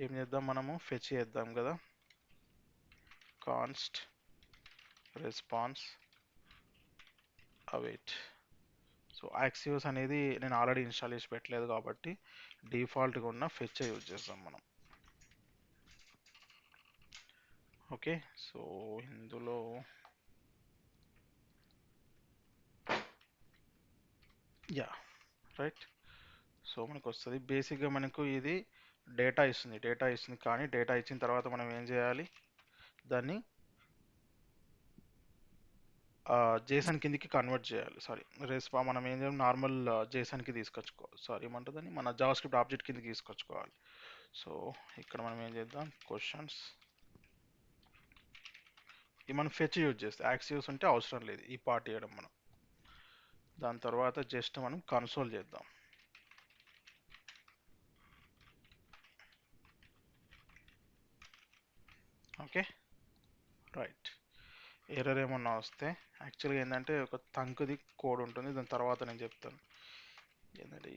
ఏం చేద్దాం, మనము ఫెచ్ చేద్దాం కదా, కాన్స్ట్ రెస్పాన్స్ అవైట్. సో యాక్సియోస్ అనేది నేను ఆల్రెడీ ఇన్స్టాల్ చేసి పెట్టలేదు కాబట్టి డిఫాల్ట్గా ఉన్న ఫెచ్ యూజ్ చేస్తాం మనం. ఓకే, సో ఇందులో యా రైట్, సో మనకు వస్తుంది బేసిక్గా మనకు ఇది డేటా ఇస్తుంది, కానీ డేటా ఇచ్చిన తర్వాత మనం ఏం చేయాలి, దాన్ని జేసన్ కిందికి కన్వర్ట్ చేయాలి. మనం ఏం చేయాలి, నార్మల్ జేసన్కి ఏమంటుందని మన జావాస్క్రిప్ట్ ఆబ్జెక్ట్ కిందకి తీసుకొచ్చుకోవాలి. సో ఇక్కడ మనం ఏం చేద్దాం, క్వశ్చన్స్, ఇది మనం ఫెచ్ యూజ్ చేస్తే, యాక్సివ్స్ ఉంటే అవసరం లేదు ఈ పార్ట్ చేయడం మనం. దాని తర్వాత జస్ట్ మనం కన్సోల్ చేద్దాం. Okay, right. ఎర్రర్ ఏమన్నా వస్తే యాక్చువల్గా ఏంటంటే ఒక థంక్ది కోడ్ ఉంటుంది, దాని తర్వాత నేను చెప్తాను. ఏంటంటే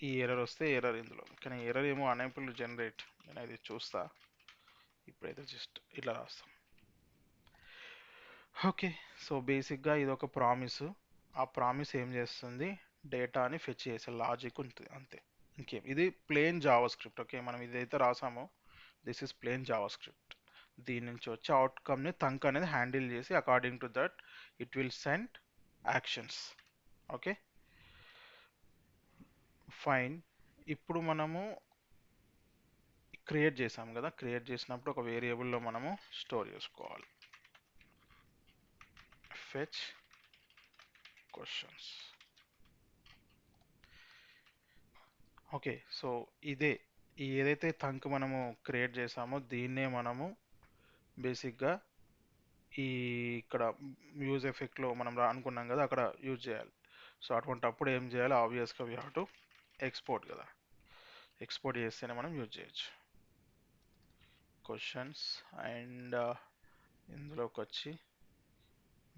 ఈ ఎర్రర్ వస్తే ఎర్రర్ ఇందులో, కానీ ఎర్రర్ ఏమో అనేబుల్ జనరేట్, నేను అది చూస్తా. ఇప్పుడైతే జస్ట్ ఇట్లా రాస్తాం. ఓకే, సో బేసిక్గా ఇది ఒక ప్రామిస్. ఆ ప్రామిస్ ఏం చేస్తుంది, డేటాని ఫెచ్ చేసే లాజిక్ ఉంటుంది అంతే, ఇంకేం. ఇది ప్లేన్ జావా స్క్రిప్ట్. ఓకే, మనం ఇదైతే రాసామో this is plain JavaScript. దీని నుంచి వచ్చే అవుట్కమ్ని థంక్ అనేది హ్యాండిల్ చేసి according to that it will send actions. Okay, fine. ఇప్పుడు మనము క్రియేట్ చేసాం కదా, క్రియేట్ చేసినప్పుడు ఒక వేరియబుల్లో మనము స్టోర్ చేసుకోవాలి, ఫెచ్ క్వశ్చన్స్. ఓకే, సో ఏదైతే థంక్ మనము క్రియేట్ చేసామో దీన్నే మనము బేసిక్గా ఈ ఇక్కడ యూజ్ ఎఫెక్ట్లో మనం అనుకున్నాం కదా అక్కడ యూజ్ చేయాలి. సో అటువంటప్పుడు ఏం చేయాలి, ఆబ్వియస్గా వీ హ్యావ్ టు ఎక్స్పోర్ట్ కదా, ఎక్స్పోర్ట్ చేస్తేనే మనం యూజ్ చేయొచ్చు. క్వశ్చన్స్ అండ్ ఇందులోకి వచ్చి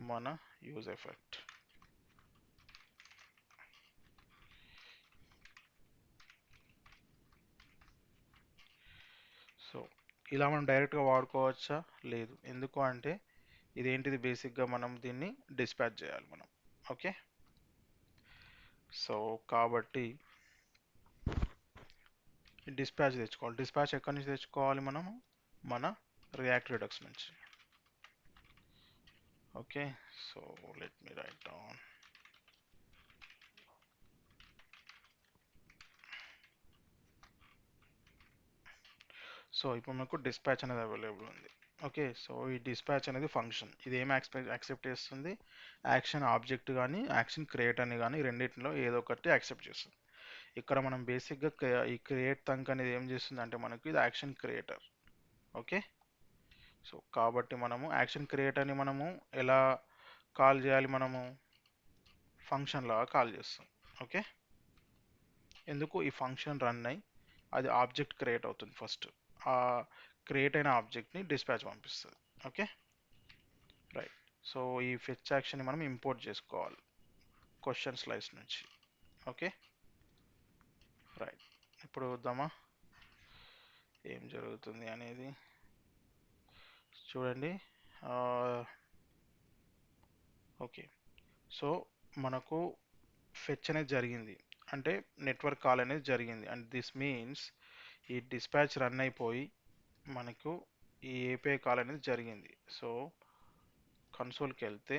మన యూజ్ ఎఫెక్ట్. సో ఇలా మనం డైరెక్ట్గా వాడుకోవచ్చా, లేదు. ఎందుకు అంటే ఇదేంటిది, బేసిక్గా మనం దీన్ని డిస్పాచ్ చేయాలి మనం. ఓకే, సో కాబట్టి డిస్పాచ్ తెచ్చుకోవాలి. డిస్పాచ్ ఎక్కడి నుంచి తెచ్చుకోవాలి మనము, మన రియాక్ట్ రిడక్స్ నుంచి. Okay, so let me write down. So ఇప్పుడు మనకు డిస్పాచ్ అనేది అవైలబుల్ ఉంది. ఓకే, సో ఈ డిస్పాచ్ అనేది ఫంక్షన్. ఇది ఏం యాక్సెప్ట్ చేస్తుంది, యాక్షన్ ఆబ్జెక్ట్ కానీ యాక్షన్ క్రియేట్ అని కానీ రెండింటిలో ఏదో ఒకటి యాక్సెప్ట్ చేస్తుంది. ఇక్కడ మనం బేసిక్గా ఈ క్రియేట్ థంక్ అనేది ఏం చేస్తుంది అంటే మనకు ఇది యాక్షన్ క్రియేటర్. ఓకే, సో కాబట్టి మనము యాక్షన్ క్రియేట్ అని మనము ఎలా కాల్ చేయాలి, మనము ఫంక్షన్ లాగా కాల్ చేస్తాం. ఓకే, ఎందుకు, ఈ ఫంక్షన్ రన్ అయ్యి అది ఆబ్జెక్ట్ క్రియేట్ అవుతుంది. ఫస్ట్ ఆ క్రియేట్ అయిన ఆబ్జెక్ట్ని డిస్పాచ్ పంపిస్తుంది. Okay, right. సో ఈ ఫెచ్ యాక్షన్ని మనం ఇంపోర్ట్ చేసుకోవాలి క్వశ్చన్ స్లైస్ నుంచి. Okay, right. ఇప్పుడు వద్దామా ఏం జరుగుతుంది అనేది చూడండి. ఓకే, సో మనకు ఫెచ్ అనేది జరిగింది, అంటే నెట్వర్క్ కాల్ అనేది జరిగింది. అండ్ దిస్ మీన్స్ ఈ డిస్పాచ్ రన్ అయిపోయి మనకు ఈ ఏపీఐ కాల్ అనేది జరిగింది. సో కన్సోల్కి వెళ్తే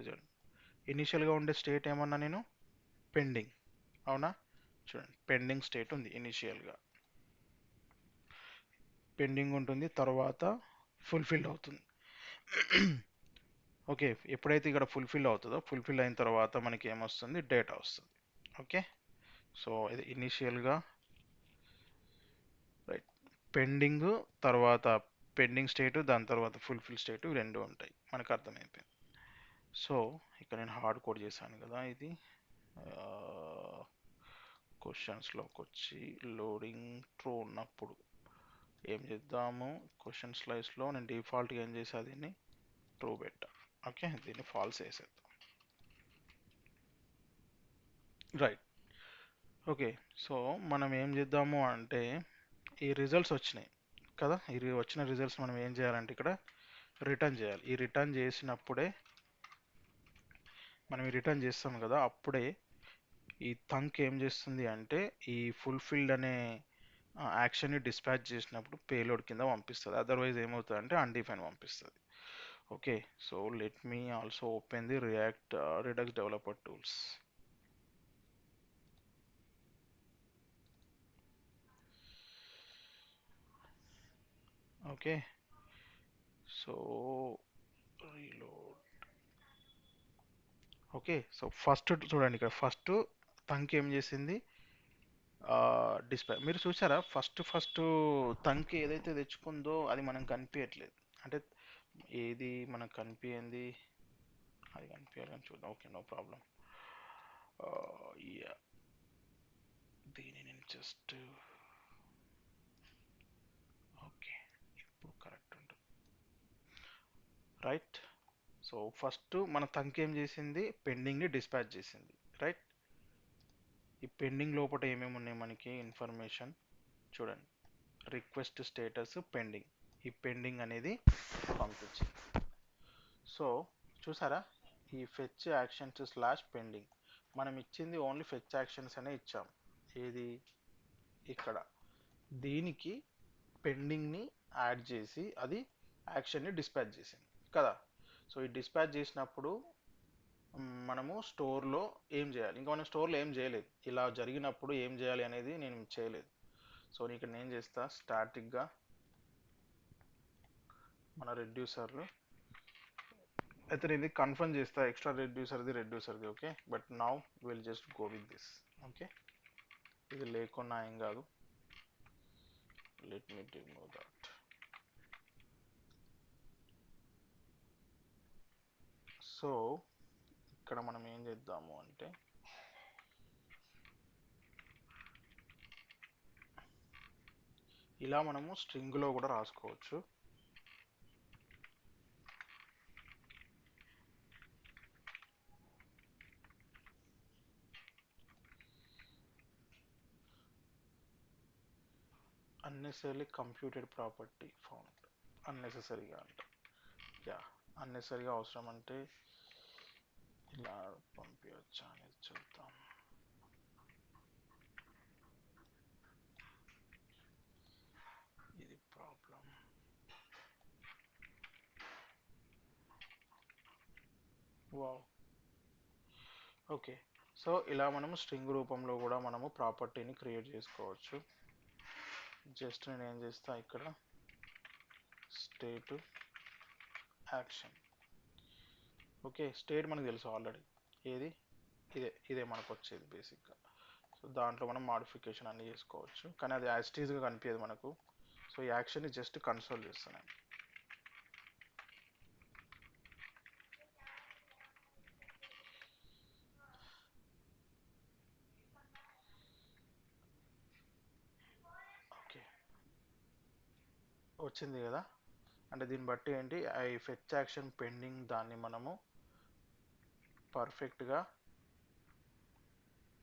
చూడండి, ఇనిషియల్గా ఉండే స్టేట్ ఏమన్నా నేను పెండింగ్, అవునా, చూడండి పెండింగ్ స్టేట్ ఉంది. ఇనిషియల్గా పెండింగ్ ఉంటుంది, తర్వాత ఫుల్ఫిల్ అవుతుంది. ఓకే, ఎప్పుడైతే ఇక్కడ ఫుల్ఫిల్ అవుతుందో, ఫుల్ఫిల్ అయిన తర్వాత మనకి ఏమొస్తుంది, డేటా వస్తుంది. ఓకే, సో ఇది ఇనిషియల్గా రైట్, పెండింగ్ తర్వాత పెండింగ్ స్టేట్, దాని తర్వాత ఫుల్ఫిల్ స్టేట్, రెండు ఉంటాయి, మనకు అర్థమైపోయింది. సో ఇక్కడ నేను హార్డ్ కోడ్ చేశాను కదా, ఇది క్వశ్చన్స్లోకి వచ్చి లోడింగ్ ట్రూ ఉన్నప్పుడు ఏం చేద్దాము, క్వశ్చన్ స్లైస్లో నేను డిఫాల్ట్గా ఏం చేసా, దీన్ని ట్రూ పెట్టా. ఓకే, దీన్ని ఫాల్స్ వేసేద్దాం. Right, okay. సో మనం ఏం చేద్దాము అంటే ఈ రిజల్ట్స్ వచ్చినాయి కదా, ఈ వచ్చిన రిజల్ట్స్ మనం ఏం చేయాలంటే ఇక్కడ రిటర్న్ చేయాలి. ఈ రిటర్న్ చేసినప్పుడే మనం ఈ రిటర్న్ చేస్తాం కదా, అప్పుడే ఈ థంక్ ఏం చేస్తుంది అంటే ఈ ఫుల్ఫిల్డ్ అనే యాక్షన్ని డిస్పాచ్ చేసినప్పుడు పేలోడ్ కింద పంపిస్తుంది. అదర్వైజ్ ఏమవుతుంది అంటే అన్డిఫైన్ పంపిస్తుంది. Okay, so let me also open the react redux developer tools. Okay, so reload. Okay, so first చూడండి, ఇక్కడ ఫస్ట్ థంక్ ఏం చేసింది, డిస్ప్లే మీరు చూసారా, ఫస్ట్ థంక్ ఏదైతే తెచ్చుకుందో అది మనం కనిపించట్లేదు, అంటే ఏది మనకు కనిపించింది అది కనిపించాలని చూద్దాం. Okay, no problem. దీన్ని నేను జస్ట్ ఓకే, ఇప్పుడు కరెక్ట్ ఉంటుంది. రైట్, సో ఫస్ట్ మన థంక్ ఏం చేసింది, పెండింగ్ని డిస్పాచ్ చేసింది. రైట్, ఈ పెండింగ్ లోపల ఏమేమి ఉన్నాయి మనకి ఇన్ఫర్మేషన్ చూడండి, రిక్వెస్ట్ స్టేటస్ పెండింగ్, ఈ పెండింగ్ అనేది పంపించింది. సో చూసారా, ఈ ఫెచ్ యాక్షన్స్ స్లాష్ పెండింగ్ మనం ఇచ్చింది ఓన్లీ ఫెచ్ యాక్షన్స్ అనే ఇచ్చాం. ఏది ఇక్కడ, దీనికి పెండింగ్ని యాడ్ చేసి అది యాక్షన్ని డిస్పాచ్ చేసింది కదా. సో ఈ డిస్పాచ్ చేసినప్పుడు మనము స్టోర్లో ఏం చేయాలి, ఇంకా మనం స్టోర్లో ఏం చేయలేదు, ఇలా జరిగినప్పుడు ఏం చేయాలి అనేది నేను చేయలేదు. సో ఇక్కడ నేను చేస్తా, స్టాటిక్గా మన రెడ్యూసర్లు అయితే నేను కన్ఫర్మ్ చేస్తా, ఎక్స్ట్రా రెడ్యూసర్ది. Okay, but now will just go with this. Okay, ఇది లేకున్నా ఏం కాదు. Let me remove that. So ఇక్కడ మనం ఏం చేద్దాము అంటే ఇలా మనము స్ట్రింగ్లో కూడా రాసుకోవచ్చు. అన్నెసరీ కంప్యూటెడ్ ప్రాపర్టీ ఫౌండ్, అన్నెసెసరీగా అంట, యా అన్నెసరీగా అవసరం అంటే ఇలా పంపించచ్చా అనేది చూద్దాం. ఇది ప్రాబ్లం. Wow, okay. సో ఇలా మనము స్ట్రింగ్ రూపంలో కూడా మనము ప్రాపర్టీని క్రియేట్ చేసుకోవచ్చు. జస్ట్ నేను ఏం చేస్తా ఇక్కడ స్టేట్ యాక్షన్. ఓకే, స్టేట్ మనకు తెలుసు ఆల్రెడీ, ఏది ఇదే మనకు వచ్చేది బేసిక్గా. సో దాంట్లో మనం మాడిఫికేషన్ అన్నీ చేసుకోవచ్చు, కానీ అది యాస్టీజ్గా కనిపించదు మనకు. సో ఈ యాక్షన్ని జస్ట్ కన్సోల్ చేస్తున్నాను. ఓకే, వచ్చింది కదా. అంటే దీన్ని బట్టి ఏంటి, ఐ ఫెచ్ యాక్షన్ పెండింగ్ దాన్ని మనము పర్ఫెక్ట్గా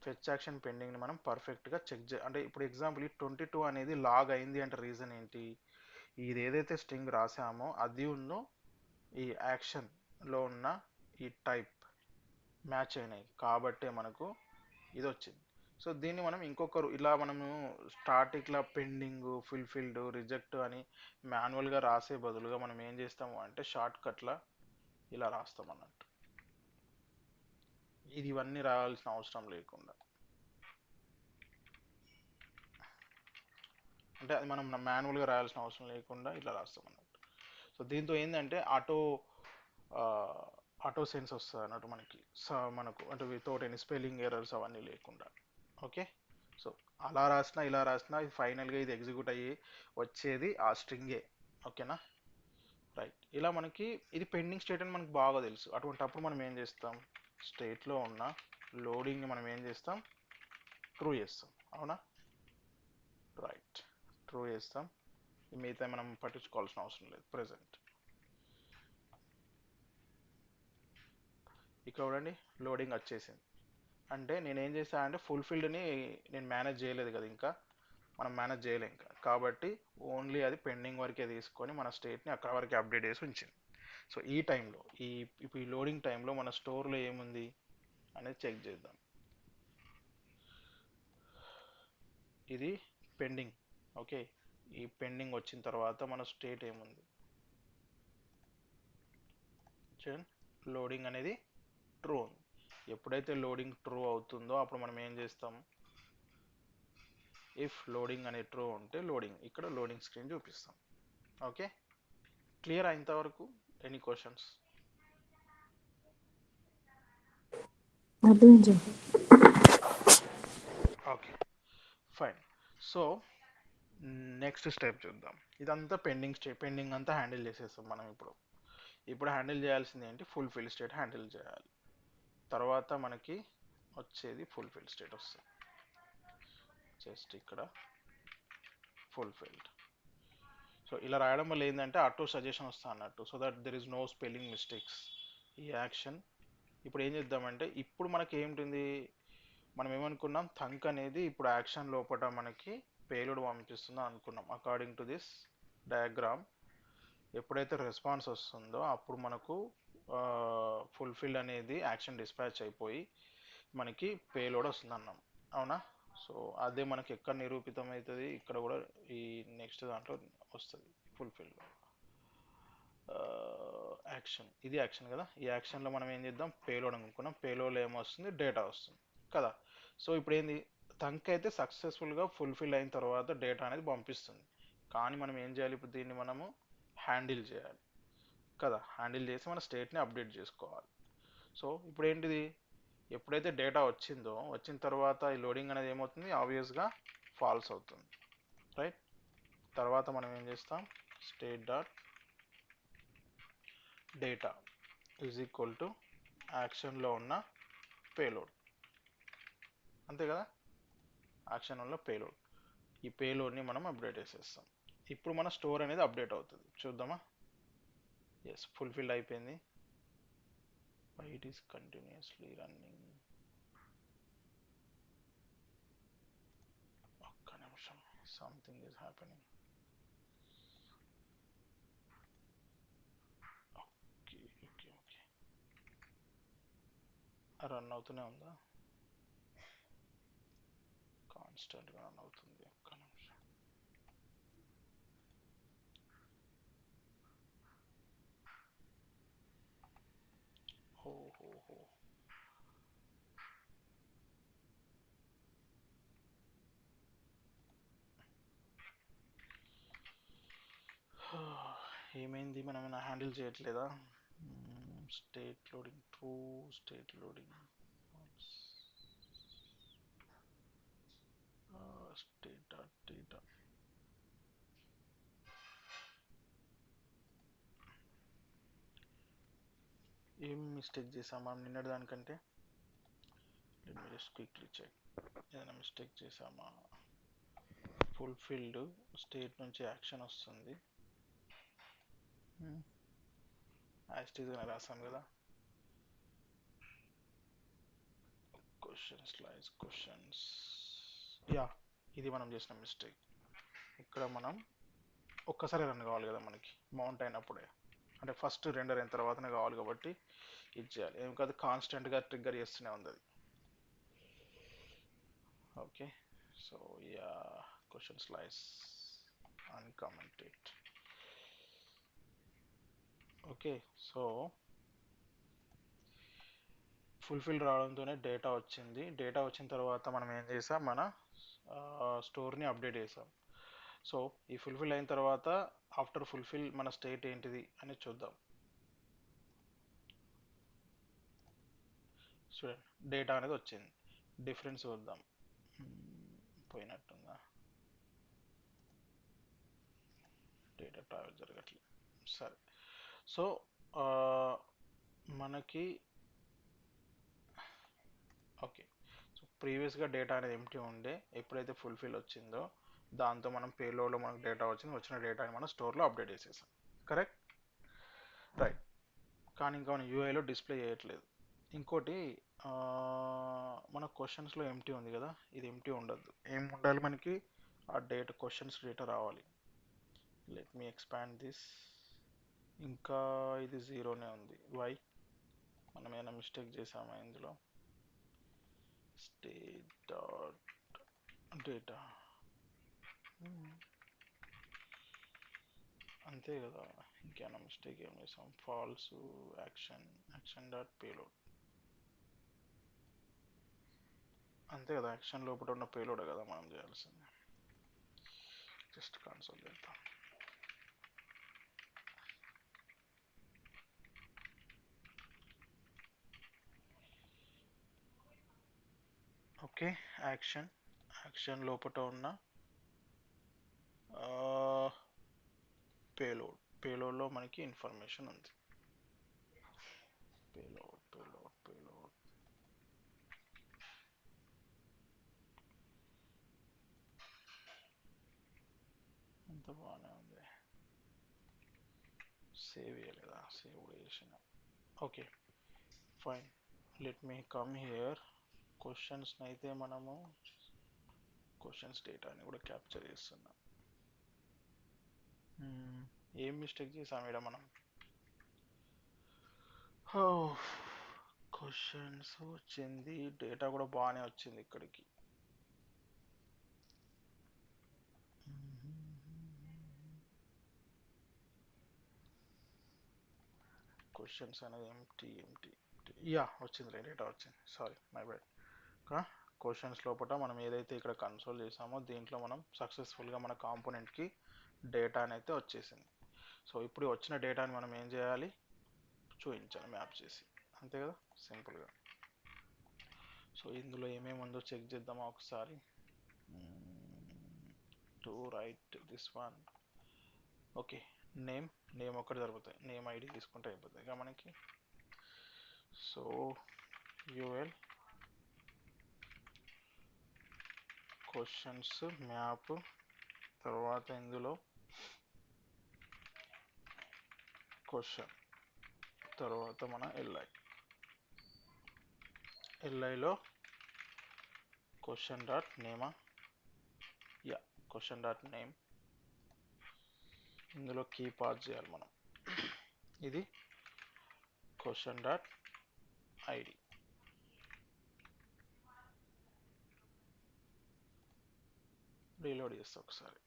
ఫెచ్ యాక్షన్ పెండింగ్ని మనం పర్ఫెక్ట్గా చెక్ అంటే ఇప్పుడు ఎగ్జాంపుల్ ఈ 22 అనేది లాగ్ అయింది అంటే రీజన్ ఏంటి, ఇది ఏదైతే స్ట్రింగ్ రాసామో అది ఉందో ఈ యాక్షన్లో ఉన్న ఈ టైప్ మ్యాచ్ అయినాయి కాబట్టే మనకు ఇది వచ్చింది. సో దీన్ని మనం ఇంకొకరు ఇలా మనము స్టాటిక్లా పెండింగ్, ఫుల్ఫిల్డ్, రిజెక్ట్ అని మాన్యువల్గా రాసే బదులుగా మనం ఏం చేస్తాము అంటే షార్ట్ కట్లా ఇలా రాస్తాం అన్నట్టు. ఇది ఇవన్నీ రాయాల్సిన అవసరం లేకుండా, అంటే అది మనం మాన్యువల్గా రాయాల్సిన అవసరం లేకుండా ఇట్లా రాస్తాం అన్నట్టు. సో దీంతో ఏంటంటే ఆటో సెన్స్ వస్తుంది అన్నట్టు మనకి, మనకు అంటే వితౌట్ ఎనీ స్పెల్లింగ్ ఎర్రర్స్ అవన్నీ లేకుండా. ఓకే, సో అలా రాసినా ఇలా రాసినా ఫైనల్గా ఇది ఎగ్జిక్యూట్ అయ్యి వచ్చేది ఆ స్ట్రింగే. ఓకేనా, రైట్. ఇలా మనకి ఇది పెండింగ్ స్టేట్ అని మనకు బాగా తెలుసు. అటువంటప్పుడు మనం ఏం చేస్తాం, స్టేట్లో ఉన్న లోడింగ్ని మనం ఏం చేస్తాం, ట్రూ చేస్తాం. అవునా, రైట్, ట్రూ చేస్తాం. మిగతా మనం పట్టించుకోవాల్సిన అవసరం లేదు ప్రెజెంట్. ఇక్కడ చూడండి లోడింగ్ వచ్చేసింది. అంటే నేను ఏం చేశాను అంటే ఫుల్ఫిల్డ్ని నేను మేనేజ్ చేయలేదు కదా, ఇంకా మనం మేనేజ్ చేయలేం ఇంకా, కాబట్టి ఓన్లీ అది పెండింగ్ వరకే తీసుకొని మన స్టేట్ని అక్కడ వరకే అప్డేట్ చేసి ఉంచింది. సో ఈ టైంలో ఇప్పుడు ఈ లోడింగ్ టైంలో మన స్టోర్లో ఏముంది అనేది చెక్ చేద్దాం. ఇది పెండింగ్. ఓకే, ఈ పెండింగ్ వచ్చిన తర్వాత మన స్టేట్ ఏముంది, లోడింగ్ అనేది ట్రూ ఉంది. ఎప్పుడైతే లోడింగ్ ట్రూ అవుతుందో అప్పుడు మనం ఏం చేస్తాం, ఇఫ్ లోడింగ్ అనేది ట్రూ ఉంటే లోడింగ్, ఇక్కడ లోడింగ్ స్క్రీన్ చూపిస్తాం. ఓకే, క్లియర్ అయింతవరకు? Any questions? Okay, fine. So next step చూద్దాం. ఇదంతా పెండింగ్ అంతా హ్యాండిల్ చేసేస్తాం మనం. ఇప్పుడు హ్యాండిల్ చేయాల్సింది ఏంటి, ఫుల్ఫిల్ స్టేట్ హ్యాండిల్ చేయాలి. తర్వాత మనకి వచ్చేది ఫుల్ఫిల్ స్టేట్ వస్తుంది. జస్ట్ ఇక్కడ ఫుల్ఫిల్డ్. సో ఇలా రాయడం వల్ల ఏంటంటే ఆటో సజెషన్ వస్తా అన్నట్టు, so that there is no spelling mistakes. ఈ యాక్షన్ ఇప్పుడు ఏం చేద్దామంటే, ఇప్పుడు మనకి ఏమిటి, మనం ఏమనుకున్నాం, థంక్ అనేది ఇప్పుడు యాక్షన్ లోపల మనకి పేలోడ్ పంపిస్తుందో అనుకున్నాం. అకార్డింగ్ టు దిస్ డయాగ్రామ్ ఎప్పుడైతే రెస్పాన్స్ వస్తుందో అప్పుడు మనకు ఫుల్ఫిల్ అనేది యాక్షన్ డిస్పాచ్ అయిపోయి మనకి పేలోడ్ వస్తుంది అన్నాం. అవునా, సో అదే మనకి ఎక్కడ నిరూపితం అవుతుంది, ఇక్కడ కూడా ఈ నెక్స్ట్ దాంట్లో వస్తుంది ఫుల్ఫిల్ యాక్షన్. ఇది యాక్షన్ కదా, ఈ యాక్షన్లో మనం ఏం చేద్దాం, పేలోడ్ అనుకున్నాం. పేలోడ్లో ఏమొస్తుంది, డేటా వస్తుంది కదా. సో ఇప్పుడు ఏంది, థంక్ అయితే సక్సెస్ఫుల్గా ఫుల్ఫిల్ అయిన తర్వాత డేటా అనేది పంపిస్తుంది. కానీ మనం ఏం చేయాలి, ఇప్పుడు దీన్ని మనము హ్యాండిల్ చేయాలి కదా. హ్యాండిల్ చేసి మన స్టేట్ని అప్డేట్ చేసుకోవాలి. సో ఇప్పుడు ఏంటిది, ఎప్పుడైతే డేటా వచ్చిన తర్వాత ఈ లోడింగ్ అనేది ఏమవుతుంది, ఆబ్వియస్గా ఫాల్స్ అవుతుంది. రైట్, తర్వాత మనం ఏం చేస్తాం, state dot data is equal to యాక్షన్లో ఉన్న పేలోడ్. అంతే కదా, యాక్షన్ ఉన్న పేలోడ్. ఈ పేలోడ్ని మనం అప్డేట్ చేసేస్తాం. ఇప్పుడు మన స్టోర్ అనేది అప్డేట్ అవుతుంది. చూద్దామా? ఎస్, ఫుల్ఫిల్ అయిపోయింది. Why it is continuously running. ఒక్క నిమిషం, something is happening. Okay okay okay, run అవుతూనే ఉందా? కాన్స్టెంట్గా రన్ అవుతుంది. ఒక్క నిమిషం. ఓహో, ఏమైంది, మనం ఏమైనా హ్యాండిల్ చేయట్లేదా? State loading true, state loading state dot data. ఏం మిస్టేక్ చేసాం మనం నిన్నటి దానికంటే? Let me just quickly check. ఏదైనా మిస్టేక్ చేసామా? ఫుల్ఫిల్డ్ స్టేట్ నుంచి యాక్షన్ వస్తుంది. యాస్టీస్గా రాసాం కదా. క్వశ్చన్ స్లైడ్స్, క్వశ్చన్స్, యా, ఇది మనం చేసిన మిస్టేక్. ఇక్కడ మనం ఒక్కసారి రన్ కావాలి కదా మనకి, మౌంట్ అయినప్పుడే, అంటే ఫస్ట్ రెండర్ అయిన తర్వాతనే కావాలి కాబట్టి ఇది చేయాలి. ఏం కాదు, కాన్స్టెంట్గా ట్రిగ్గర్ చేస్తూనే ఉంది అది. Okay, so yeah, question slides uncommented. Okay, so fulfill రావడంతోనే డేటా వచ్చింది. డేటా వచ్చిన తర్వాత మనం ఏం చేసాం, మన స్టోర్ని అప్డేట్ చేసాం. సో ఈ ఫుల్ఫిల్ అయిన తర్వాత ఆఫ్టర్ ఫుల్ఫిల్ మన స్టేట్ ఏంటిది అని చూద్దాం. చూడండి, డేటా అనేది వచ్చింది. డిఫరెన్స్ చూద్దాం. పోయినట్టుందా, డేటా ట్రావెల్ జరగట్లేదు. సరే, సో మనకి ఓకే, సో ప్రీవియస్గా డేటా అనేది ఎంటీ ఉండే, ఎప్పుడైతే ఫుల్ఫిల్ వచ్చిందో దాంతో మనం పేలోడ్లో మనకు డేటా వచ్చింది. వచ్చిన డేటాని మనం స్టోర్లో అప్డేట్ చేసేసాం. Correct, right. కానీ ఇంకా మన యూఐలో డిస్ప్లే చేయట్లేదు. ఇంకోటి, మన క్వశ్చన్స్లో ఎంటీ ఉంది కదా, ఇది ఎంటీ ఉండద్దు. ఏం ఉండాలి మనకి? ఆ డేటా, క్వశ్చన్స్ డేటా రావాలి. Let me expand this. ఇంకా ఇది జీరోనే ఉంది. వై? మనం ఏమైనా మిస్టేక్ చేసామా ఇందులో? స్టేట్ డాట్ డేటా, అంతే కదా, ఇంకేమైనా మిస్టేక్ ఏం చేసాం? False, action, action dot payload, అంతే కదా, యాక్షన్ లోపల ఉన్న పేలోడ్ కదా మనం చేయాల్సింది. జస్ట్ కన్సోల్ చేద్దాం. ఓకే, యాక్షన్, యాక్షన్ లోపల ఉన్న పేలోడ్, పేలోడ్లో మనకి ఇన్ఫర్మేషన్ ఉంది. పేలోడ్ పేలోడ్ పేలోడ్, అంత బాగానే ఉంది. సేవ్ చేయలేదా? సేవ్ కూడా చేసిన. Okay fine, let me come here. క్వశ్చన్స్ని అయితే మనము క్వశ్చన్స్ డేటాని కూడా క్యాప్చర్ చేస్తున్నాం. ఏం మిస్టేక్ చేసాం ఇక్కడ మనం? క్వశ్చన్స్ వచ్చింది, డేటా కూడా బాగానే వచ్చింది ఇక్కడికి. క్వశ్చన్స్ అనేది ఎంటీ ఎంటీ, యా వచ్చింది, డేటా వచ్చింది. Sorry, my bad. క్వశ్చన్స్ లోపల మనం ఏదైతే ఇక్కడ కన్సోల్ చేసామో దీంట్లో మనం సక్సెస్ఫుల్గా మన కాంపోనెంట్కి డేటా అయితే వచ్చేసింది. సో ఇప్పుడు వచ్చిన డేటాని మనం ఏం చేయాలి? చూపించాలి మ్యాప్ చేసి, అంతే కదా, సింపుల్గా. సో ఇందులో ఏమేమి ఉందో చెక్ చేద్దామా ఒకసారి. To right this one. Okay, name ఒకటి జరుగుతాయి, నేమ్ ఐడి తీసుకుంటే అయిపోతుంది ఇక మనకి. సో యూఎల్ క్వశ్చన్స్ మ్యాప్, తర్వాత ఇందులో క్వశ్చన్, తర్వాత మన ఎల్ఐలో క్వశ్చన్ డాట్ నేమా, యా క్వశ్చన్ డాట్ నేమ్, ఇందులో కీ పాస్ చేయాలి మనం. ఇది క్వశ్చన్ డాట్ ఐడి. రీలోడ్ చేస్తా ఒకసారి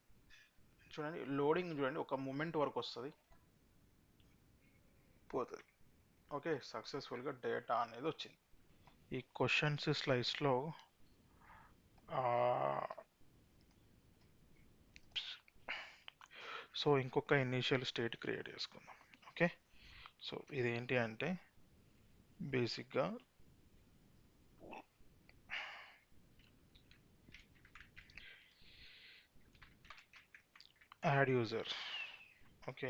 చూడండి, లోడింగ్ చూడండి, ఒక మూమెంట్ వరకు వస్తుంది, పోతుంది. ఓకే, సక్సెస్ఫుల్గా డేటా అనేది వచ్చింది. ఈ క్వశ్చన్స్ స్లైడ్స్లో సో ఇంకొక ఇనీషియల్ స్టేట్ క్రియేట్ చేసుకుందాం. ఓకే, సో ఇదేంటి అంటే బేసిక్గా add user, okay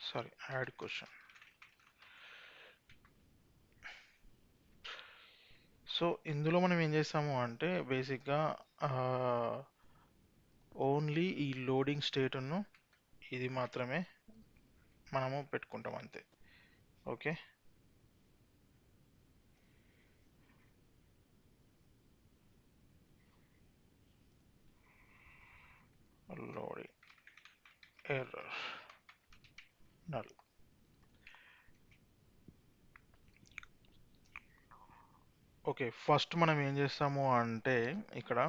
sorry add question. So ఇందులో మనం ఏం చేస్తాము అంటే బేసిక్గా ఓన్లీ ఈ లోడింగ్ స్టేట్ను ఇది మాత్రమే మనము పెట్టుకుంటాం అంతే. Okay, loading error null. Okay, first మనం ఏం చేస్తాము అంటే ఇక్కడ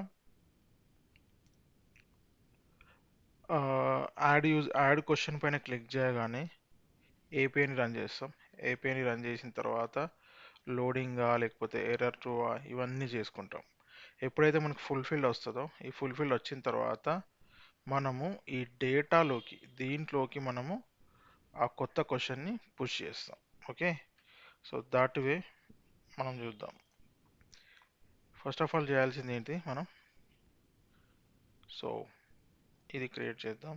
యాడ్ క్వశ్చన్ పైన క్లిక్ చేయగానే ఏపీఐని రన్ చేస్తాం. ఏపీఐని రన్ చేసిన తర్వాత లోడింగా లేకపోతే ఎర్రర్ ట్రూవా ఇవన్నీ చేసుకుంటాం. ఎప్పుడైతే మనకు ఫుల్ఫిల్డ్ వస్తుందో, ఈ ఫుల్ఫిల్డ్ వచ్చిన తర్వాత మనము ఈ డేటాలోకి దీంట్లోకి మనము ఆ కొత్త క్వశ్చన్ని పుష్ చేస్తాం. ఓకే, సో దాట్ వే మనం చూద్దాం. ఫస్ట్ ఆఫ్ ఆల్ చేయాల్సింది ఏంటి, మనం సో ఇది క్రియేట్ చేద్దాం.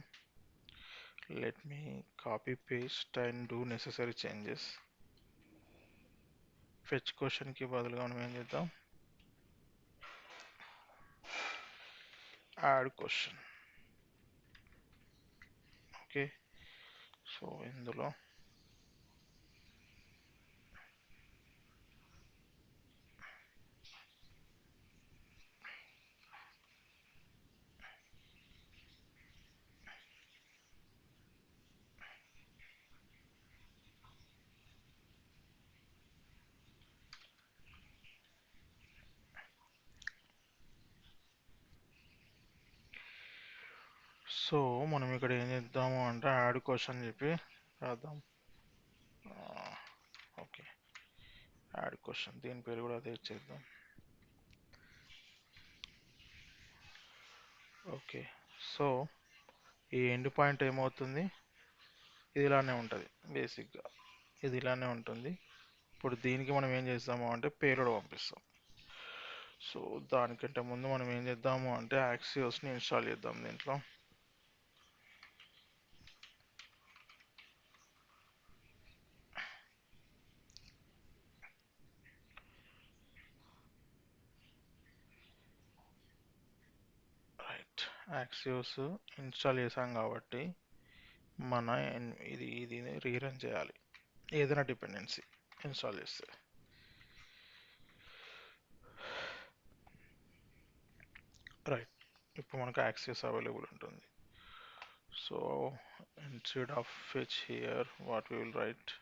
Let me copy paste and do necessary changes. Fetch క్వశ్చన్కి బదులుగా మనం ఏం చేద్దాం, యాడ్ క్వశ్చన్. ఓకే, సో ఇందులో సో మనం ఇక్కడ ఏం చేద్దాము అంటే యాడ్ క్వశ్చన్ చెప్పి రాద్దాం. ఓకే, యాడ్ క్వశ్చన్, దీని పేరు కూడా అదే ఇచ్చేద్దాం. ఓకే, సో ఈ ఎండ్ పాయింట్ ఏమవుతుంది, ఇది ఇలానే ఉంటుంది, బేసిక్గా ఇది ఇలానే ఉంటుంది. ఇప్పుడు దీనికి మనం ఏం చేస్తాము అంటే పేలోడ్ పంపిస్తాం. సో దానికంటే ముందు మనం ఏం చేద్దాము అంటే యాక్సియోస్ని ఇన్స్టాల్ చేద్దాం దీంట్లో. రైట్, యాక్సియోస్ ఇన్స్టాల్ చేసాం కాబట్టి మన ఇది రీరన్ చేయాలి ఏదైనా డిపెండెన్సీ ఇన్స్టాల్ చేస్తే. రైట్, ఇప్పుడు మనకు యాక్సెస్ అవైలబుల్ ఉంటుంది. So instead of fetch here what we will write,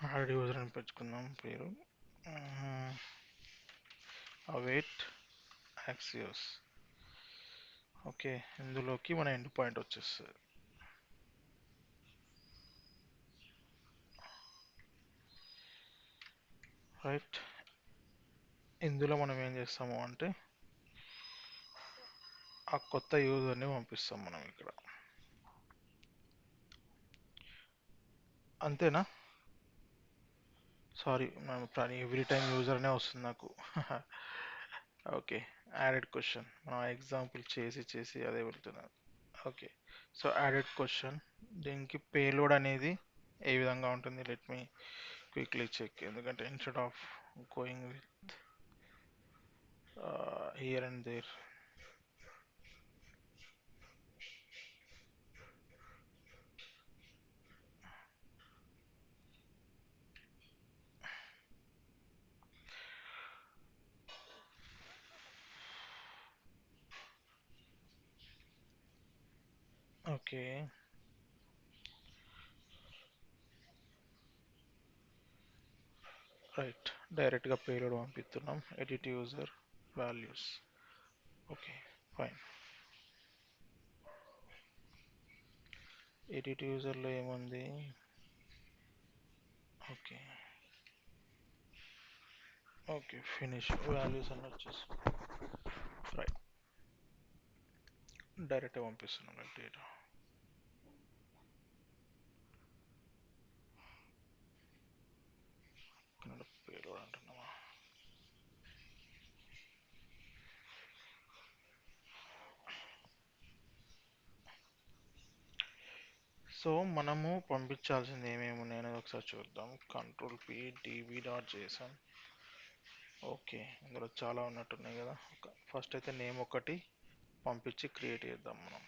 add user అని పెంచుకుందాం పేరు, అవైట్ యాక్సియోస్. ఓకే, ఇందులోకి మన ఎండ్ పాయింట్ వచ్చేస్తుంది. రైట్, ఇందులో మనం ఏం చేస్తాము అంటే ఆ కొత్త యూజర్ని పంపిస్తాం మనం ఇక్కడ. అంతేనా? సారీ మ్యామ్, ఎవ్రీ టైం యూజర్నే వస్తుంది నాకు. ఓకే, యాడెడ్ క్వశ్చన్ మనం ఎగ్జాంపుల్ చేసి అదే వెళ్తున్నాను. ఓకే, సో యాడెడ్ క్వశ్చన్, దీనికి పేలోడ్ అనేది ఏ విధంగా ఉంటుంది? లెట్ మీ క్విక్లీ చెక్, ఎందుకంటే instead of going with here and there. Okay, right, డైరెక్ట్గా పేలోడ్ పంపిస్తున్నాం. Edit user values. Okay, fine. Edit యూజర్లో ఏముంది? ఓకే ఓకే, ఫినిష్ వాల్యూస్ అని వచ్చేసి రైట్, డైరెక్ట్గా పంపిస్తున్నాం డేటా. పేలోడ్ అంటున్నామా? సో మనము పంపించాల్సింది ఏమేమి ఉన్నాయో ఒకసారి చూద్దాం. Control P db.json. ఓకే, ఇందులో చాలా ఉన్నట్టున్నాయి కదా. ఫస్ట్ అయితే నేమ్ ఒకటి పంపించి క్రియేట్ చేద్దాం మనం.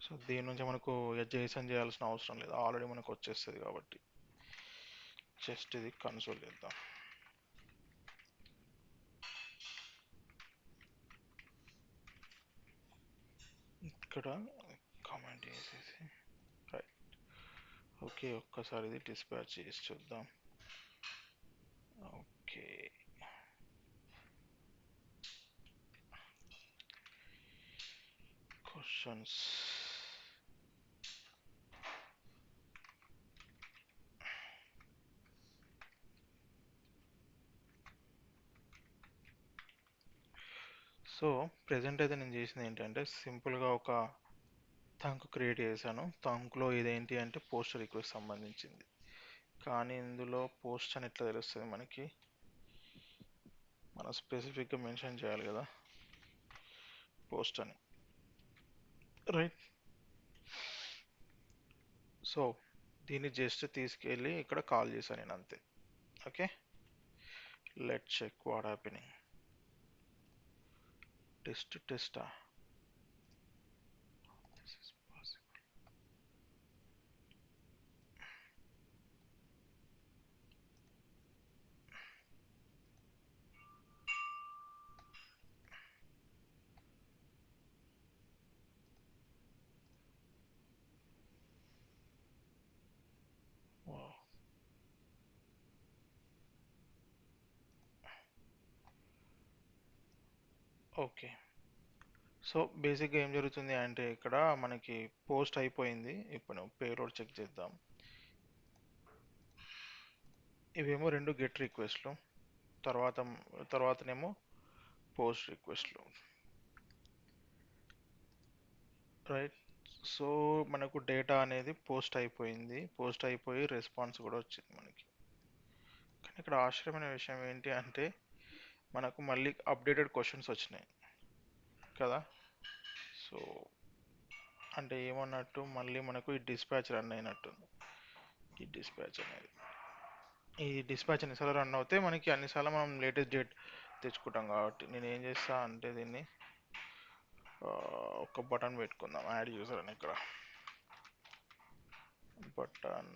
సో దీని నుంచి మనకు జేసన్ చేయాల్సిన అవసరం లేదు, ఆల్రెడీ మనకు వచ్చేస్తుంది కాబట్టి జస్ట్ ఇది కన్సోల్ చేద్దాం. ఇక్కడ కామెంట్ చేసేసి రైట్. ఓకే, ఒక్కసారి ఇది డిస్పాచ్ చేసి చూద్దాం. Okay, questions. సో ప్రెజెంట్ అయితే నేను చేసింది ఏంటంటే సింపుల్గా ఒక థంక్ క్రియేట్ చేశాను. థంక్లో ఇదేంటి అంటే పోస్ట్ రిక్వెస్ట్ సంబంధించింది, కానీ ఇందులో పోస్ట్ అని ఎట్లా తెలుస్తుంది మనకి? మనం స్పెసిఫిక్గా మెన్షన్ చేయాలి కదా పోస్ట్ అని, రైట్. సో దీన్ని జస్ట్ తీసుకెళ్ళి ఇక్కడ కాల్ చేశాను నేను, అంతే. Okay, let check what happening. టెస్టా? ఓకే, సో బేసిక్గా ఏం జరుగుతుంది అంటే ఇక్కడ మనకి పోస్ట్ అయిపోయింది. ఇప్పుడు పేలోడ్ చెక్ చేద్దాం. ఇవేమో రెండు గెట్ రిక్వెస్ట్లు, తర్వాతనేమో పోస్ట్ రిక్వెస్ట్లు, రైట్. సో మనకు డేటా అనేది పోస్ట్ అయిపోయింది, పోస్ట్ అయిపోయి రెస్పాన్స్ కూడా వచ్చింది మనకి. కానీ ఇక్కడ ఆశ్చర్యమైన విషయం ఏంటి అంటే మనకు మళ్ళీ అప్డేటెడ్ క్వశ్చన్స్ వచ్చినాయి కదా. సో అంటే ఏమన్నట్టు, మళ్ళీ మనకు ఈ డిస్పాచ్ రన్ అయినట్టు. ఈ డిస్పాచ్ ఎన్నిసార్లు రన్ అవుతే మనకి అన్నిసార్లు మనం లేటెస్ట్ డేట్ తెచ్చుకుంటాం కాబట్టి నేను ఏం చేస్తా అంటే దీన్ని ఒక బటన్ పెట్టుకుందాం, యాడ్ యూజర్ అని. ఇక్కడ బటన్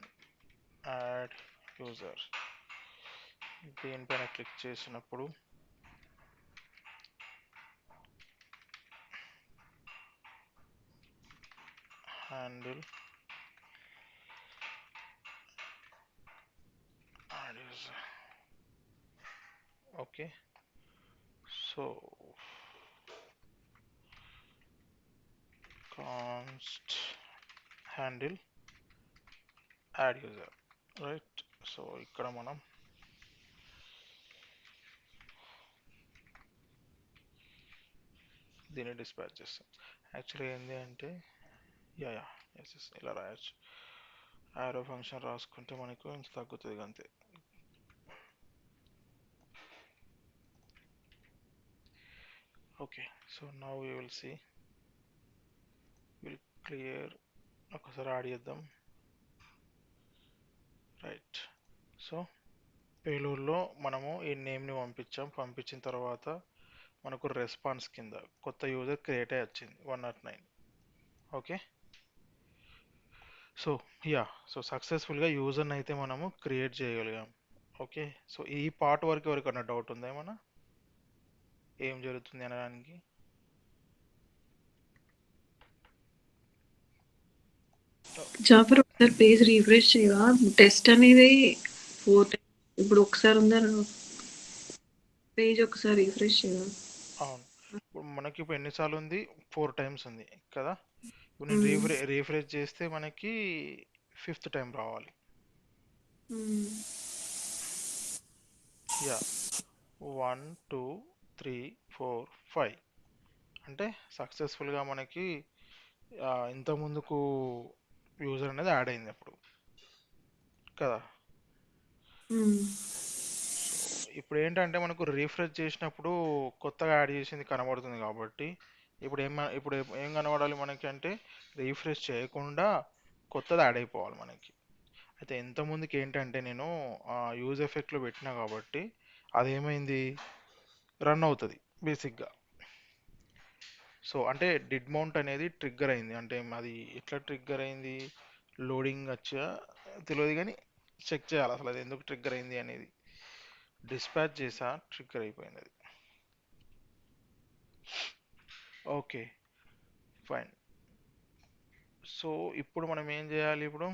యాడ్ యూజర్, దీనిపైన క్లిక్ చేసినప్పుడు handle add user. Okay, so const handle add user, right. So ఇక్కడ మనం దీన్ని డిస్పాచ్ చేస్తాం. యాక్చువల్లీ ఏంటి అంటే యా ఎస్ ఇలా రాయొచ్చు. యారో ఫంక్షన్ రాసుకుంటే మనకు ఇంత తగ్గుతుంది అంతే. Okay, so now you will see, will clear. ఒకసారి యాడ్ చేద్దాం, రైట్. సో పేలోడ్లో మనము ఈ నేమ్ని పంపించిన తర్వాత మనకు రెస్పాన్స్ కింద కొత్త యూజర్ క్రియేట్ అయ్యి వచ్చింది 109. ఓకే, సో సో సక్సెస్ఫుల్గా యూజర్ని అయితే మనము క్రియేట్ చేయగలిగాం. ఓకే, సో ఈ పార్ట్ వరకు ఎవరికన్నా డౌట్ ఉందా ఏమన్నా ఏం జరుగుతుంది అనడానికి? జాఫర్ ఒకసారి పేజ్ రీఫ్రెష్ చేయవా? టెస్ట్ అనేది 4 times ఇప్పుడు ఒకసారి ఉందా? పేజ్ ఒకసారి రీఫ్రెష్ చేయవా? అవును, ఇప్పుడు మనకి ఇప్పుడు ఎన్నిసార్లు ఉంది? 4 times ఉంది కదా. ఇప్పుడు నేను రీఫ్రెష్ చేస్తే మనకి 5th టైం రావాలి. యా 1 2 3 4 5 అంటే సక్సెస్ఫుల్గా మనకి ఇంత ముందుకు యూజర్ అనేది యాడ్ అయింది అప్పుడు కదా. ఇప్పుడు ఏంటంటే మనకు రీఫ్రెష్ చేసినప్పుడు కొత్తగా యాడ్ చేసింది కనబడుతుంది కాబట్టి ఇప్పుడు ఏం కనబడాలి మనకి అంటే రీఫ్రెష్ చేయకుండా కొత్తది యాడ్ అయిపోవాలి మనకి. అయితే ఇంత ముందుకి ఏంటంటే నేను యూజ్ ఎఫెక్ట్లో పెట్టినా కాబట్టి అదేమైంది, రన్ అవుతుంది బేసిక్గా. సో అంటే డిడ్ మౌంట్ అనేది ట్రిగ్గర్ అయింది. అంటే అది ఎట్లా ట్రిగ్గర్ అయింది, లోడింగ్ వచ్చా తెలియదు కానీ చెక్ చేయాలి అసలు అది ఎందుకు ట్రిగ్గర్ అయింది అనేది. డిస్పాచ్ చేసా, ట్రిగ్గర్ అయిపోయింది అది. Okay fine. సో ఇప్పుడు మనం ఏం చేయాలి, ఇప్పుడు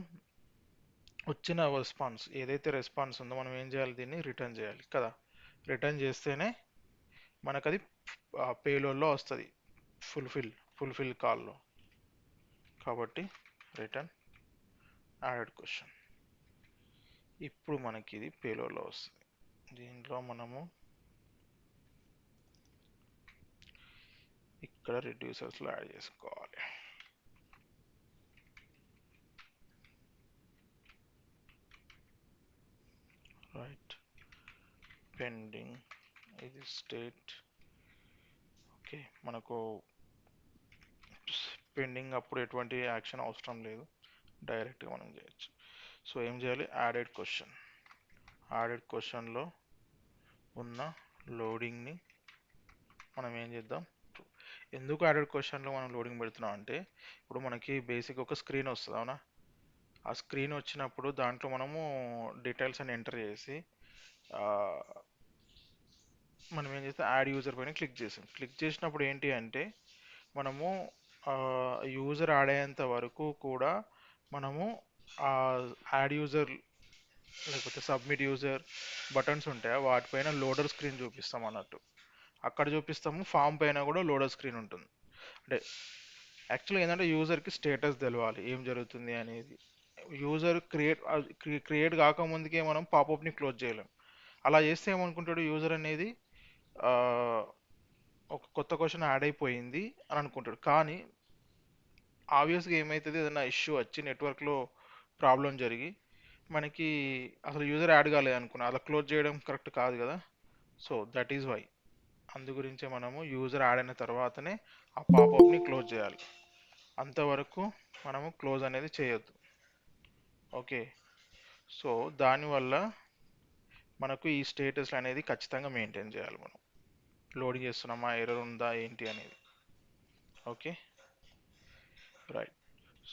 వచ్చిన రెస్పాన్స్ ఏదైతే రెస్పాన్స్ ఉందో మనం ఏం చేయాలి, దీన్ని రిటర్న్ చేయాలి కదా. రిటర్న్ చేస్తేనే మనకు అది పేలోడ్లో వస్తుంది ఫుల్ఫిల్ కాల్లో. కాబట్టి రిటర్న్ యాడెడ్ క్వశ్చన్. ఇప్పుడు మనకి ఇది పేలోడ్లో వస్తుంది. దీంట్లో మనము ఇక్కడ రెడ్యూసర్స్లో యాడ్ చేసుకోవాలి. రైట్, పెండింగ్ ఇది స్టేట్. ఓకే, మనకు పెండింగ్ అప్పుడు ఎటువంటి యాక్షన్ అవసరం లేదు, డైరెక్ట్గా మనం చేయొచ్చు. సో ఏం చేయాలి, యాడెడ్ క్వశ్చన్లో ఉన్న లోడింగ్ని మనం ఏం చేద్దాం. ఎందుకు యాడెడ్ క్వశ్చన్లో మనం లోడింగ్ పెడుతున్నాం అంటే ఇప్పుడు మనకి బేసిక్ ఒక స్క్రీన్ వస్తుంది అవునా. ఆ స్క్రీన్ వచ్చినప్పుడు దాంట్లో మనము డీటెయిల్స్ అని ఎంటర్ చేసి మనం ఏం చేస్తాం, యాడ్ యూజర్ పైన క్లిక్ చేసినప్పుడు ఏంటి అంటే మనము యూజర్ యాడ్ అయ్యేంత వరకు కూడా మనము యాడ్ యూజర్ లేకపోతే సబ్మిట్ యూజర్ బటన్స్ ఉంటాయి, వాటిపైన లోడర్ స్క్రీన్ చూపిస్తాం అన్నట్టు. అక్కడ చూపిస్తాము, ఫామ్ పైన కూడా లోడర్ స్క్రీన్ ఉంటుంది. అంటే యాక్చువల్గా ఏంటంటే యూజర్కి స్టేటస్ తెలవాలి ఏం జరుగుతుంది అనేది. యూజర్ క్రియేట్ కాకముందుకే మనం పాపప్ని క్లోజ్ చేయలేం. అలా చేస్తే ఏమనుకుంటాడు యూజర్ అనేది ఒక కొత్త క్వశ్చన్ యాడ్ అయిపోయింది అని అనుకుంటాడు. కానీ ఆబ్వియస్గా ఏమవుతుంది, ఏదైనా ఇష్యూ వచ్చి నెట్వర్క్లో ప్రాబ్లం జరిగి మనకి అసలు యూజర్ యాడ్ కాలేదు అనుకున్నా, అలా క్లోజ్ చేయడం కరెక్ట్ కాదు కదా. సో దట్ ఈజ్ వై, అందు గురించే మనము యూజర్ యాడ్ అయిన తర్వాతనే ఆ పాపప్ని క్లోజ్ చేయాలి. అంతవరకు మనము క్లోజ్ అనేది చేయొద్దు. ఓకే, సో దానివల్ల మనకు ఈ స్టేటస్ అనేది ఖచ్చితంగా మెయింటైన్ చేయాలి. మనం లోడింగ్ చేస్తున్నామా, ఎర్రర్ ఉందా ఏంటి అనేది. Okay right.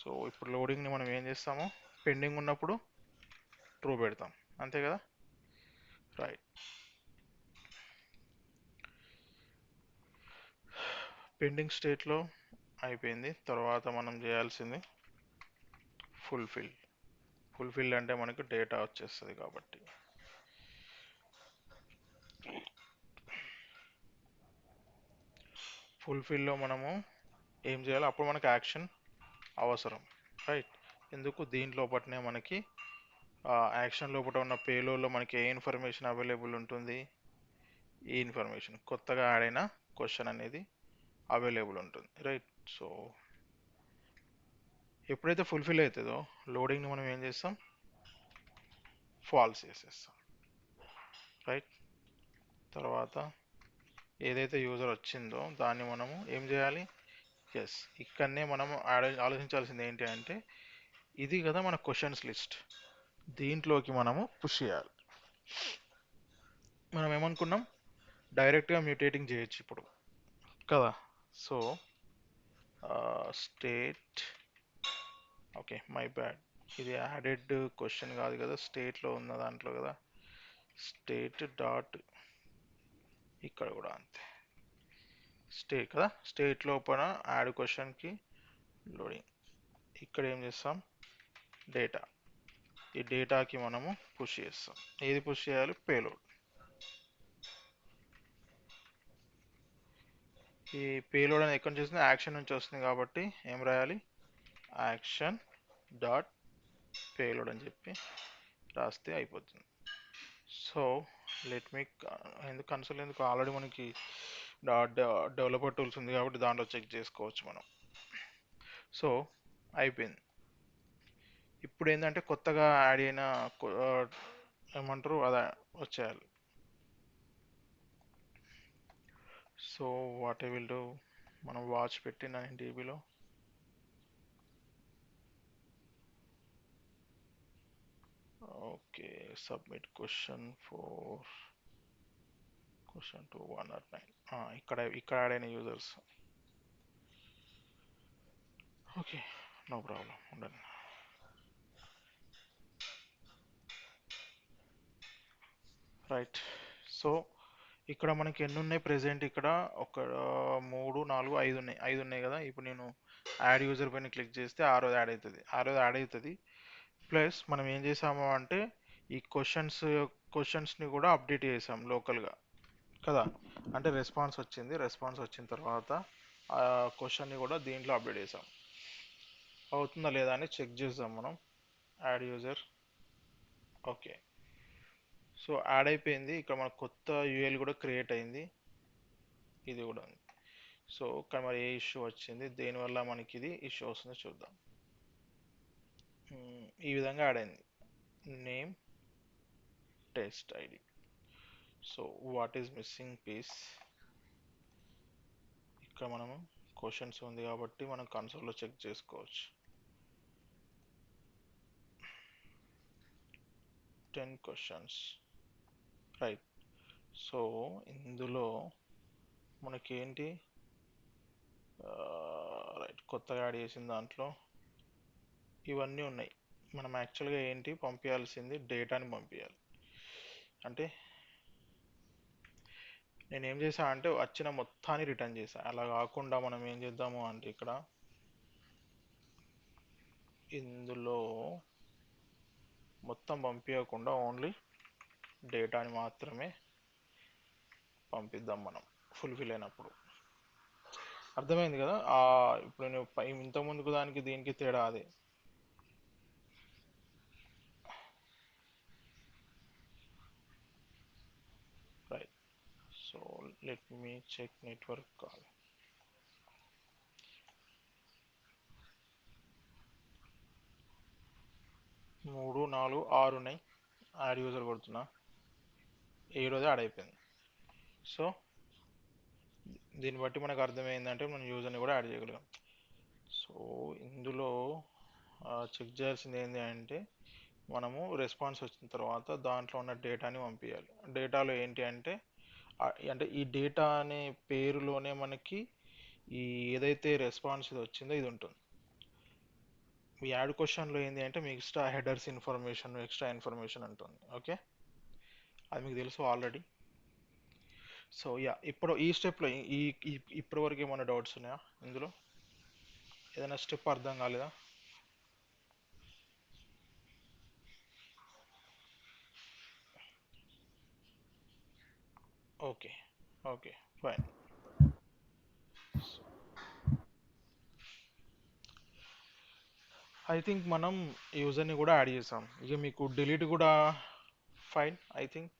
సో ఇప్పుడు లోడింగ్ని మనం ఏం చేస్తాము, పెండింగ్ ఉన్నప్పుడు ట్రూ పెడతాం అంతే కదా. రైట్, పెండింగ్ స్టేట్లో అయిపోయింది. తర్వాత మనం చేయాల్సింది ఫుల్ఫిల్ అంటే మనకు డేటా వచ్చేస్తుంది కాబట్టి ఫుల్ఫిల్లో మనము ఏం చేయాలి, అప్పుడు మనకు యాక్షన్ అవసరం. రైట్, ఎందుకు దీని లోపలనే మనకి యాక్షన్ లోపల ఉన్న పేలోడ్లో మనకి ఏ ఇన్ఫర్మేషన్ అవైలబుల్ ఉంటుంది, ఈ ఇన్ఫర్మేషన్ కొత్తగా యాడ్ అయిన క్వశ్చన్ అనేది అవైలబుల్ ఉంటుంది, రైట్. సో ఎప్పుడైతే ఫుల్ఫిల్ అవుతుందో లోడింగ్ని మనం ఏం చేస్తాం, ఫాల్స్ చేసేస్తాం, రైట్. తర్వాత ఏదైతే యూజర్ వచ్చిందో దాన్ని మనము ఏం చేయాలి, ఎస్ ఇక్కడనే మనం ఆలోచించాల్సింది ఏంటి అంటే ఇది కదా మన క్వశ్చన్స్ లిస్ట్, దీంట్లోకి మనము పుష్ చేయాలి. మనం ఏమనుకున్నాం, డైరెక్ట్గా మ్యూటేటింగ్ చేయొచ్చు ఇప్పుడు కదా. So state, okay my bad, ఇది యాడెడ్ క్వశ్చన్ కాదు కదా, స్టేట్లో ఉన్న దాంట్లో కదా, స్టేట్ డాట్, ఇక్కడ కూడా అంతే స్టేట్ కదా, స్టేట్ లోపల యాడ్ క్వశ్చన్కి లోడింగ్, ఇక్కడ ఏం చేస్తాం, డేటా, ఈ డేటాకి మనము పుష్ చేస్తాం. ఏది పుష్ చేయాలి, పేలోడ్. ఈ పేలోడ్ అనేది ఎక్కడి నుంచి వస్తుంది, యాక్షన్ నుంచి వస్తుంది కాబట్టి ఏం రాయాలి, యాక్షన్ డాట్ పేలోడ్ అని చెప్పి రాస్తే అయిపోతుంది. సో లెట్ మీ ఎందుకు కన్సోల్ ఎందుకు, ఆల్రెడీ మనకి డెవలపర్ టూల్స్ ఉంది కాబట్టి దాంట్లో చెక్ చేసుకోవచ్చు మనం. సో అయిపోయింది. ఇప్పుడు ఏంటంటే కొత్తగా యాడ్ అయిన ఏమంటారు అదా వచ్చేయాలి. So what I will do, మనం వాచ్ పెట్టి 9 dBలో okay, submit question for question to 109, ఇక్కడ యాడ్ అయిన యూజర్స్. ఓకే నో ప్రాబ్లం, ఉండండి. రైట్. సో ఇక్కడ మనకి ఎన్ని ఉన్నాయి ప్రెసెంట్, ఇక్కడ ఒక 3 4 5 ఉన్నాయి, 5 ఉన్నాయి కదా. ఇప్పుడు నేను యాడ్ యూజర్ పైన క్లిక్ చేస్తే 6ది యాడ్ అవుతుంది. ప్లస్ మనం ఏం చేసాము అంటే ఈ క్వశ్చన్స్ని కూడా అప్డేట్ చేసాం లోకల్గా కదా. అంటే రెస్పాన్స్ వచ్చిన తర్వాత ఆ క్వశ్చన్ని కూడా దీంట్లో అప్డేట్ చేసాం. అవుతుందా లేదా అని చెక్ చేద్దాం మనం. Add user, okay. So add అయిపోయింది. ఇక్కడ మనకు కొత్త యూఎల్ కూడా క్రియేట్ అయింది, ఇది కూడా ఉంది. సో ఇక్కడ మరి ఏ ఇష్యూ వచ్చింది, దేనివల్ల మనకి ఇది ఇష్యూ వస్తుందో చూద్దాం. ఈ విధంగా యాడ్ అయింది, name test ID. So what is missing piece, ఇక్కడ మనము క్వశ్చన్స్ ఉంది కాబట్టి మనం కన్సోల్లో చెక్ చేసుకోవచ్చు. 10 క్వశ్చన్స్, రైట్. సో ఇందులో మనకేంటి, రైట్, కొత్తగా యాడ్ చేసిన దాంట్లో ఇవన్నీ ఉన్నాయి. మనం యాక్చువల్గా ఏంటి పంపించాల్సింది, డేటాని పంపించాలి. అంటే నేను ఏం చేసా అంటే వచ్చిన మొత్తాన్ని రిటర్న్ చేసా. అలా కాకుండా మనం ఏం చేద్దాము అంటే ఇక్కడ ఇందులో మొత్తం పంపించకుండా ఓన్లీ డేటాని మాత్రమే పంపిద్దాం మనం ఫుల్ఫిల్ అయినప్పుడు. అర్థమైంది కదా. ఇప్పుడు నేను ఇంత ముందుకు దానికి దీనికి తేడా అదే. Right. So let me check network call. మూడు 4 6 ఉన్నాయి. యాడ్ యూజర్ కొడుతున్నా, 7ది యాడ్ అయిపోయింది. సో దీన్ని బట్టి మనకు అర్థమైందంటే మనం యూజర్ని కూడా యాడ్ చేయగలిగాం. సో ఇందులో చెక్ చేయాల్సింది ఏంటి అంటే మనము రెస్పాన్స్ వచ్చిన తర్వాత దాంట్లో ఉన్న డేటాని పంపించాలి. డేటాలో ఏంటి అంటే ఈ డేటా అనే పేరులోనే మనకి ఈ ఏదైతే రెస్పాన్స్ ఇది వచ్చిందో ఇది ఉంటుంది. మీ యాడ్ క్వశ్చన్లో ఏంటి అంటే మీకు extra headers information, extra information ఉంటుంది. ఓకే, అది మీకు తెలుసు ఆల్రెడీ. సో యా, ఇప్పుడు ఈ స్టెప్లో ఇప్పటి వరకు ఏమైనా డౌట్స్ ఉన్నాయా, ఇందులో ఏదైనా స్టెప్ అర్థం కాలేదా? Okay okay fine. I think మనం యూజర్ని కూడా యాడ్ చేసాం. ఇక మీకు డిలీట్ కూడా ఫైన్. ఐ థింక్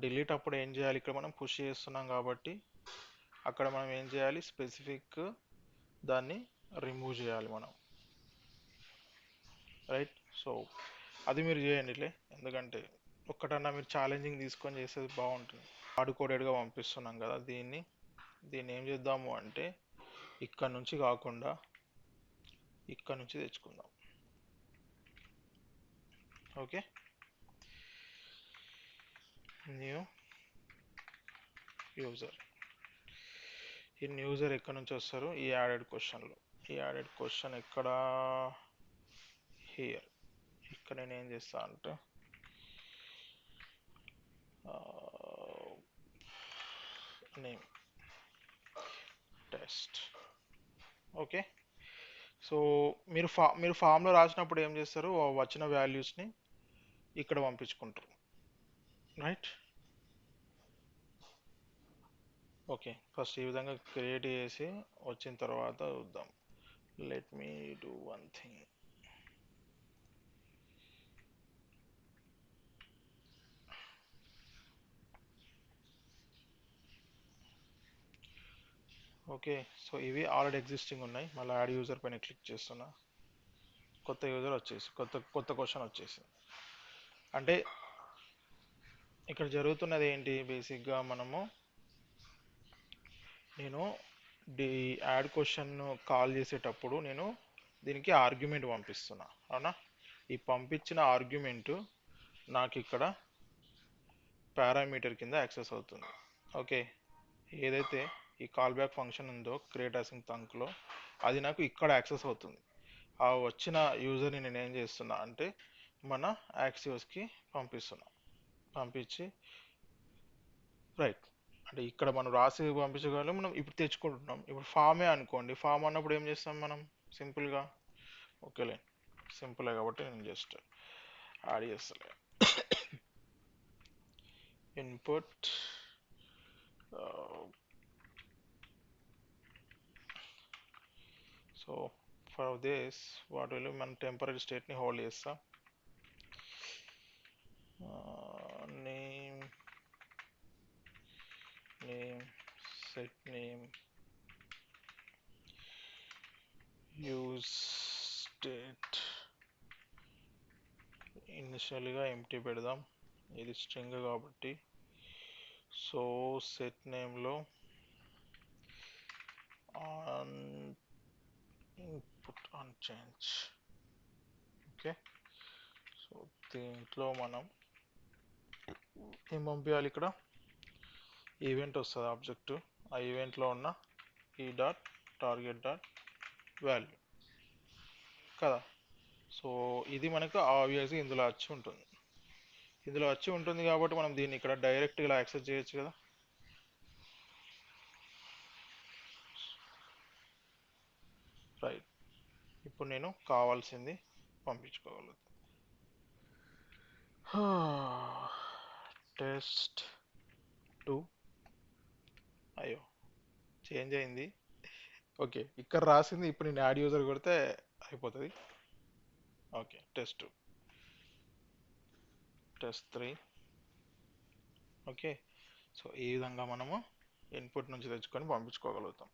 డిలీట్ అప్పుడు ఏం చేయాలి, ఇక్కడ మనం పుష్ చేస్తున్నాం కాబట్టి అక్కడ మనం ఏం చేయాలి, స్పెసిఫిక్ దాన్ని రిమూవ్ చేయాలి మనం, రైట్. సో అది మీరు చేయండి ఇట్లే, ఎందుకంటే ఒక్కటన్నా మీరు ఛాలెంజింగ్ తీసుకొని చేసేది బాగుంటుంది. హార్డ్ కోడెడ్గా పంపిస్తున్నాం కదా, దీన్ని ఏం చేద్దాము అంటే ఇక్కడ నుంచి కాకుండా ఇక్కడ నుంచి తెచ్చుకుందాం. Okay, new user. ఈ యూజర్ ఎక్కడ నుంచి వస్తారు, ఈ యాడెడ్ క్వశ్చన్లో. ఈ యాడెడ్ క్వశ్చన్ ఎక్కడ, హియర్. ఇక్కడ నేను ఏం చేస్తా అంటే నేమ్ టెస్ట్. ఓకే, సో మీరు ఫామ్లో రాసినప్పుడు ఏం చేస్తారు, వచ్చిన వాల్యూస్ని ఇక్కడ పంపించుకుంటారు, రైట్. ఓకే, ఫస్ట్ ఈ విధంగా క్రియేట్ చేసి వచ్చిన తర్వాత చూద్దాం. Let me do one thing. Okay, so ఇవి ఆల్రెడీ ఎగ్జిస్టింగ్ ఉన్నాయి. మళ్ళీ యాడ్ యూజర్ పైన క్లిక్ చేస్తున్నా, కొత్త యూజర్ వచ్చేసి కొత్త క్వశ్చన్ వచ్చేసి. అంటే ఇక్కడ జరుగుతున్నది ఏంటి, బేసిక్గా నేను యాడ్ క్వశ్చన్ కాల్ చేసేటప్పుడు నేను దీనికి ఆర్గ్యుమెంట్ పంపిస్తున్నా, అవునా. ఈ పంపించిన ఆర్గ్యుమెంటు నాకు ఇక్కడ పారామీటర్ కింద యాక్సెస్ అవుతుంది. ఓకే, ఏదైతే ఈ కాల్ బ్యాక్ ఫంక్షన్ ఉందో క్రియేట్ అసింగ్ తంక్లో, అది నాకు ఇక్కడ యాక్సెస్ అవుతుంది. ఆ వచ్చిన యూజర్ని నేను ఏం చేస్తున్నా అంటే మన యాక్సియోస్కి పంపించి రైట్. అంటే ఇక్కడ మనం రాసి పంపించగలం, మనం ఇప్పుడు తెచ్చుకుంటున్నాం. ఇప్పుడు ఫామే అనుకోండి, ఫామ్ అన్నప్పుడు ఏం చేస్తాం మనం సింపుల్గా, ఓకేలే సింపులే కాబట్టి నేను జస్ట్ యాడ్ చేస్తలే. Input so for this what will మనం టెంపరీ స్టేట్ని హోల్డ్ చేస్తాం. Name set name use state ఇనిషియల్గా ఎంప్టీ పెడదాం, ఇది స్ట్రింగ్ కాబట్టి. సో సెట్ నేమ్లో on input on change. Okay, so దీంట్లో మనం ఏం పంపించాలి, ఇక్కడ ఈవెంట్ వస్తుంది ఆబ్జెక్ట్, ఆ ఈవెంట్లో ఉన్న ఈ డాట్ టార్గెట్ డాట్ వాల్యూ కదా. సో ఇది మనకు ఆబ్వియస్గా ఇందులో వచ్చి ఉంటుంది కాబట్టి మనం దీన్ని ఇక్కడ డైరెక్ట్గా ఇలా యాక్సెస్ చేయొచ్చు కదా. రైట్, ఇప్పుడు నేను కావాల్సింది పంపించుకోగలుగుతాను. test2 అయ్యో చేంజ్ అయింది. ఓకే, ఇక్కడ రాసింది ఇప్పుడు నేను యాడ్ యూజర్ కొడితే అయిపోతుంది. Okay, test2 test3. Okay, so ఈ విధంగా మనము ఇన్పుట్ నుంచి తెచ్చుకొని పంపించుకోగలుగుతాం.